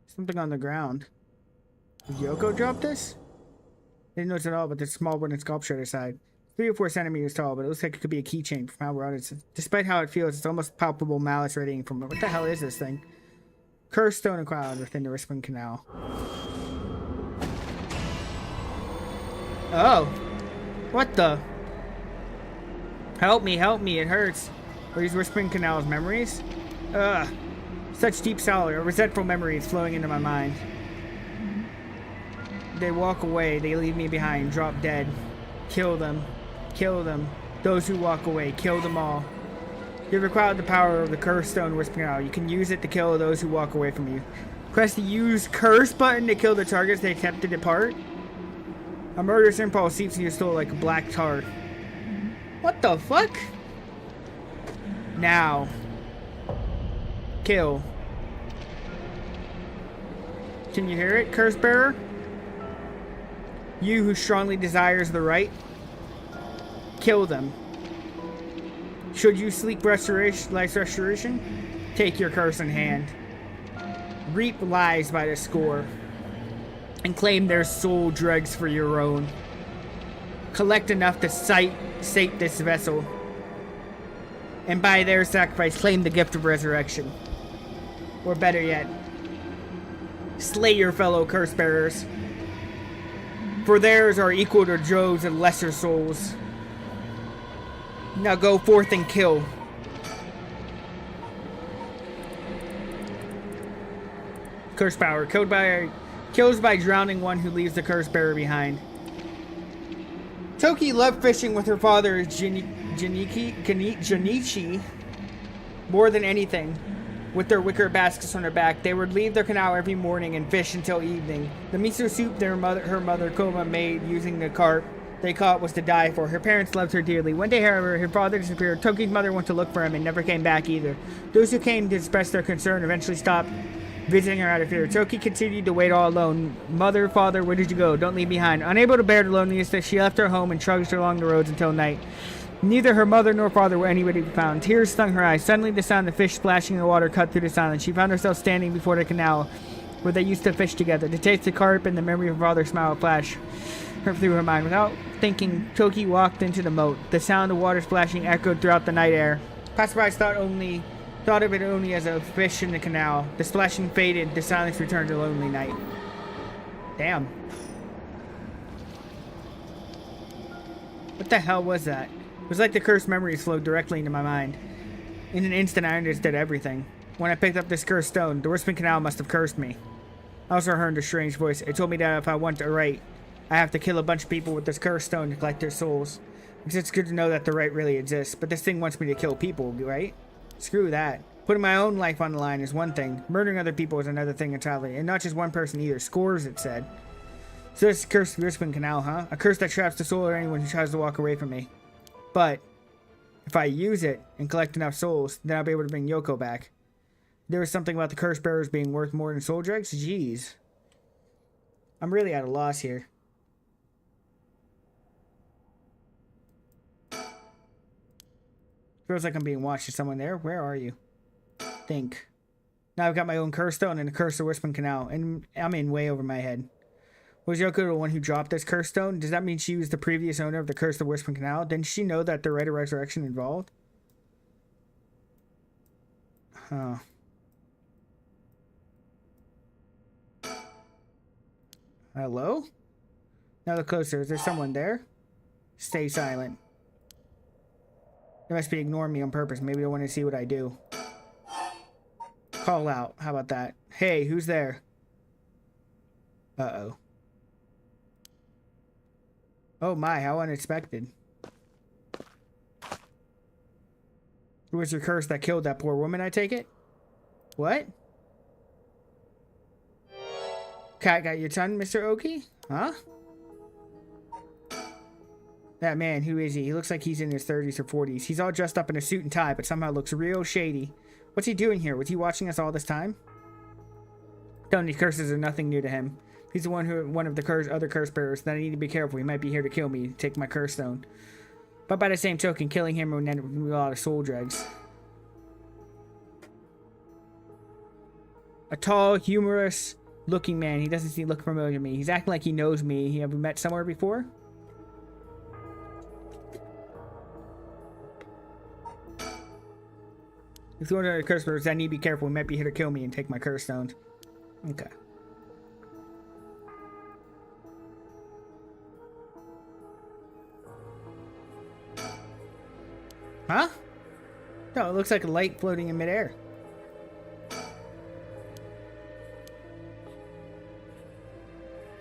Something on the ground. Did Yoko drop this? Didn't notice at all, but there's a small wooden sculpture at her side. 3 or 4 centimeters tall, but it looks like it could be a keychain from how we're on it. Despite how it feels, it's almost palpable malice radiating from it. What the hell is this thing? Cursed stone and cloud within the Whispering Canal. Oh. What the? Help me, it hurts. Are these Whispering Canal's memories? Ugh. Such deep, solid, or resentful memories flowing into my mind. They walk away, they leave me behind, drop dead. Kill them. Kill them. Those who walk away, kill them all. You've acquired the power of the Cursed Stone Whispering Canal. You can use it to kill those who walk away from you. Press the Use Curse button to kill the targets they attempt to depart. A murderous impulse seeps in your soul like a black tar. What the fuck? Now. Kill. Can you hear it, Curse Bearer? You who strongly desires the right, kill them. Should you seek life's restoration, take your curse in hand. Reap lies by the score, and claim their soul dregs for your own. Collect enough to sate this vessel, and by their sacrifice claim the gift of resurrection. Or better yet, slay your fellow curse bearers, for theirs are equal to Jove's and lesser souls. Now go forth and kill. Curse power. Kills by drowning one who leaves the curse bearer behind. Toki loved fishing with her father, Junichi, more than anything. With their wicker baskets on their back, they would leave their canal every morning and fish until evening. The miso soup her mother Koma made using the carp they caught was to die for. Her parents loved her dearly. One day, however, her father disappeared. Toki's mother went to look for him and never came back either. Those who came to express their concern eventually stopped visiting her out of fear. Toki continued to wait all alone. Mother, father, where did you go? Don't leave behind. Unable to bear the loneliness, she left her home and trudged along the roads until night. Neither her mother nor father were anywhere to be found. Tears stung her eyes. Suddenly, the sound of fish splashing in the water cut through the silence. She found herself standing before the canal where they used to fish together. The taste of carp and the memory of her father's smile flashed through her mind. Without thinking, Toki walked into the moat. The sound of water splashing echoed throughout the night air. Passersby thought of it only as a fish in the canal. The splashing faded. The silence returned to lonely night. Damn. What the hell was that? It was like the cursed memories flowed directly into my mind. In an instant, I understood everything. When I picked up this cursed stone, the Whispering Canal must have cursed me. I also heard a strange voice. It told me that if I want the right, I have to kill a bunch of people with this cursed stone to collect their souls. Because it's good to know that the right really exists, but this thing wants me to kill people, right? Screw that. Putting my own life on the line is one thing. Murdering other people is another thing entirely. And not just one person either. Scores, it said. So this cursed Whispering Canal, huh? A curse that traps the soul of anyone who tries to walk away from me. But if I use it and collect enough souls, then I'll be able to bring Yoko back. There was something about the curse bearers being worth more than soul dregs? Jeez. I'm really at a loss here. Feels like I'm being watched. Is someone there? Where are you? Think. Now I've got my own curse stone and the curse of Whispering Canal, and I'm in way over my head. Was Yoko the one who dropped this curse stone? Does that mean she was the previous owner of the Curse of Whispering Canal? Didn't she know that the Rite of Resurrection involved? Huh. Hello? Now look closer. Is there someone there? Stay silent. They must be ignoring me on purpose. Maybe they want to see what I do. Call out. How about that? Hey, who's there? Uh-oh. Oh my, how unexpected. It was your curse that killed that poor woman, I take it? What? Cat got your son, Mr. Oki? Huh? That man, who is he? He looks like he's in his 30s or 40s. He's all dressed up in a suit and tie, but somehow looks real shady. What's he doing here? Was he watching us all this time? Telling these curses are nothing new to him. He's the one of the other curse bearers. Then I need to be careful. He might be here to kill me, take my curse stone. But by the same token, killing him would end with a lot of soul dregs. A tall, humorous-looking man. He doesn't look familiar to me. He's acting like he knows me. Have we met somewhere before? If you want to curse bearers, I need to be careful. He might be here to kill me and take my curse stones. Okay. Huh? No, it looks like a light floating in midair.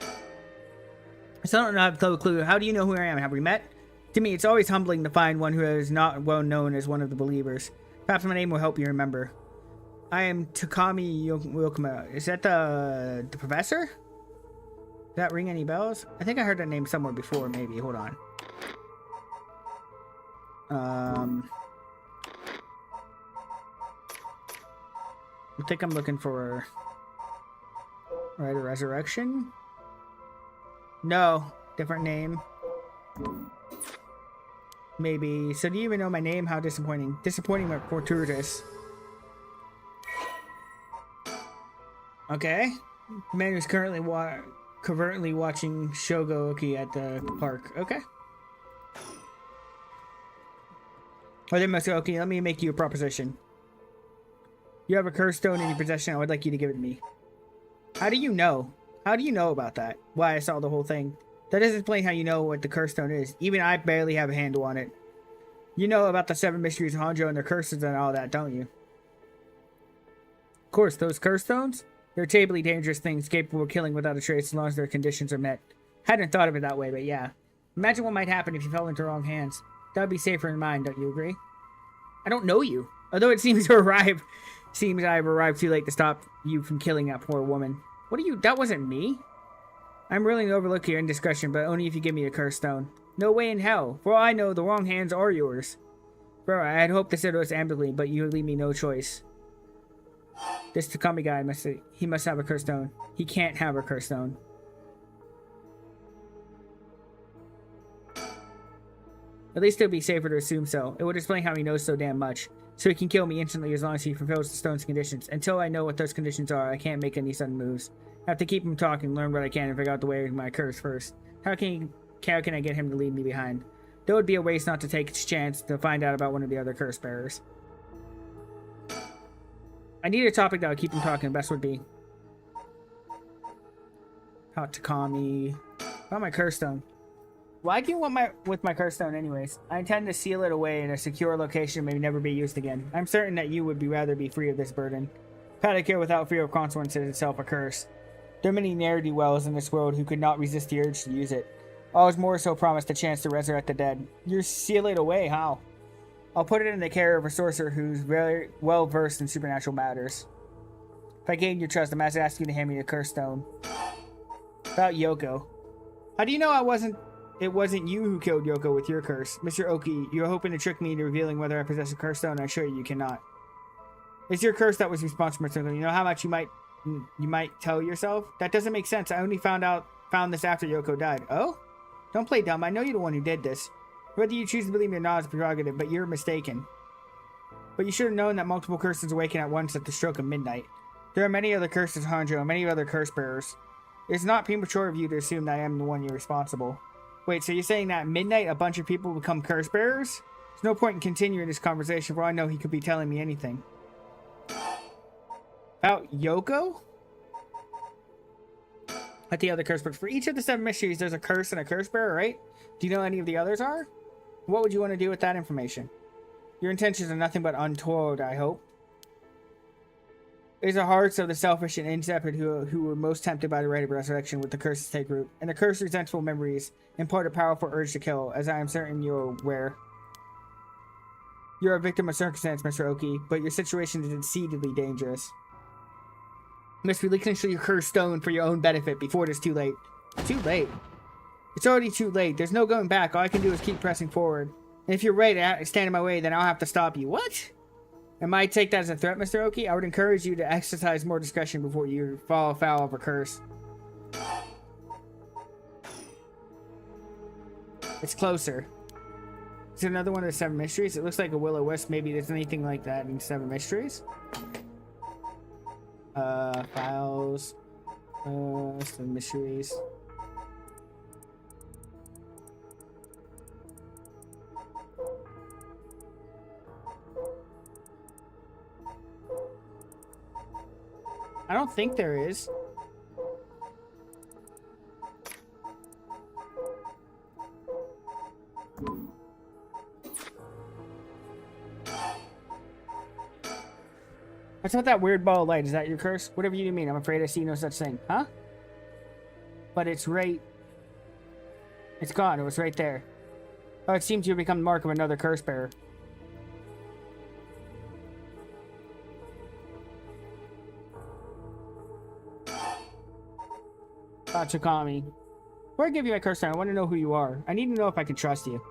I still don't have a clue. How do you know who I am? Have we met? To me, it's always humbling to find one who is not well known as one of the believers. Perhaps my name will help you remember. I am Takami Wilkma. Is that the professor? Does that ring any bells? I think I heard that name somewhere before, maybe. Hold on. I think I'm looking for Rite of Resurrection. No, different name. Maybe. So do you even know my name? How disappointing. Disappointing but fortuitous. Okay. The man who's currently covertly watching Shogo-oki at the park. Okay. Oh, there must go. Okay, let me make you a proposition. You have a curse stone in your possession. I would like you to give it to me. How do you know? How do you know about that? Why I saw the whole thing. That doesn't explain how you know what the curse stone is. Even I barely have a handle on it. You know about the 7 mysteries of Hanjo and their curses and all that, don't you? Of course, those curse stones? They're terribly dangerous things capable of killing without a trace as long as their conditions are met. Hadn't thought of it that way, but yeah. Imagine what might happen if you fell into the wrong hands. That would be safer in mine, don't you agree? I don't know you. Although it seems I've arrived too late to stop you from killing that poor woman. What are you? That wasn't me. I'm willing to overlook your indiscretion, but only if you give me a curse stone. No way in hell. For all I know, the wrong hands are yours. Bro, I had hoped to settle this amicably, but you leave me no choice. This Takami guy he must have a curse stone. He can't have a curse stone. At least it would be safer to assume so. It would explain how he knows so damn much. So he can kill me instantly as long as he fulfills the stone's conditions. Until I know what those conditions are, I can't make any sudden moves. I have to keep him talking, learn what I can, and figure out the way of my curse first. How can I get him to leave me behind? That would be a waste not to take its chance to find out about one of the other curse bearers. I need a topic that would keep him talking. Best would be how Takami. About my curse stone. Why do you want with my curse stone anyways? I intend to seal it away in a secure location and may never be used again. I'm certain that you would rather be free of this burden. Pedicure without fear of consequences is itself a curse. There are many ne'er-do-wells in this world who could not resist the urge to use it. All is more so promised a chance to resurrect the dead. You seal it away, how? I'll put it in the care of a sorcerer who's very well versed in supernatural matters. If I gain your trust, I'm asking you to hand me a curse stone. About Yoko. How do you know it wasn't you who killed Yoko with your curse? Mr. Oki, you're hoping to trick me into revealing whether I possess a curse stone, and I assure you cannot. It's your curse that was responsible for it. You know how much you might tell yourself? That doesn't make sense. I only found this after Yoko died. Oh? Don't play dumb. I know you're the one who did this. Whether you choose to believe me or not is prerogative, but you're mistaken. But you should have known that multiple curses awaken at once at the stroke of midnight. There are many other curses, Hanjo, and many other curse bearers. It's not premature of you to assume that I am the one you're responsible. Wait, so you're saying that at midnight a bunch of people become curse bearers? There's no point in continuing this conversation, for I know he could be telling me anything. About Yoko? Like the other curse bearers. For each of the 7 mysteries, there's a curse and a curse bearer, right? Do you know any of the others are? What would you want to do with that information? Your intentions are nothing but untoward, I hope. It is the hearts of the selfish and intrepid who were most tempted by the right of resurrection with the curses take root, and the cursed resentful memories impart a powerful urge to kill, as I am certain you're aware. You're a victim of circumstance, Mr. Oki, but your situation is exceedingly dangerous. You must relinquish your cursed stone for your own benefit before it is too late. Too late? It's already too late. There's no going back. All I can do is keep pressing forward. And if you're ready to stand in my way, then I'll have to stop you. What? Am I take that as a threat, Mr. Oki? I would encourage you to exercise more discretion before you fall foul of a curse. It's closer. Is it another one of the 7 mysteries? It looks like a will-o-wisp. Maybe there's anything like that in 7 mysteries. Files. 7 mysteries. I don't think there is. What's with that weird ball of light? Is that your curse? Whatever you mean. I'm afraid I see no such thing. Huh? But it's right... It's gone. It was right there. Oh, it seems you've become the mark of another curse bearer. Tsukami. Before I give you my curse, I want to know who you are. I need to know if I can trust you.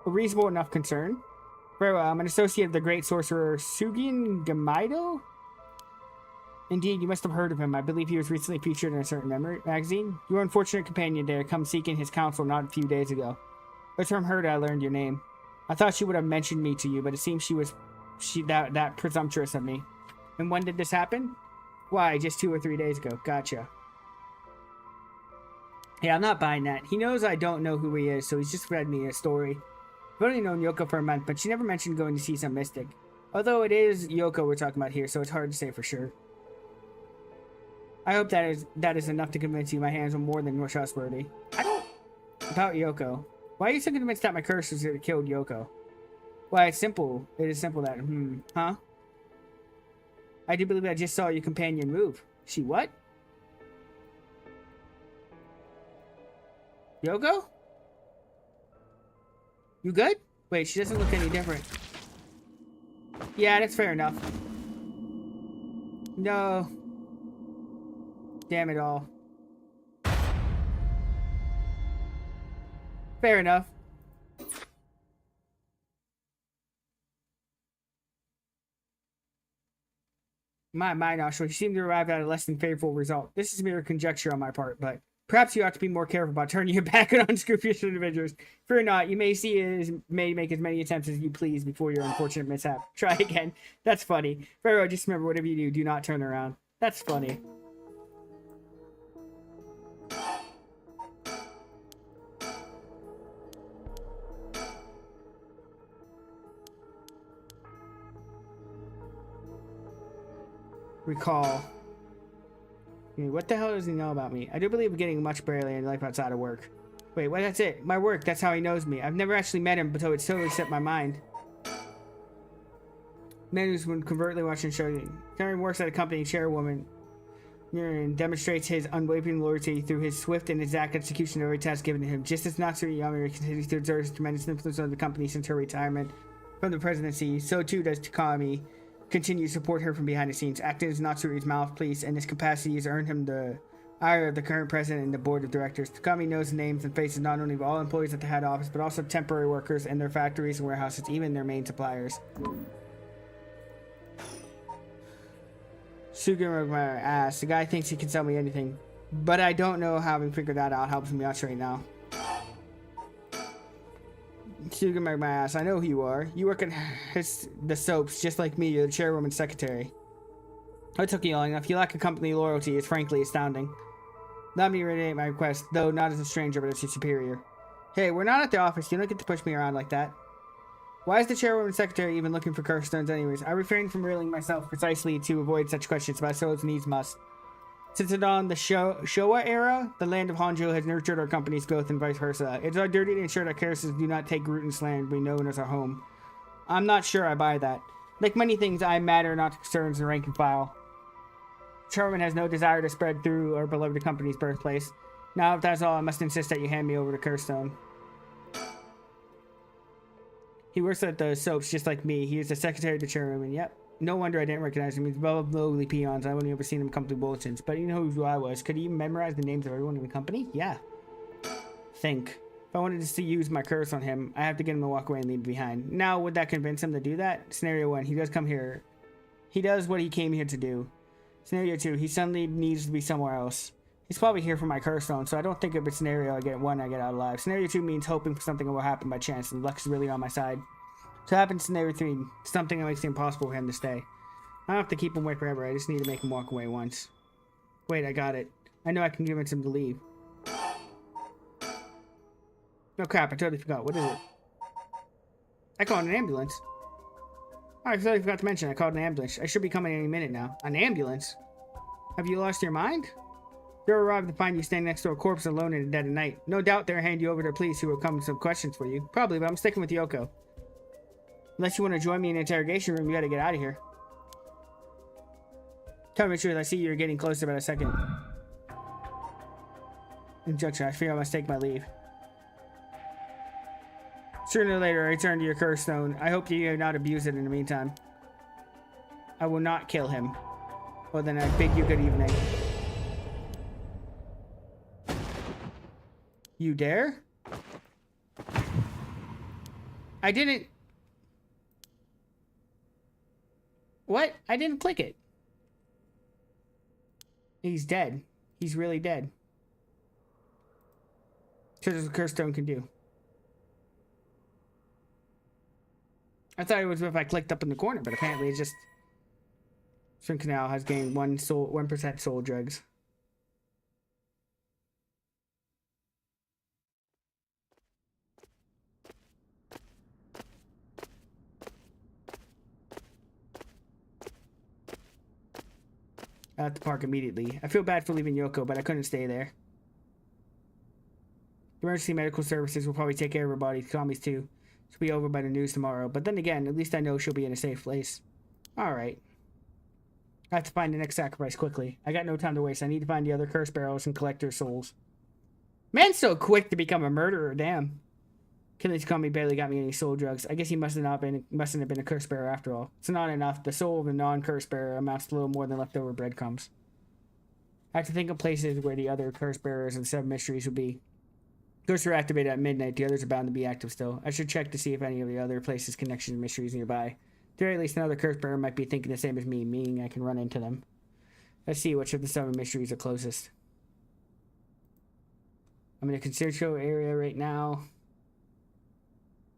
A reasonable enough concern. Very well, I'm an associate of the great sorcerer Sugin Gamaido? Indeed, you must have heard of him. I believe he was recently featured in a certain magazine. Your unfortunate companion there come seeking his counsel not a few days ago. It was from her that I learned your name. I thought she would have mentioned me to you, but it seems she was that presumptuous of me. And when did this happen? Why, just 2 or 3 days ago. Gotcha. Yeah, I'm not buying that. He knows I don't know who he is, so he's just read me a story. I've only known Yoko for a month, but she never mentioned going to see some mystic. Although it is Yoko we're talking about here, so it's hard to say for sure. I hope that is enough to convince you my hands are more than trustworthy. I don't... About Yoko. Why are you so convinced that my curse was that killed Yoko? Why, it's simple. It is simple that... Huh? I do believe I just saw your companion move. She what? Yoko? You good? Wait, she doesn't look any different. Yeah, that's fair enough. No. Damn it all. Fair enough. My Nostril, you seem to arrive at a less than favorable result. This is mere conjecture on my part, but perhaps you ought to be more careful about turning your back on unscrupulous individuals. Fear not, you may make as many attempts as you please before your unfortunate mishap. Try again. That's funny. Very well, just remember, whatever you do not turn around. That's funny. Recall. What the hell does he know about me? I do believe I'm getting much barely in life outside of work. Wait, what? That's it. My work, that's how he knows me. I've never actually met him, but so it's totally set my mind. Man who's been covertly watching show. Karen works at a company chairwoman and demonstrates his unwavering loyalty through his swift and exact execution of every task given to him. Just as Natsuri Yamiri continues to exert his tremendous influence on the company since her retirement from the presidency, so too does Takami continue to support her from behind the scenes. Acting as Natsuri's mouthpiece in this capacity has earned him the ire of the current president and the board of directors. Takami knows the names and faces not only of all employees at the head office, but also temporary workers in their factories and warehouses, even their main suppliers. Sugimura asks, the guy thinks he can sell me anything, but I don't know how he figured that out. Helps me out right now. Sugimura asks, I know who you are. You work at the soaps, just like me. You're the chairwoman's secretary. It took you long enough. You lack a company loyalty. It's frankly astounding. Let me reiterate my request, though not as a stranger, but as your superior. Hey, we're not at the office. You don't get to push me around like that. Why is the chairwoman's secretary even looking for curse stones anyways? I refrain from revealing myself precisely to avoid such questions, but so needs must. Since the dawn of the Showa era, the land of Honjo has nurtured our company's growth and vice versa. It's our duty to ensure that curses do not take root in this land we know as our home. I'm not sure I buy that. Like many things, I matter not to concerns and rank and file. Sherman has no desire to spread through our beloved company's birthplace. Now, if that's all, I must insist that you hand me over to Curstone. He works at the soaps just like me. He is the secretary to Chairwoman. Yep. No wonder I didn't recognize him. He's above lowly peons. I wouldn't ever seen him come through bulletins. But you know who I was. Could he even memorize the names of everyone in the company? Yeah. Think. If I wanted to use my curse on him, I have to get him to walk away and leave me behind. Now, would that convince him to do that? Scenario 1. He does come here. He does what he came here to do. Scenario 2. He suddenly needs to be somewhere else. He's probably here for my curse zone, so I don't think if it's scenario I get out alive. Scenario 2 means hoping for something will happen by chance, and luck's really on my side. So happens scenario 3, something that makes it impossible for him to stay. I don't have to keep him away forever, I just need to make him walk away once. Wait, I got it. I know I can convince him to leave. No crap, I totally forgot. What is it? I called an ambulance. Oh, I totally forgot to mention I called an ambulance. I should be coming any minute now. An ambulance? Have you lost your mind? They'll arrive to find you standing next to a corpse alone in the dead of night. No doubt they'll hand you over to the police who will come with some questions for you. Probably, but I'm sticking with Yoko. Unless you want to join me in the interrogation room, you gotta get out of here. Tell me the truth, I see you're getting closer by a second. Injunction, I fear I must take my leave. Sooner or later, I return to your curse stone. I hope you do not abuse it in the meantime. I will not kill him. Well, then I bid you good evening. You dare? I didn't... What? I didn't click it. He's dead. He's really dead. So that's what Curse Stone can do. I thought it was if I clicked up in the corner, but apparently it's just... Swing Canal has gained 1% soul drugs. I have to park immediately. I feel bad for leaving Yoko, but I couldn't stay there. The emergency medical services will probably take care of her body. Tommy's too. She'll be over by the news tomorrow. But then again, at least I know she'll be in a safe place. Alright. I have to find the next sacrifice quickly. I got no time to waste. I need to find the other curse barrels and collect their souls. Man's so quick to become a murderer, damn. Killing Tommy barely got me any soul drugs. I guess he mustn't have been a curse bearer after all. It's not enough. The soul of a non-curse bearer amounts to little more than leftover breadcrumbs. I have to think of places where the other curse bearers and 7 mysteries would be. Ghosts are activated at midnight. The others are bound to be active still. I should check to see if any of the other places connection to mysteries nearby. At the very least, another curse bearer might be thinking the same as me, meaning I can run into them. Let's see which of the 7 mysteries are closest. I'm in a concerto area right now.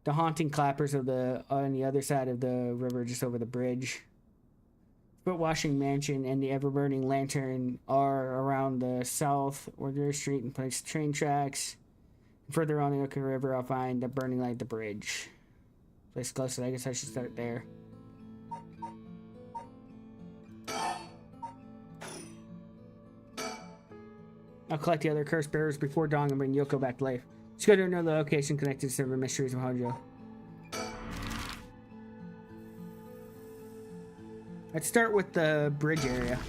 The haunting clappers of on the other side of the river, just over the bridge. Foot Washing Mansion and the Ever-Burning Lantern are around the south Order Street and place train tracks. Further on the Oka River, I'll find the Burning Light at the bridge. Place closer, I guess I should start there. I'll collect the other curse bearers before dawn and bring Yoko back to life. Let's go to another location connected to the mysteries of Hojo. Let's start with the bridge area.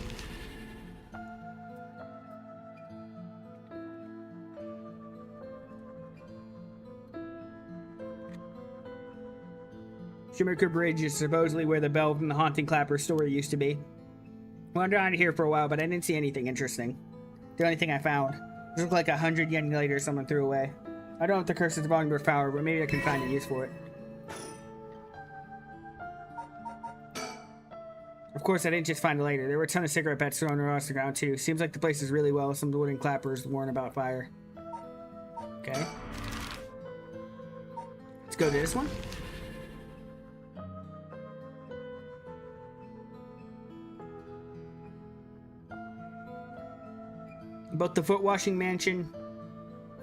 Shimmerker Bridge is supposedly where the bell from the Haunting Clapper story used to be. Wandered around here for a while, but I didn't see anything interesting. The only thing I found looked like 100 yen later someone threw away. I don't know if the curse is volume or power, but maybe I can find a use for it. Of course, I didn't just find it later. There were a ton of cigarette butts thrown across the ground, too. Seems like the place is really well. Some of the wooden clappers warn about fire. Okay. Let's go to this one. Both the Foot Washing Mansion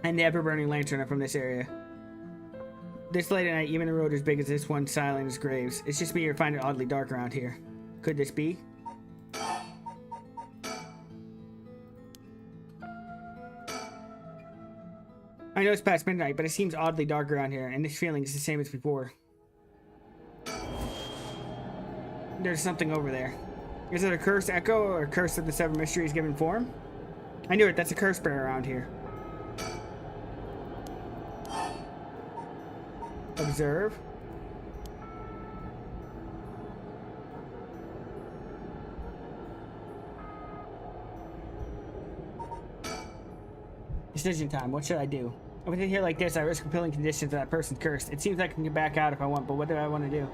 and the Ever-Burning Lantern are from this area. This late at night, even a road as big as this one, silent as graves. It's just me or find it oddly dark around here. Could this be? I know it's past midnight, but it seems oddly dark around here, and this feeling is the same as before. There's something over there. Is it a cursed echo or a curse of the seven mysteries given form? I knew it. That's a curse bearer around here. Observe. Decision time. What should I do? With it here like this, I risk compelling conditions that person's cursed. It seems like I can get back out if I want, but what do I want to do?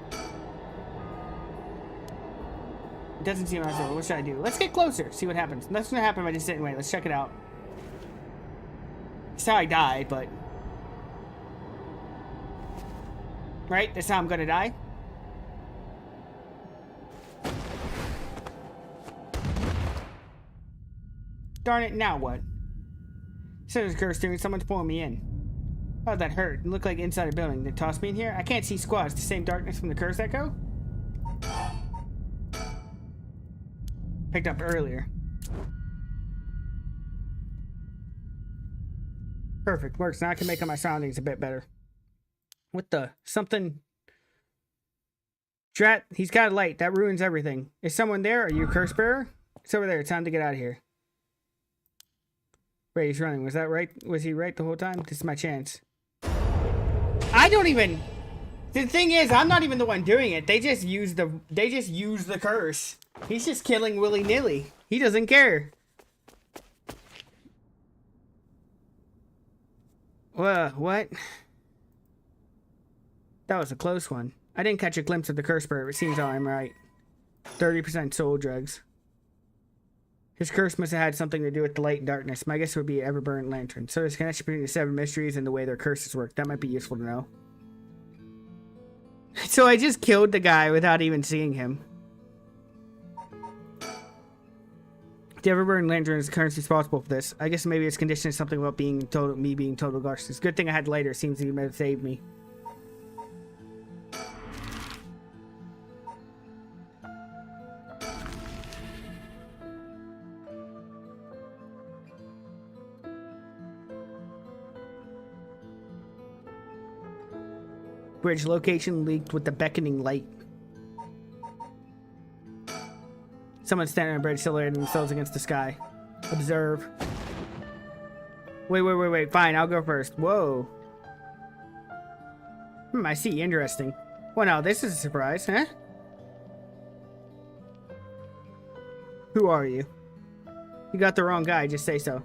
It doesn't seem nice. What should I do? Let's get closer. See what happens. Nothing's gonna happen if I just sit and wait. Let's check it out. That's how I die, but... Right? That's how I'm gonna die? Darn it, now what? Said it's cursed doing. Someone's pulling me in. How'd that hurt? It looked like inside a building. They tossed me in here? I can't see squads. The same darkness from the curse echo? Picked up earlier. Perfect. Works. Now I can make up my surroundings a bit better. What the? Something... Drat, he's got a light. That ruins everything. Is someone there? Are you a curse bearer? It's over there. It's time to get out of here. Wait, he's running. Was that right? Was he right the whole time? This is my chance. I don't even... The thing is, I'm not even the one doing it. They just use the curse. He's just killing willy-nilly. He doesn't care. What? That was a close one. I didn't catch a glimpse of the curse bearer. It seems I'm right. 30% soul drugs. His curse must have had something to do with the light and darkness. My guess would be Everburnt Lantern. So there's a connection between the seven mysteries and the way their curses work. That might be useful to know. So I just killed the guy without even seeing him. The Everburnt Lantern is currently responsible for this. I guess maybe it's conditioned something about me being total ghost. It's a good thing I had later. Seems he may have saved me. Bridge location leaked with the beckoning light. Someone standing on a bridge silhouetting themselves against the sky. Observe. Wait. Fine, I'll go first. Whoa. I see. Interesting. Well, now this is a surprise, huh? Who are you? You got the wrong guy. Just say so.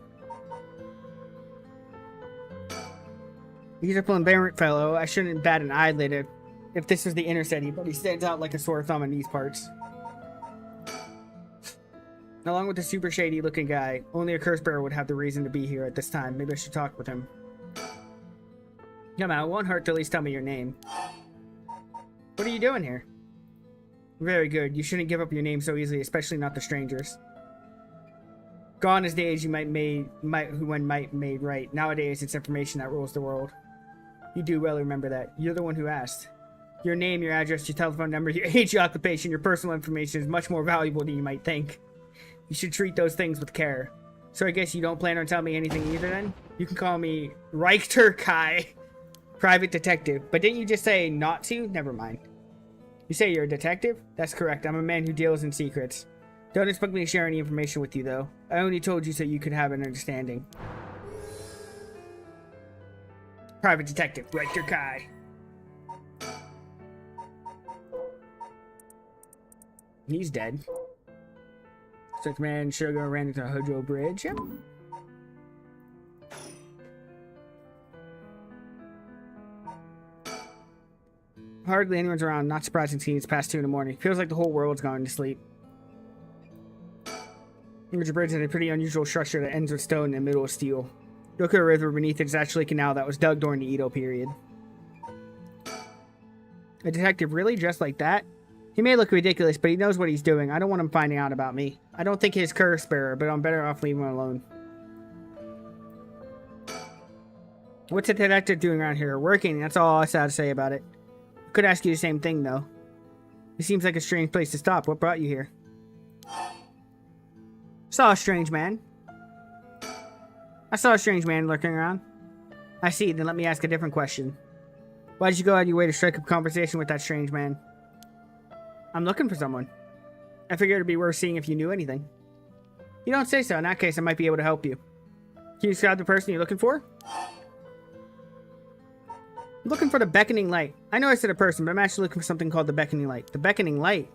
He's a flamboyant fellow. I shouldn't bat an eyelid if this was the inner city, but he stands out like a sore thumb in these parts. Along with the super shady looking guy, only a curse bearer would have the reason to be here at this time. Maybe I should talk with him. Come on, it won't hurt to at least tell me your name. What are you doing here? Very good. You shouldn't give up your name so easily, especially not to strangers. Gone is the age you might made right. Nowadays, it's information that rules the world. You do well remember that. You're the one who asked. Your name, your address, your telephone number, your age, your occupation, your personal information is much more valuable than you might think. You should treat those things with care. So I guess you don't plan on telling me anything either then? You can call me Richter Kai, private detective. But didn't you just say not to? Never mind. You say you're a detective? That's correct. I'm a man who deals in secrets. Don't expect me to share any information with you, though. I only told you so you could have an understanding. Private detective, Richter Kai. He's dead. Such man Sugar ran into Hojo Bridge. Yep. Hardly anyone's around. Not surprising seeing it's past 2 in the morning. Feels like the whole world's gone to sleep. Hojo Bridge is a pretty unusual structure that ends with stone in the middle of steel. Look at the river beneath it is actually a canal that was dug during the Edo period. A detective really dressed like that? He may look ridiculous, but he knows what he's doing. I don't want him finding out about me. I don't think he's curse bearer, but I'm better off leaving him alone. What's a detective doing around here? Working, that's all I have to say about it. I could ask you the same thing, though. It seems like a strange place to stop. What brought you here? Saw a strange man. I saw a strange man lurking around. I see, then let me ask a different question. Why did you go out of your way to strike up conversation with that strange man? I'm looking for someone. I figured it'd be worth seeing if you knew anything. You don't say so. In that case, I might be able to help you. Can you describe the person you're looking for? I'm looking for the beckoning light. I know I said a person, but I'm actually looking for something called the beckoning light. The beckoning light?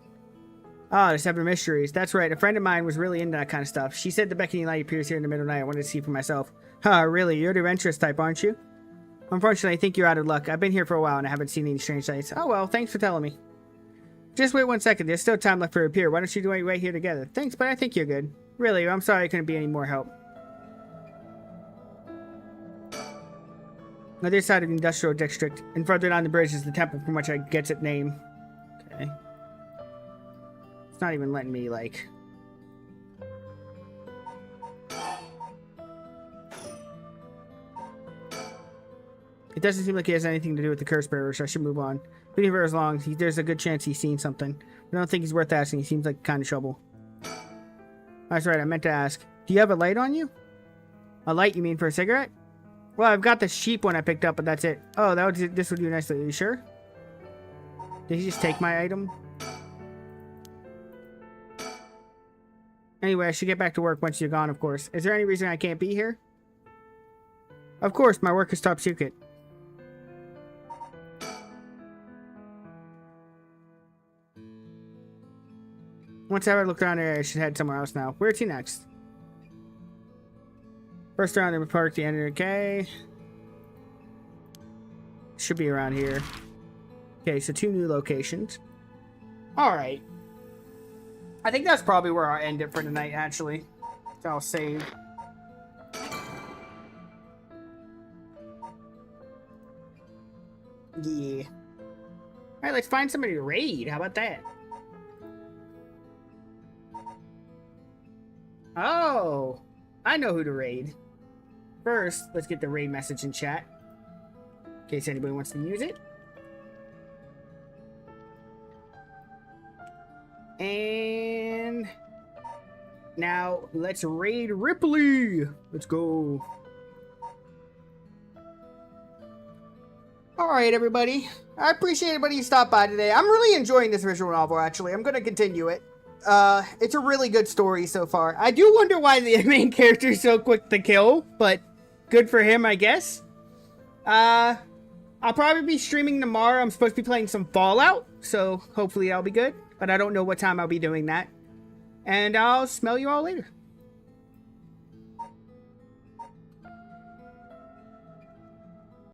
Ah, the Seven Mysteries. That's right. A friend of mine was really into that kind of stuff. She said the beckoning light appears here in the middle of the night. I wanted to see for myself. Huh, really? You're the adventurous type, aren't you? Unfortunately, I think you're out of luck. I've been here for a while and I haven't seen any strange sights. Oh well, thanks for telling me. Just wait 1 second. There's still time left for a pier. Why don't you wait here together? Thanks, but I think you're good. Really, I'm sorry I couldn't be any more help. On the other side of the industrial district, and further down the bridge is the temple from which it gets its name. Okay. It's not even letting me, like... It doesn't seem like he has anything to do with the curse bearer, so I should move on. Been here for as long, there's a good chance he's seen something. I don't think he's worth asking. He seems like kind of trouble. That's right, I meant to ask. Do you have a light on you? A light, you mean for a cigarette? Well, I've got this cheap one I picked up, but that's it. Oh, this would do nicely. Are you sure? Did he just take my item? Anyway, I should get back to work once you're gone, of course. Is there any reason I can't be here? Of course, my work is top secret. Once I've looked around here, I should head somewhere else now. Where to next? First around the park, the end of the K. Should be around here. Okay, so 2 new locations. Alright. I think that's probably where I'll end it for tonight, actually. So I'll save. Yeah. Alright, let's find somebody to raid. How about that? Oh! I know who to raid. First, let's get the raid message in chat. In case anybody wants to use it. And... now, let's raid Ripley! Let's go. Alright, everybody. I appreciate everybody who stopped by today. I'm really enjoying this visual novel, actually. I'm going to continue it. It's a really good story so far. I do wonder why the main character is so quick to kill, but good for him, I guess. I'll probably be streaming tomorrow. I'm supposed to be playing some Fallout, so hopefully that'll be good. But I don't know what time I'll be doing that. And I'll smell you all later.